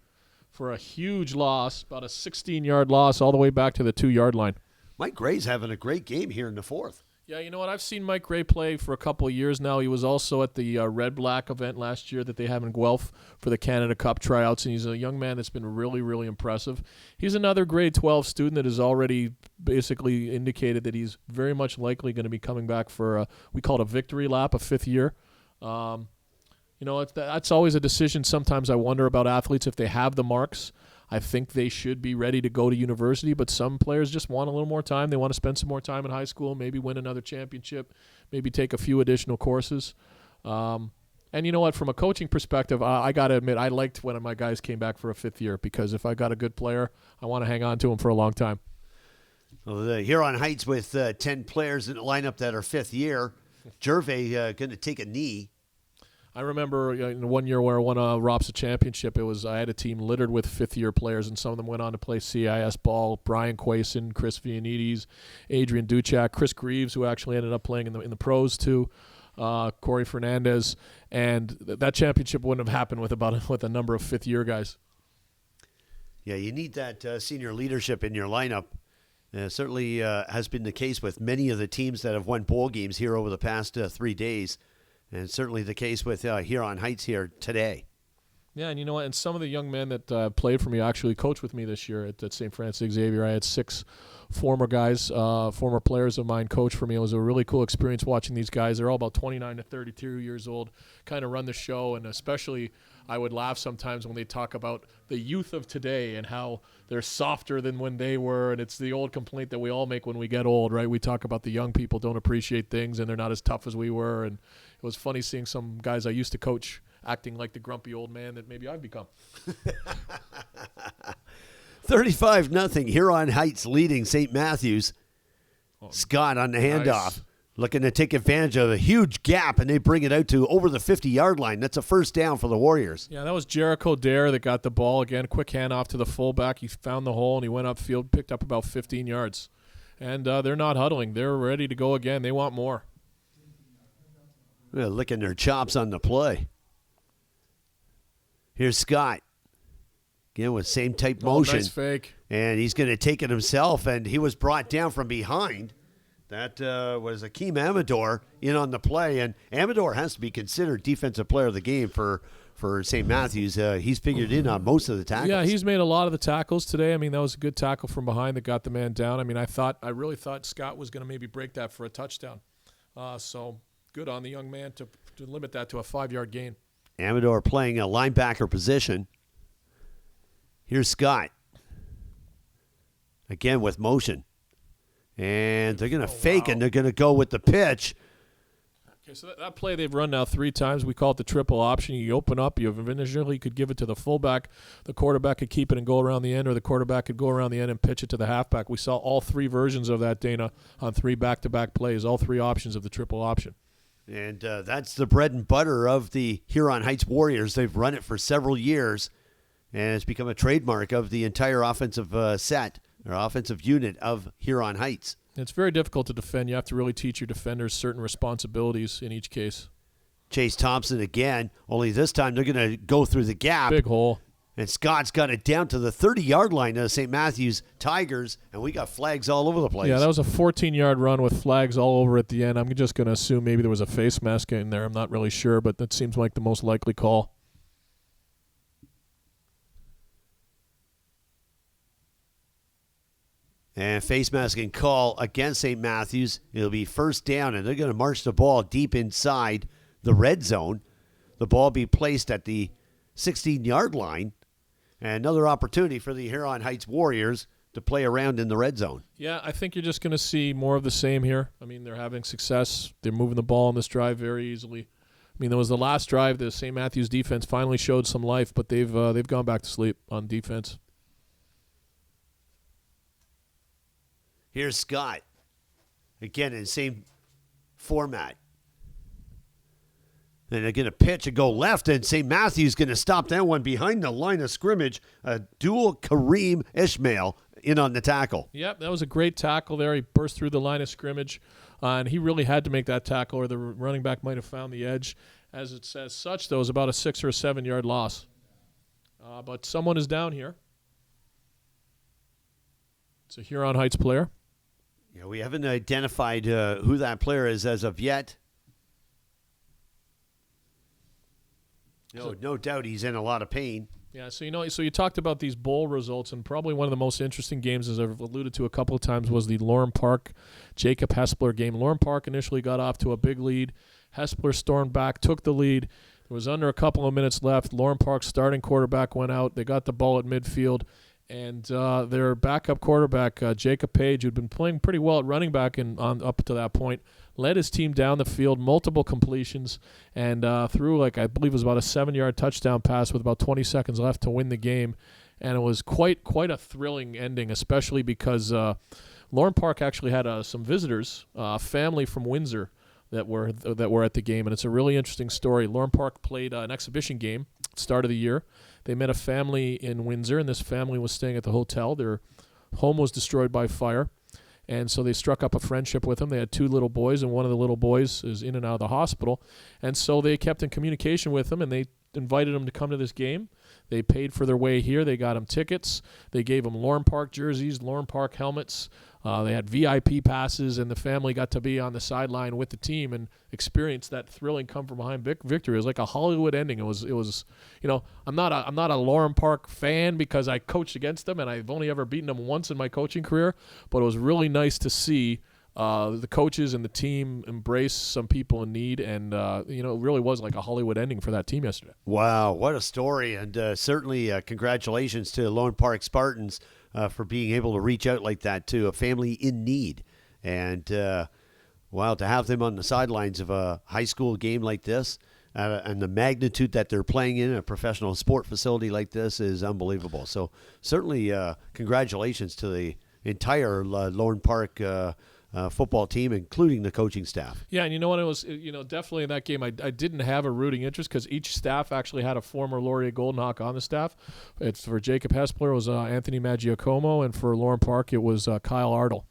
B: for a huge loss, about a 16-yard loss all the way back to the 2-yard line.
A: Mike Gray's having a great game here in the fourth.
B: Yeah, you know what? I've seen Mike Gray play for a couple of years now. He was also at the Red-Black event last year that they have in Guelph for the Canada Cup tryouts, and he's a young man that's been really, really impressive. He's another grade 12 student that has already basically indicated that he's very much likely going to be coming back for, we call it a victory lap, a fifth year. You know, that's always a decision. Sometimes I wonder about athletes if they have the marks. I think they should be ready to go to university, but some players just want a little more time. They want to spend some more time in high school, maybe win another championship, maybe take a few additional courses. And you know what? From a coaching perspective, I got to admit, I liked when my guys came back for a fifth year because if I got a good player, I want to hang on to him for a long time.
A: Well, the Huron Heights with 10 players in the lineup that are fifth year. Gervais going to take a knee.
B: I remember in 1 year where I won a ROPSA championship, I had a team littered with fifth-year players, and some of them went on to play CIS ball. Brian Quason, Chris Vianides, Adrian Duchak, Chris Greaves, who actually ended up playing in the pros too, Corey Fernandez, and that championship wouldn't have happened with a number of fifth-year guys.
A: Yeah, you need that senior leadership in your lineup. Certainly has been the case with many of the teams that have won bowl games here over the past 3 days. And certainly the case with Huron Heights here today.
B: Yeah, and you know what? And some of the young men that played for me actually coached with me this year at St. Francis Xavier. I had 6 former guys, former players of mine coach for me. It was a really cool experience watching these guys. They're all about 29 to 32 years old, kind of run the show. And especially I would laugh sometimes when they talk about the youth of today and how they're softer than when they were. And it's the old complaint that we all make when we get old, right? We talk about the young people don't appreciate things and they're not as tough as we were. And it was funny seeing some guys I used to coach acting like the grumpy old man that maybe I've become.
A: 35-0, Huron Heights leading St. Matthews. Scott on the handoff,
B: Nice.
A: looking to take advantage of a huge gap, and they bring it out to over the 50-yard line. That's a first down for the Warriors.
B: Yeah, that was Jericho Dare that got the ball again. Quick handoff to the fullback. He found the hole, and he went upfield, picked up about 15 yards. And they're not huddling. They're ready to go again. They want more.
A: They're licking their chops on the play. Here's Scott. Again, with same type motion.
B: Nice fake.
A: And he's going to take it himself, and he was brought down from behind. That was Akeem Amador in on the play, and Amador has to be considered defensive player of the game for St. Matthews. He's figured in on most of the tackles.
B: Yeah, he's made a lot of the tackles today. I mean, that was a good tackle from behind that got the man down. I mean, I really thought Scott was going to maybe break that for a touchdown. So good on the young man to limit that to a 5-yard gain.
A: Amador playing a linebacker position. Here's Scott. Again with motion. And they're going to fake, and they're going to go with the pitch.
B: Okay, so that play they've run now 3 times. We call it the triple option. You open up. You initially could give it to the fullback. The quarterback could keep it and go around the end, or the quarterback could go around the end and pitch it to the halfback. We saw all 3 versions of that, Dana, on 3 back-to-back plays, all 3 options of the triple option.
A: And that's the bread and butter of the Huron Heights Warriors. They've run it for several years, and it's become a trademark of the entire offensive set or offensive unit of Huron Heights.
B: It's very difficult to defend. You have to really teach your defenders certain responsibilities in each case.
A: Chase Thompson again, only this time they're going to go through the gap.
B: Big hole.
A: And Scott's got it down to the 30-yard line of St. Matthews Tigers, and we got flags all over the place.
B: Yeah, that was a 14-yard run with flags all over at the end. I'm just going to assume maybe there was a face mask in there. I'm not really sure, but that seems like the most likely call.
A: And face masking call against St. Matthews. It'll be first down, and they're going to march the ball deep inside the red zone. The ball be placed at the 16-yard line. And another opportunity for the Huron Heights Warriors to play around in the red zone.
B: Yeah, I think you're just going to see more of the same here. I mean, they're having success. They're moving the ball on this drive very easily. I mean, there was the last drive. The St. Matthews defense finally showed some life, but they've gone back to sleep on defense.
A: Here's Scott. Again, in the same format. And they're going to pitch and go left, and St. Matthews going to stop that one behind the line of scrimmage. A dual Kareem Ishmael in on the tackle.
B: Yep, that was a great tackle there. He burst through the line of scrimmage, and he really had to make that tackle, or the running back might have found the edge. As it says such, though, it was about a 6 or 7 yard loss. But someone is down here. It's a Huron Heights player.
A: Yeah, we haven't identified who that player is as of yet. No doubt he's in a lot of pain.
B: Yeah, so you talked about these bowl results, and probably one of the most interesting games, as I've alluded to a couple of times, was the Lauren Park Jacob Hespler game. Lauren Park initially got off to a big lead. Hespler stormed back, took the lead. There was under a couple of minutes left. Lauren Park's starting quarterback went out. They got the ball at midfield, and their backup quarterback, Jacob Page, who'd been playing pretty well at running back up to that point, led his team down the field, multiple completions, and threw, I believe it was about a 7-yard touchdown pass with about 20 seconds left to win the game. And it was quite a thrilling ending, especially because Lauren Park actually had some visitors, a family from Windsor that were at the game, and it's a really interesting story. Lauren Park played an exhibition game at the start of the year. They met a family in Windsor, and this family was staying at the hotel. Their home was destroyed by fire. And so they struck up a friendship with him. They had 2 little boys, and one of the little boys is in and out of the hospital. And so they kept in communication with him, and they invited him to come to this game. They paid for their way here. They got him tickets. They gave him Lauren Park jerseys, Lauren Park helmets. They had VIP passes, and the family got to be on the sideline with the team and experience that thrilling come-from-behind victory. It was like a Hollywood ending. It was. I'm not a Lauren Park fan because I coached against them, and I've only ever beaten them once in my coaching career. But it was really nice to see the coaches and the team embrace some people in need, and it really was like a Hollywood ending for that team yesterday.
A: Wow, what a story, and certainly congratulations to Lauren Park Spartans for being able to reach out like that to a family in need. And, to have them on the sidelines of a high school game like this and the magnitude that they're playing in a professional sport facility like this is unbelievable. So certainly congratulations to the entire Lauren Park football team, including the coaching staff.
B: Yeah, and you know what? It was, definitely in that game, I didn't have a rooting interest because each staff actually had a former Laurier Golden Hawk on the staff. It's for Jacob Hespler, it was Anthony Maggiacomo, and for Lauren Park, it was Kyle Ardle.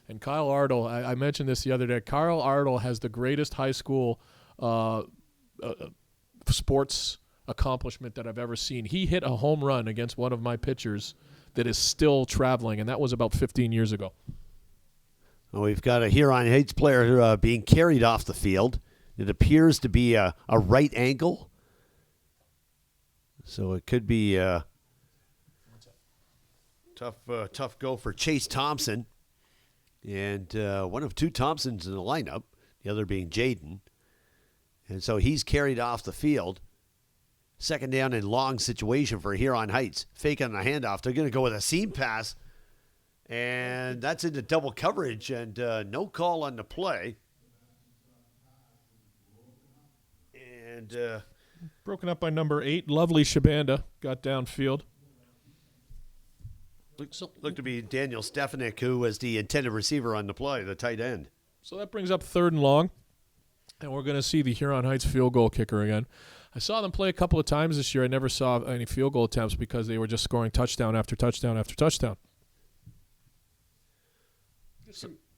B: And Kyle Ardle, I mentioned this the other day, Kyle Ardle has the greatest high school sports accomplishment that I've ever seen. He hit a home run against one of my pitchers that is still traveling, and that was about 15 years ago.
A: Well, we've got a Huron Heights player being carried off the field. It appears to be a right ankle. So it could be a tough go for Chase Thompson. And one of 2 Thompsons in the lineup, the other being Jaden. And so he's carried off the field. Second down and long situation for Huron Heights. Fake on the handoff. They're going to go with a seam pass. And that's into double coverage, and no call on the play. And
B: broken up by number 8, Lovely Shabanda, got downfield.
A: Looked to be Daniel Stefanik, who was the intended receiver on the play, the tight end.
B: So that brings up 3rd and long, and we're going to see the Huron Heights field goal kicker again. I saw them play a couple of times this year. I never saw any field goal attempts because they were just scoring touchdown after touchdown after touchdown.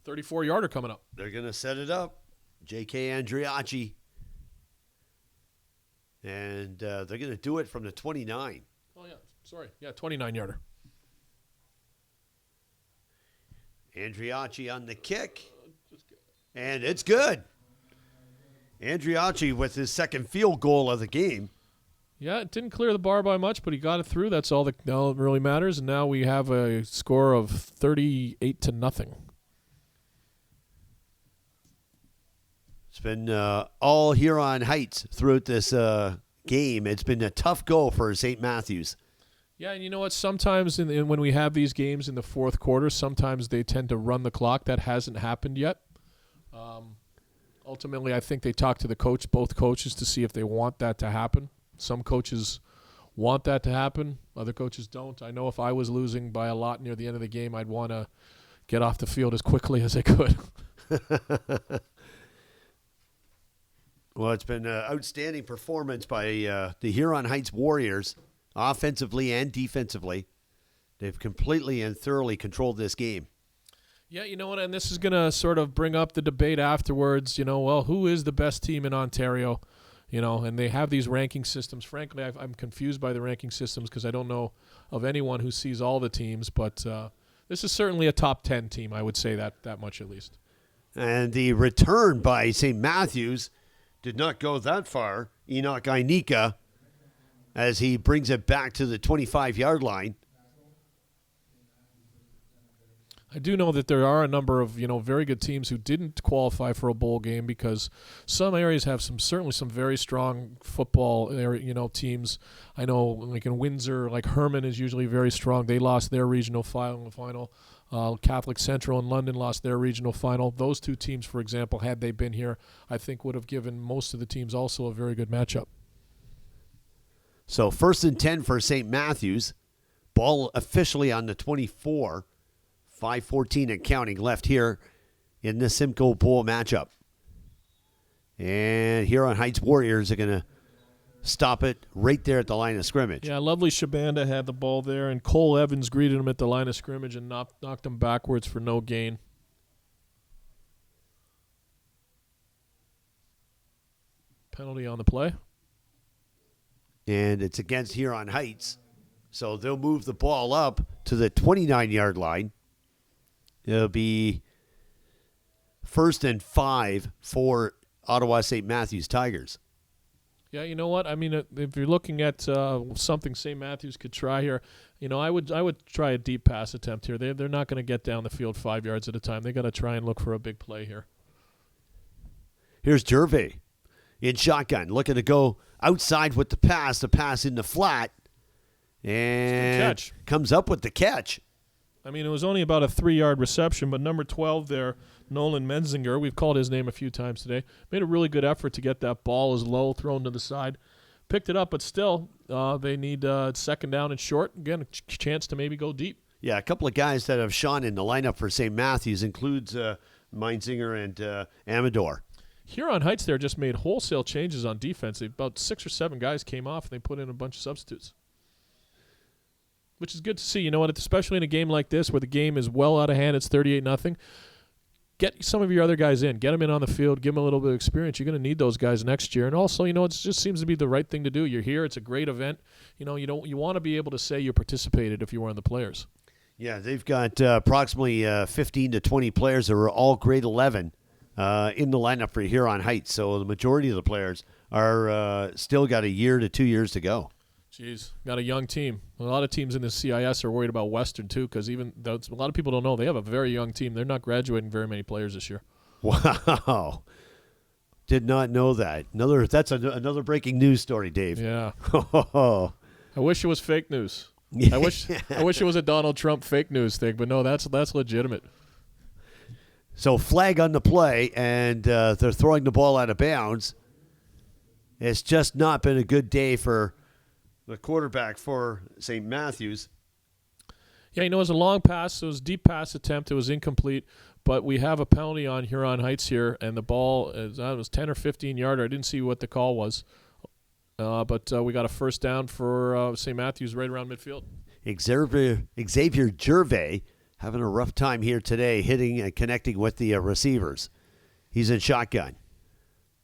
B: 34-yarder coming up.
A: They're going to set it up. J.K. Andriacci. And they're going to do it from the 29.
B: Oh, yeah. Sorry, yeah, 29-yarder.
A: Andriacci on the kick, and it's good. Andriacci with his second field goal of the game.
B: Yeah, it didn't clear the bar by much, but he got it through. That's all that really matters. And now we have a score of 38-0.
A: It's been all Huron Heights throughout this game. It's been a tough go for St. Matthews.
B: Yeah, and you know what? Sometimes when we have these games in the fourth quarter, sometimes they tend to run the clock. That hasn't happened yet. Ultimately, I think they talk to both coaches, to see if they want that to happen. Some coaches want that to happen. Other coaches don't. I know if I was losing by a lot near the end of the game, I'd want to get off the field as quickly as I could.
A: Well, it's been an outstanding performance by the Huron Heights Warriors, offensively and defensively. They've completely and thoroughly controlled this game.
B: Yeah, you know what, and this is going to sort of bring up the debate afterwards, well, who is the best team in Ontario? And they have these ranking systems. Frankly, I'm confused by the ranking systems because I don't know of anyone who sees all the teams, but this is certainly a top 10 team, I would say that much at least.
A: And the return by St. Matthews did not go that far. Enoch Inika, as he brings it back to the 25-yard line.
B: I do know that there are a number of very good teams who didn't qualify for a bowl game because some areas have certainly some very strong football teams. I know like in Windsor, like Herman is usually very strong. They lost their regional final. Catholic Central in London lost their regional final. Those two teams, for example, had they been here, I think would have given most of the teams also a very good matchup.
A: So 1st and 10 for St. Matthews. Ball officially on the 24. 5:14 and counting left here in the Simcoe Bowl matchup. And Huron Heights Warriors are going to stop it right there at the line of scrimmage.
B: Yeah, lovely Shabanda had the ball there, and Cole Evans greeted him at the line of scrimmage and knocked him backwards for no gain. Penalty on the play.
A: And it's against Huron Heights. So they'll move the ball up to the 29-yard line. It'll be 1st and 5 for Ottawa St. Matthews Tigers.
B: Yeah, you know what? I mean, if you're looking at something St. Matthews could try here, I would try a deep pass attempt here. They're not going to get down the field 5 yards at a time. They got to try and look for a big play here.
A: Here's Gervais in shotgun, looking to go outside with the pass in the flat, and comes up with the catch.
B: I mean, it was only about a 3-yard reception, but number 12 there, Nolan Menzinger, we've called his name a few times today, made a really good effort to get that ball as low, thrown to the side. Picked it up, but still, they need second down and short. Again, a chance to maybe go deep.
A: Yeah, a couple of guys that have shone in the lineup for St. Matthews includes Menzinger and Amador.
B: Huron Heights there just made wholesale changes on defense. About 6 or 7 guys came off, and they put in a bunch of substitutes, which is good to see. You know what? Especially in a game like this where the game is well out of hand, it's 38-0. Get some of your other guys in. Get them in on the field. Give them a little bit of experience. You're going to need those guys next year. And also, it just seems to be the right thing to do. You're here. It's a great event. You want to be able to say you participated if you were on the players.
A: Yeah, they've got approximately 15 to 20 players that are all grade 11 in the lineup for Huron Heights. So the majority of the players are still got a year to 2 years to go.
B: Jeez, got a young team. A lot of teams in the CIS are worried about Western, too, because a lot of people don't know they have a very young team. They're not graduating very many players this year.
A: Wow. Did not know that. That's another breaking news story, Dave.
B: Yeah. I wish it was fake news. I wish it was a Donald Trump fake news thing, but no, that's legitimate.
A: So flag on the play, and they're throwing the ball out of bounds. It's just not been a good day for the quarterback for St. Matthews.
B: Yeah, it was a long pass. It was a deep pass attempt. It was incomplete, but we have a penalty on Huron Heights here, and the ball was 10 or 15-yarder. I didn't see what the call was, but we got a first down for St. Matthews right around midfield.
A: Xavier Gervais having a rough time here today, hitting and connecting with the receivers. He's in shotgun.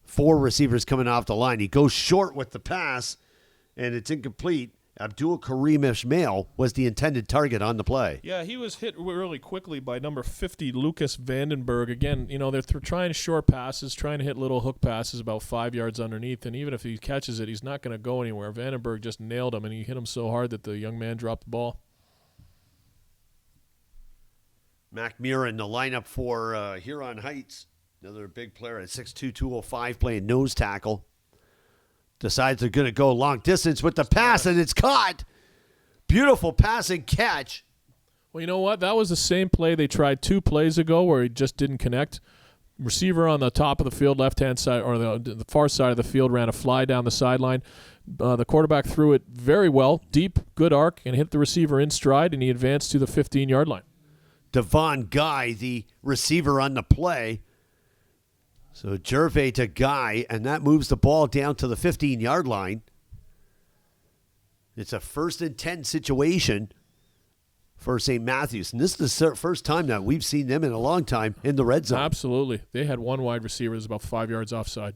A: 4 receivers coming off the line. He goes short with the pass, and it's incomplete. Abdul Karim Ismail was the intended target on the play.
B: Yeah, he was hit really quickly by number 50, Lucas Vandenberg. Again, they're trying short passes, trying to hit little hook passes about 5 yards underneath, and even if he catches it, he's not going to go anywhere. Vandenberg just nailed him, and he hit him so hard that the young man dropped the ball.
A: Mac Murin, the lineup for Huron Heights, another big player at 6'2", 205, playing nose tackle. Decides they're going to go long distance with the pass, and it's caught. Beautiful pass and catch.
B: Well, you know what? That was the same play they tried 2 plays ago where he just didn't connect. Receiver on the top of the field, left-hand side, or the far side of the field, ran a fly down the sideline. The quarterback threw it very well, deep, good arc, and hit the receiver in stride, and he advanced to the 15-yard line.
A: Devon Guy, the receiver on the play. So Gervais to Guy, and that moves the ball down to the 15-yard line. It's a 1st and 10 situation for St. Matthews. And this is the first time that we've seen them in a long time in the red zone.
B: Absolutely. They had one wide receiver that was about 5 yards offside.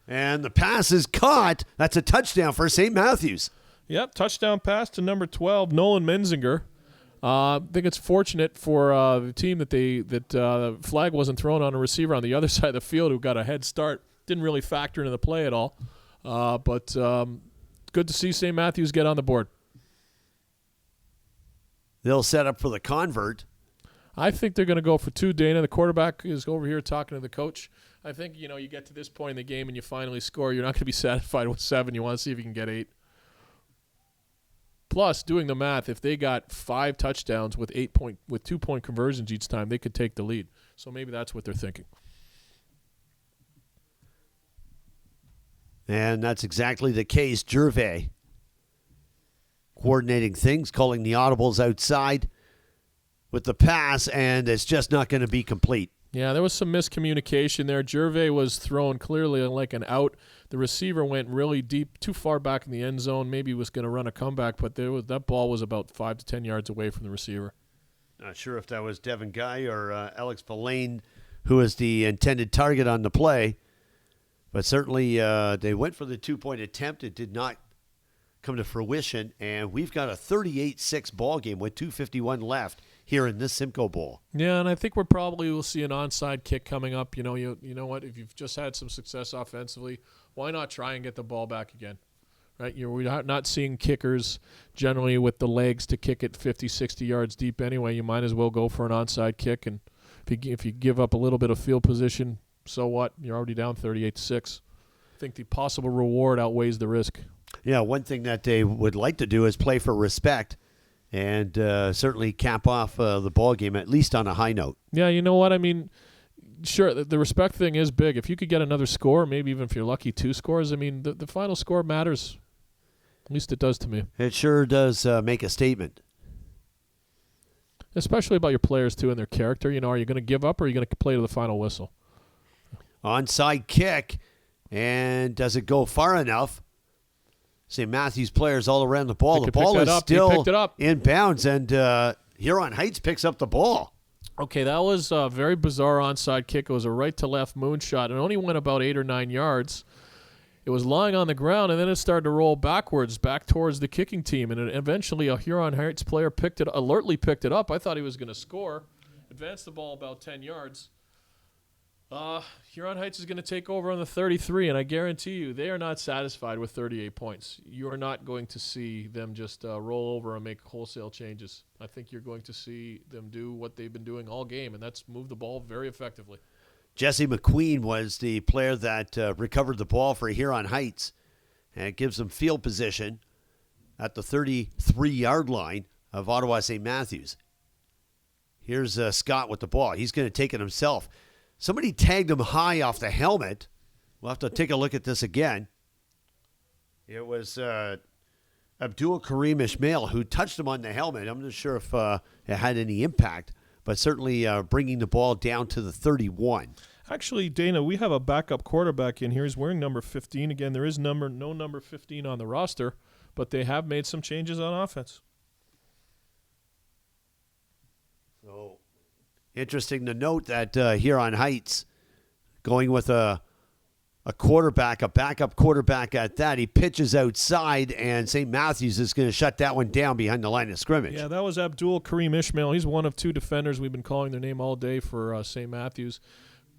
A: And the pass is caught. That's a touchdown for St. Matthews.
B: Yep, touchdown pass to number 12, Nolan Menzinger. I think it's fortunate for the team that the flag wasn't thrown on a receiver on the other side of the field who got a head start. Didn't really factor into the play at all. But good to see St. Matthews get on the board.
A: They'll set up for the convert.
B: I think they're going to go for 2, Dana. The quarterback is over here talking to the coach. I think, you get to this point in the game and you finally score. You're not going to be satisfied with 7. You want to see if you can get 8. Plus, doing the math, if they got 5 touchdowns with 2-point conversions each time, they could take the lead. So maybe that's what they're thinking.
A: And that's exactly the case. Gervais coordinating things, calling the audibles outside with the pass, and it's just not going to be complete.
B: Yeah, there was some miscommunication there. Gervais was thrown clearly like an out. The receiver went really deep, too far back in the end zone. Maybe he was going to run a comeback, but that ball was about 5 to 10 yards away from the receiver.
A: Not sure if that was Devin Guy or Alex Verlaine who was the intended target on the play, but certainly they went for the 2-point attempt. It did not come to fruition, and we've got a 38-6 ball game with 2:51 left here in this Simcoe Bowl.
B: Yeah, and I think we probably will see an onside kick coming up. You know what? If you've just had some success offensively, why not try and get the ball back again? Right? We're not seeing kickers generally with the legs to kick it 50, 60 yards deep anyway. You might as well go for an onside kick, and if you give up a little bit of field position, so what? You're already down 38-6. I think the possible reward outweighs the risk.
A: Yeah, one thing that they would like to do is play for respect and certainly cap off the ball game, at least on a high note.
B: Yeah, you know what? I mean, sure, the respect thing is big. If you could get another score, maybe even if you're lucky 2 scores, I mean, the final score matters. At least it does to me.
A: It sure does make a statement.
B: Especially about your players, too, and their character. Are you going to give up or are you going to play to the final whistle?
A: Onside kick, and does it go far enough? St. Matthews players all around the ball. The ball is still in bounds, and Huron Heights picks up the ball.
B: Okay, that was a very bizarre onside kick. It was a right-to-left moonshot. It only went about 8 or 9 yards. It was lying on the ground, and then it started to roll backwards, back towards the kicking team. And eventually a Huron Heights player alertly picked it up. I thought he was going to score. Advanced the ball about 10 yards. Huron Heights is going to take over on the 33, and I guarantee you they are not satisfied with 38 points. You are not going to see them just roll over and make wholesale changes. I think you're going to see them do what they've been doing all game, and that's move the ball very effectively.
A: Jesse McQueen was the player that recovered the ball for Huron Heights, and it gives them field position at the 33-yard line of Ottawa St. Matthews. Here's Scott with the ball. He's going to take it himself. Somebody tagged him high off the helmet. We'll have to take a look at this again. It was Abdul Karim Ismail who touched him on the helmet. I'm not sure if it had any impact, but certainly bringing the ball down to the 31.
B: Actually, Dana, we have a backup quarterback in here. He's wearing number 15. Again, there is no number 15 on the roster, but they have made some changes on offense.
A: So interesting to note that Huron Heights going with a a quarterback, a backup quarterback at that. He pitches outside, and St. Matthews is going to shut that one down behind the line of scrimmage.
B: Yeah, that was Abdul Kareem Ishmael. He's one of two defenders. We've been calling their name all day for St. Matthews.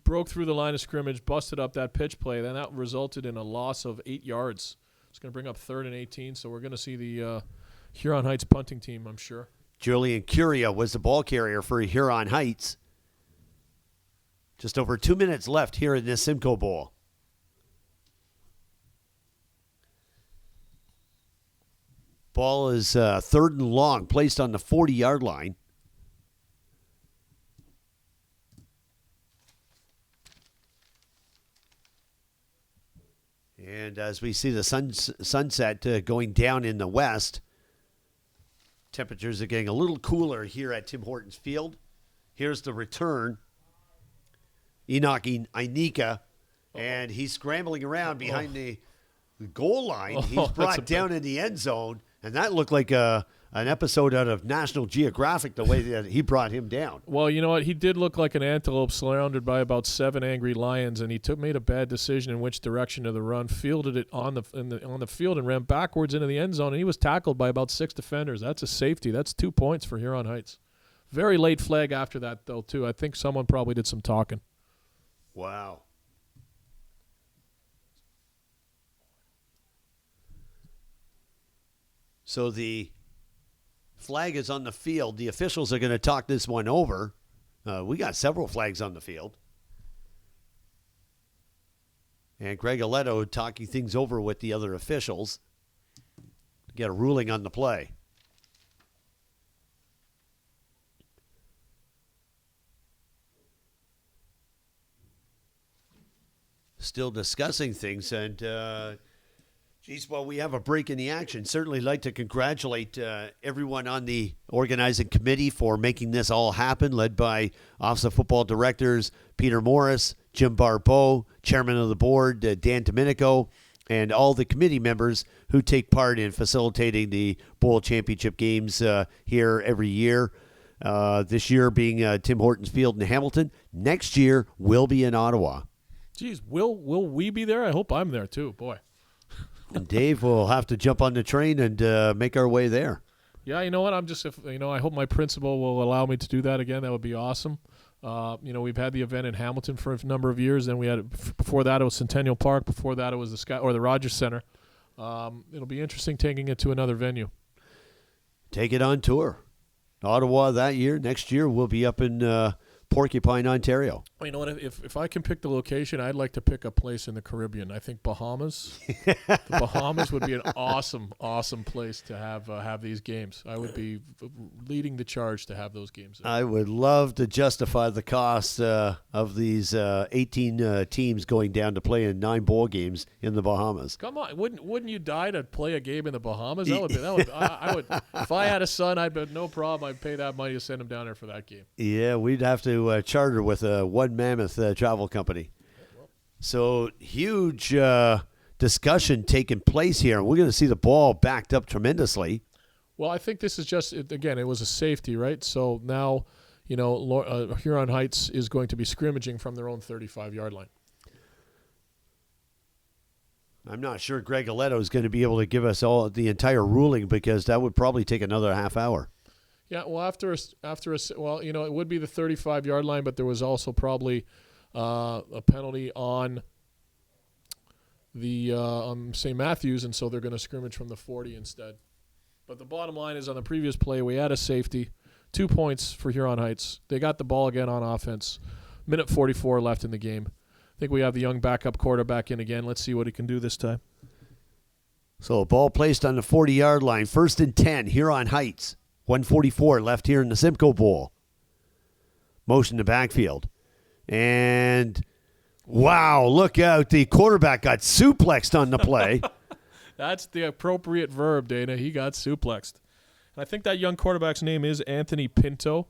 B: Broke through the line of scrimmage, busted up that pitch play. Then that resulted in a loss of 8 yards. It's going to bring up 3rd and 18, so we're going to see the Huron Heights punting team, I'm sure.
A: Julian Curia was the ball carrier for Huron Heights. Just over 2 minutes left here in this Simcoe Bowl. Ball is 3rd and long, placed on the 40-yard line. And as we see the sunset going down in the west, temperatures are getting a little cooler here at Tim Hortons Field. Here's the return. Enoch Inika, and he's scrambling around behind the goal line. He's brought down in the end zone, and that looked like an episode out of National Geographic, the way that he brought him down.
B: Well, you know what? He did look like an antelope surrounded by about 7 angry lions, and he made a bad decision in which direction of the run, fielded it on the field, and ran backwards into the end zone, and he was tackled by about 6 defenders. That's a safety. That's 2 points for Huron Heights. Very late flag after that, though, too. I think someone probably did some talking.
A: Wow. So the flag is on the field. The officials are going to talk this one over. We got several flags on the field. And Greg Aletto talking things over with the other officials. Get a ruling on the play. Still discussing things, and while we have a break in the action, certainly like to congratulate everyone on the organizing committee for making this all happen, led by OFSAA football directors Peter Morris, Jim Barbeau, chairman of the board Dan Domenico, and all the committee members who take part in facilitating the Bowl Championship games here every year. This year being Tim Hortons Field in Hamilton. Next year will be in Ottawa.
B: Geez, will we be there? I hope I'm there too, boy.
A: And Dave will have to jump on the train and make our way there.
B: Yeah, you know what? I hope my principal will allow me to do that again. That would be awesome. We've had the event in Hamilton for a number of years. Then we had before that it was Centennial Park. Before that it was the Rogers Center. It'll be interesting taking it to another venue.
A: Take it on tour. Ottawa that year. Next year we'll be up in Porcupine, Ontario.
B: Well, you know what? If I can pick the location, I'd like to pick a place in the Caribbean. I think Bahamas. The Bahamas would be an awesome place to have these games. I would be leading the charge to have those games there.
A: I would love to justify the cost of these 18 teams going down to play in 9 bowl games in the Bahamas.
B: Come on, wouldn't you die to play a game in the Bahamas? I would. If I had a son, I'd be no problem. I'd pay that money to send him down there for that game.
A: Yeah, we'd have to charter with a one mammoth travel company. So huge discussion taking place here. We're going to see the ball backed up tremendously.
B: Well, I think this is just, again, it was a safety, right? So now, Huron Heights is going to be scrimmaging from their own 35-yard line.
A: I'm not sure Greg Aletto is going to be able to give us all the entire ruling because that would probably take another half hour.
B: Yeah, well, it would be the 35-yard line, but there was also probably a penalty on the St. Matthews, and so they're going to scrimmage from the 40 instead. But the bottom line is on the previous play, we had a safety, 2 points for Huron Heights. They got the ball again on offense. Minute 44 left in the game. I think we have the young backup quarterback in again. Let's see what he can do this time.
A: So a ball placed on the 40-yard line. 1st and 10, Huron Heights. 1:44 left here in the Simcoe Bowl. Motion to backfield. And, wow, look out. The quarterback got suplexed on the play.
B: That's the appropriate verb, Dana. He got suplexed. And I think that young quarterback's name is Anthony Pinto,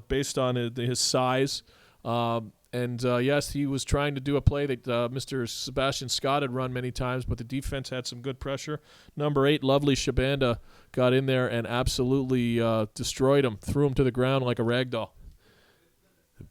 B: based on his size. Yes, he was trying to do a play that Mr. Sebastian Scott had run many times, but the defense had some good pressure. Number 8, Lovely Shabanda, got in there and absolutely destroyed him, threw him to the ground like a rag doll.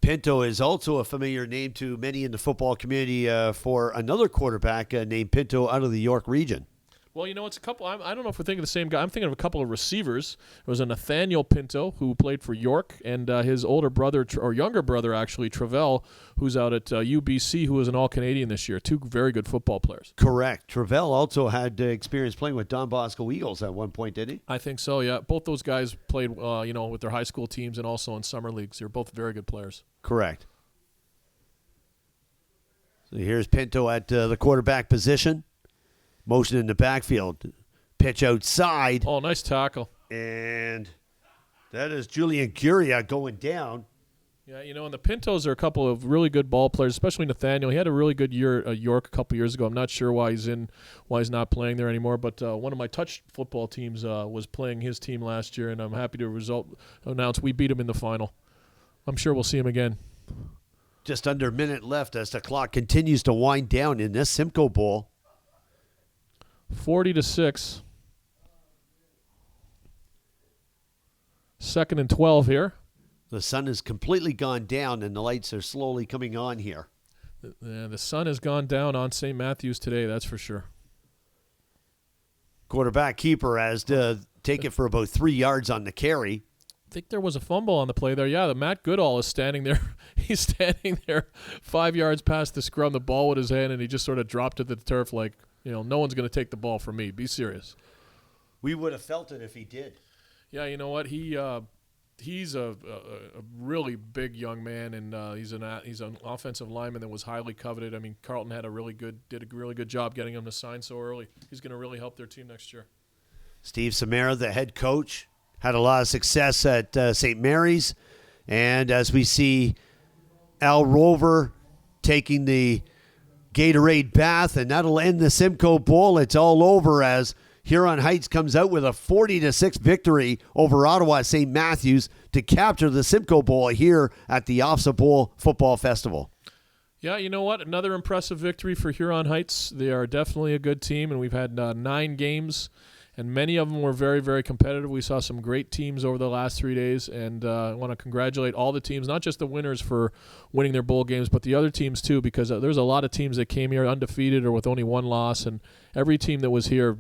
A: Pinto is also a familiar name to many in the football community for another quarterback named Pinto out of the York region.
B: Well, it's a couple. I don't know if we're thinking of the same guy. I'm thinking of a couple of receivers. There was a Nathaniel Pinto who played for York, and his older brother, or younger brother actually, Travell, who's out at UBC, who was an All-Canadian this year. Two very good football players.
A: Correct. Travell also had experience playing with Don Bosco Eagles at one point, did he?
B: I think so, yeah. Both those guys played, with their high school teams and also in summer leagues. They're both very good players.
A: Correct. So here's Pinto at the quarterback position. Motion in the backfield. Pitch outside.
B: Oh, nice tackle.
A: And that is Julian Guria going down.
B: Yeah, and the Pintos are a couple of really good ball players, especially Nathaniel. He had a really good year at York a couple years ago. I'm not sure why he's not playing there anymore, but one of my touch football teams was playing his team last year, and I'm happy to announce we beat him in the final. I'm sure we'll see him again.
A: Just under a minute left as the clock continues to wind down in this Simcoe Bowl.
B: 40-6. 2nd and 12 here.
A: The sun has completely gone down, and the lights are slowly coming on here.
B: The sun has gone down on St. Matthews today, that's for sure.
A: Quarterback keeper has to take it for about 3 yards on the carry.
B: I think there was a fumble on the play there. Yeah, the Matt Goodall is standing there. He's standing there 5 yards past the scrum, the ball with his hand, and he just sort of dropped it to the turf like, no one's going to take the ball from me. Be serious.
A: We would have felt it if he did.
B: Yeah, you know what? He's a really big young man, and he's an offensive lineman that was highly coveted. I mean, Carleton did a really good job getting him to sign so early. He's going to really help their team next year.
A: Steve Samara, the head coach, had a lot of success at St. Mary's, and as we see Al Rover taking the Gatorade bath, and that'll end the Simcoe Bowl. It's all over as Huron Heights comes out with a 40-6 victory over Ottawa St. Matthews to capture the Simcoe Bowl here at the OFSAA Bowl Football Festival.
B: Yeah, you know what? Another impressive victory for Huron Heights. They are definitely a good team, and we've had 9 games, and many of them were very, very competitive. We saw some great teams over the last 3 days, and I want to congratulate all the teams, not just the winners for winning their bowl games, but the other teams too, because there's a lot of teams that came here undefeated or with only 1 loss, and every team that was here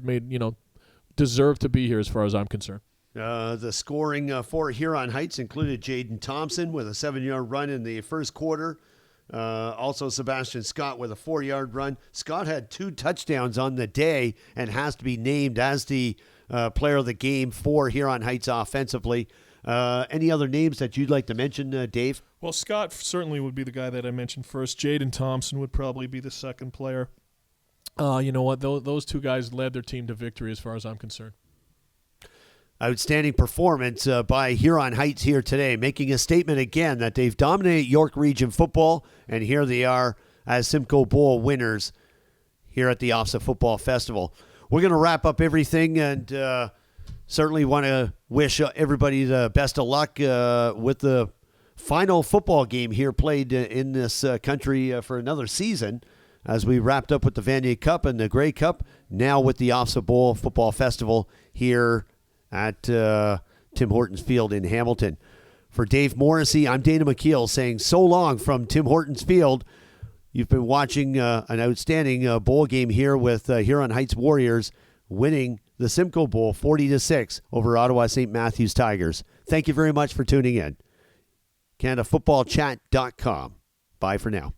B: deserved to be here as far as I'm concerned.
A: The scoring for Huron Heights included Jaden Thompson with a 7-yard run in the first quarter. Also Sebastian Scott with a 4-yard run. Scott had 2 touchdowns on the day and has to be named as the player of the game for Huron Heights offensively. Any other names that you'd like to mention, Dave?
C: Well, Scott certainly would be the guy that I mentioned first. Jaden Thompson would probably be the second player.
B: You know what? Those 2 guys led their team to victory as far as I'm concerned.
A: Outstanding performance by Huron Heights here today, making a statement again that they've dominated York Region football, and here they are as Simcoe Bowl winners here at the OFSAA Football Festival. We're going to wrap up everything, and certainly want to wish everybody the best of luck with the final football game here played in this country for another season, as we wrapped up with the Vanier Cup and the Grey Cup, now with the OFSAA Bowl Football Festival here at Tim Hortons Field in Hamilton. For Dave Morrissey, I'm Dana McKeel saying so long from Tim Hortons Field. You've been watching an outstanding bowl game here with Huron Heights Warriors winning the Simcoe Bowl 40-6 over Ottawa St. Matthews Tigers. Thank you very much for tuning in. CanadaFootballChat.com. Bye for now.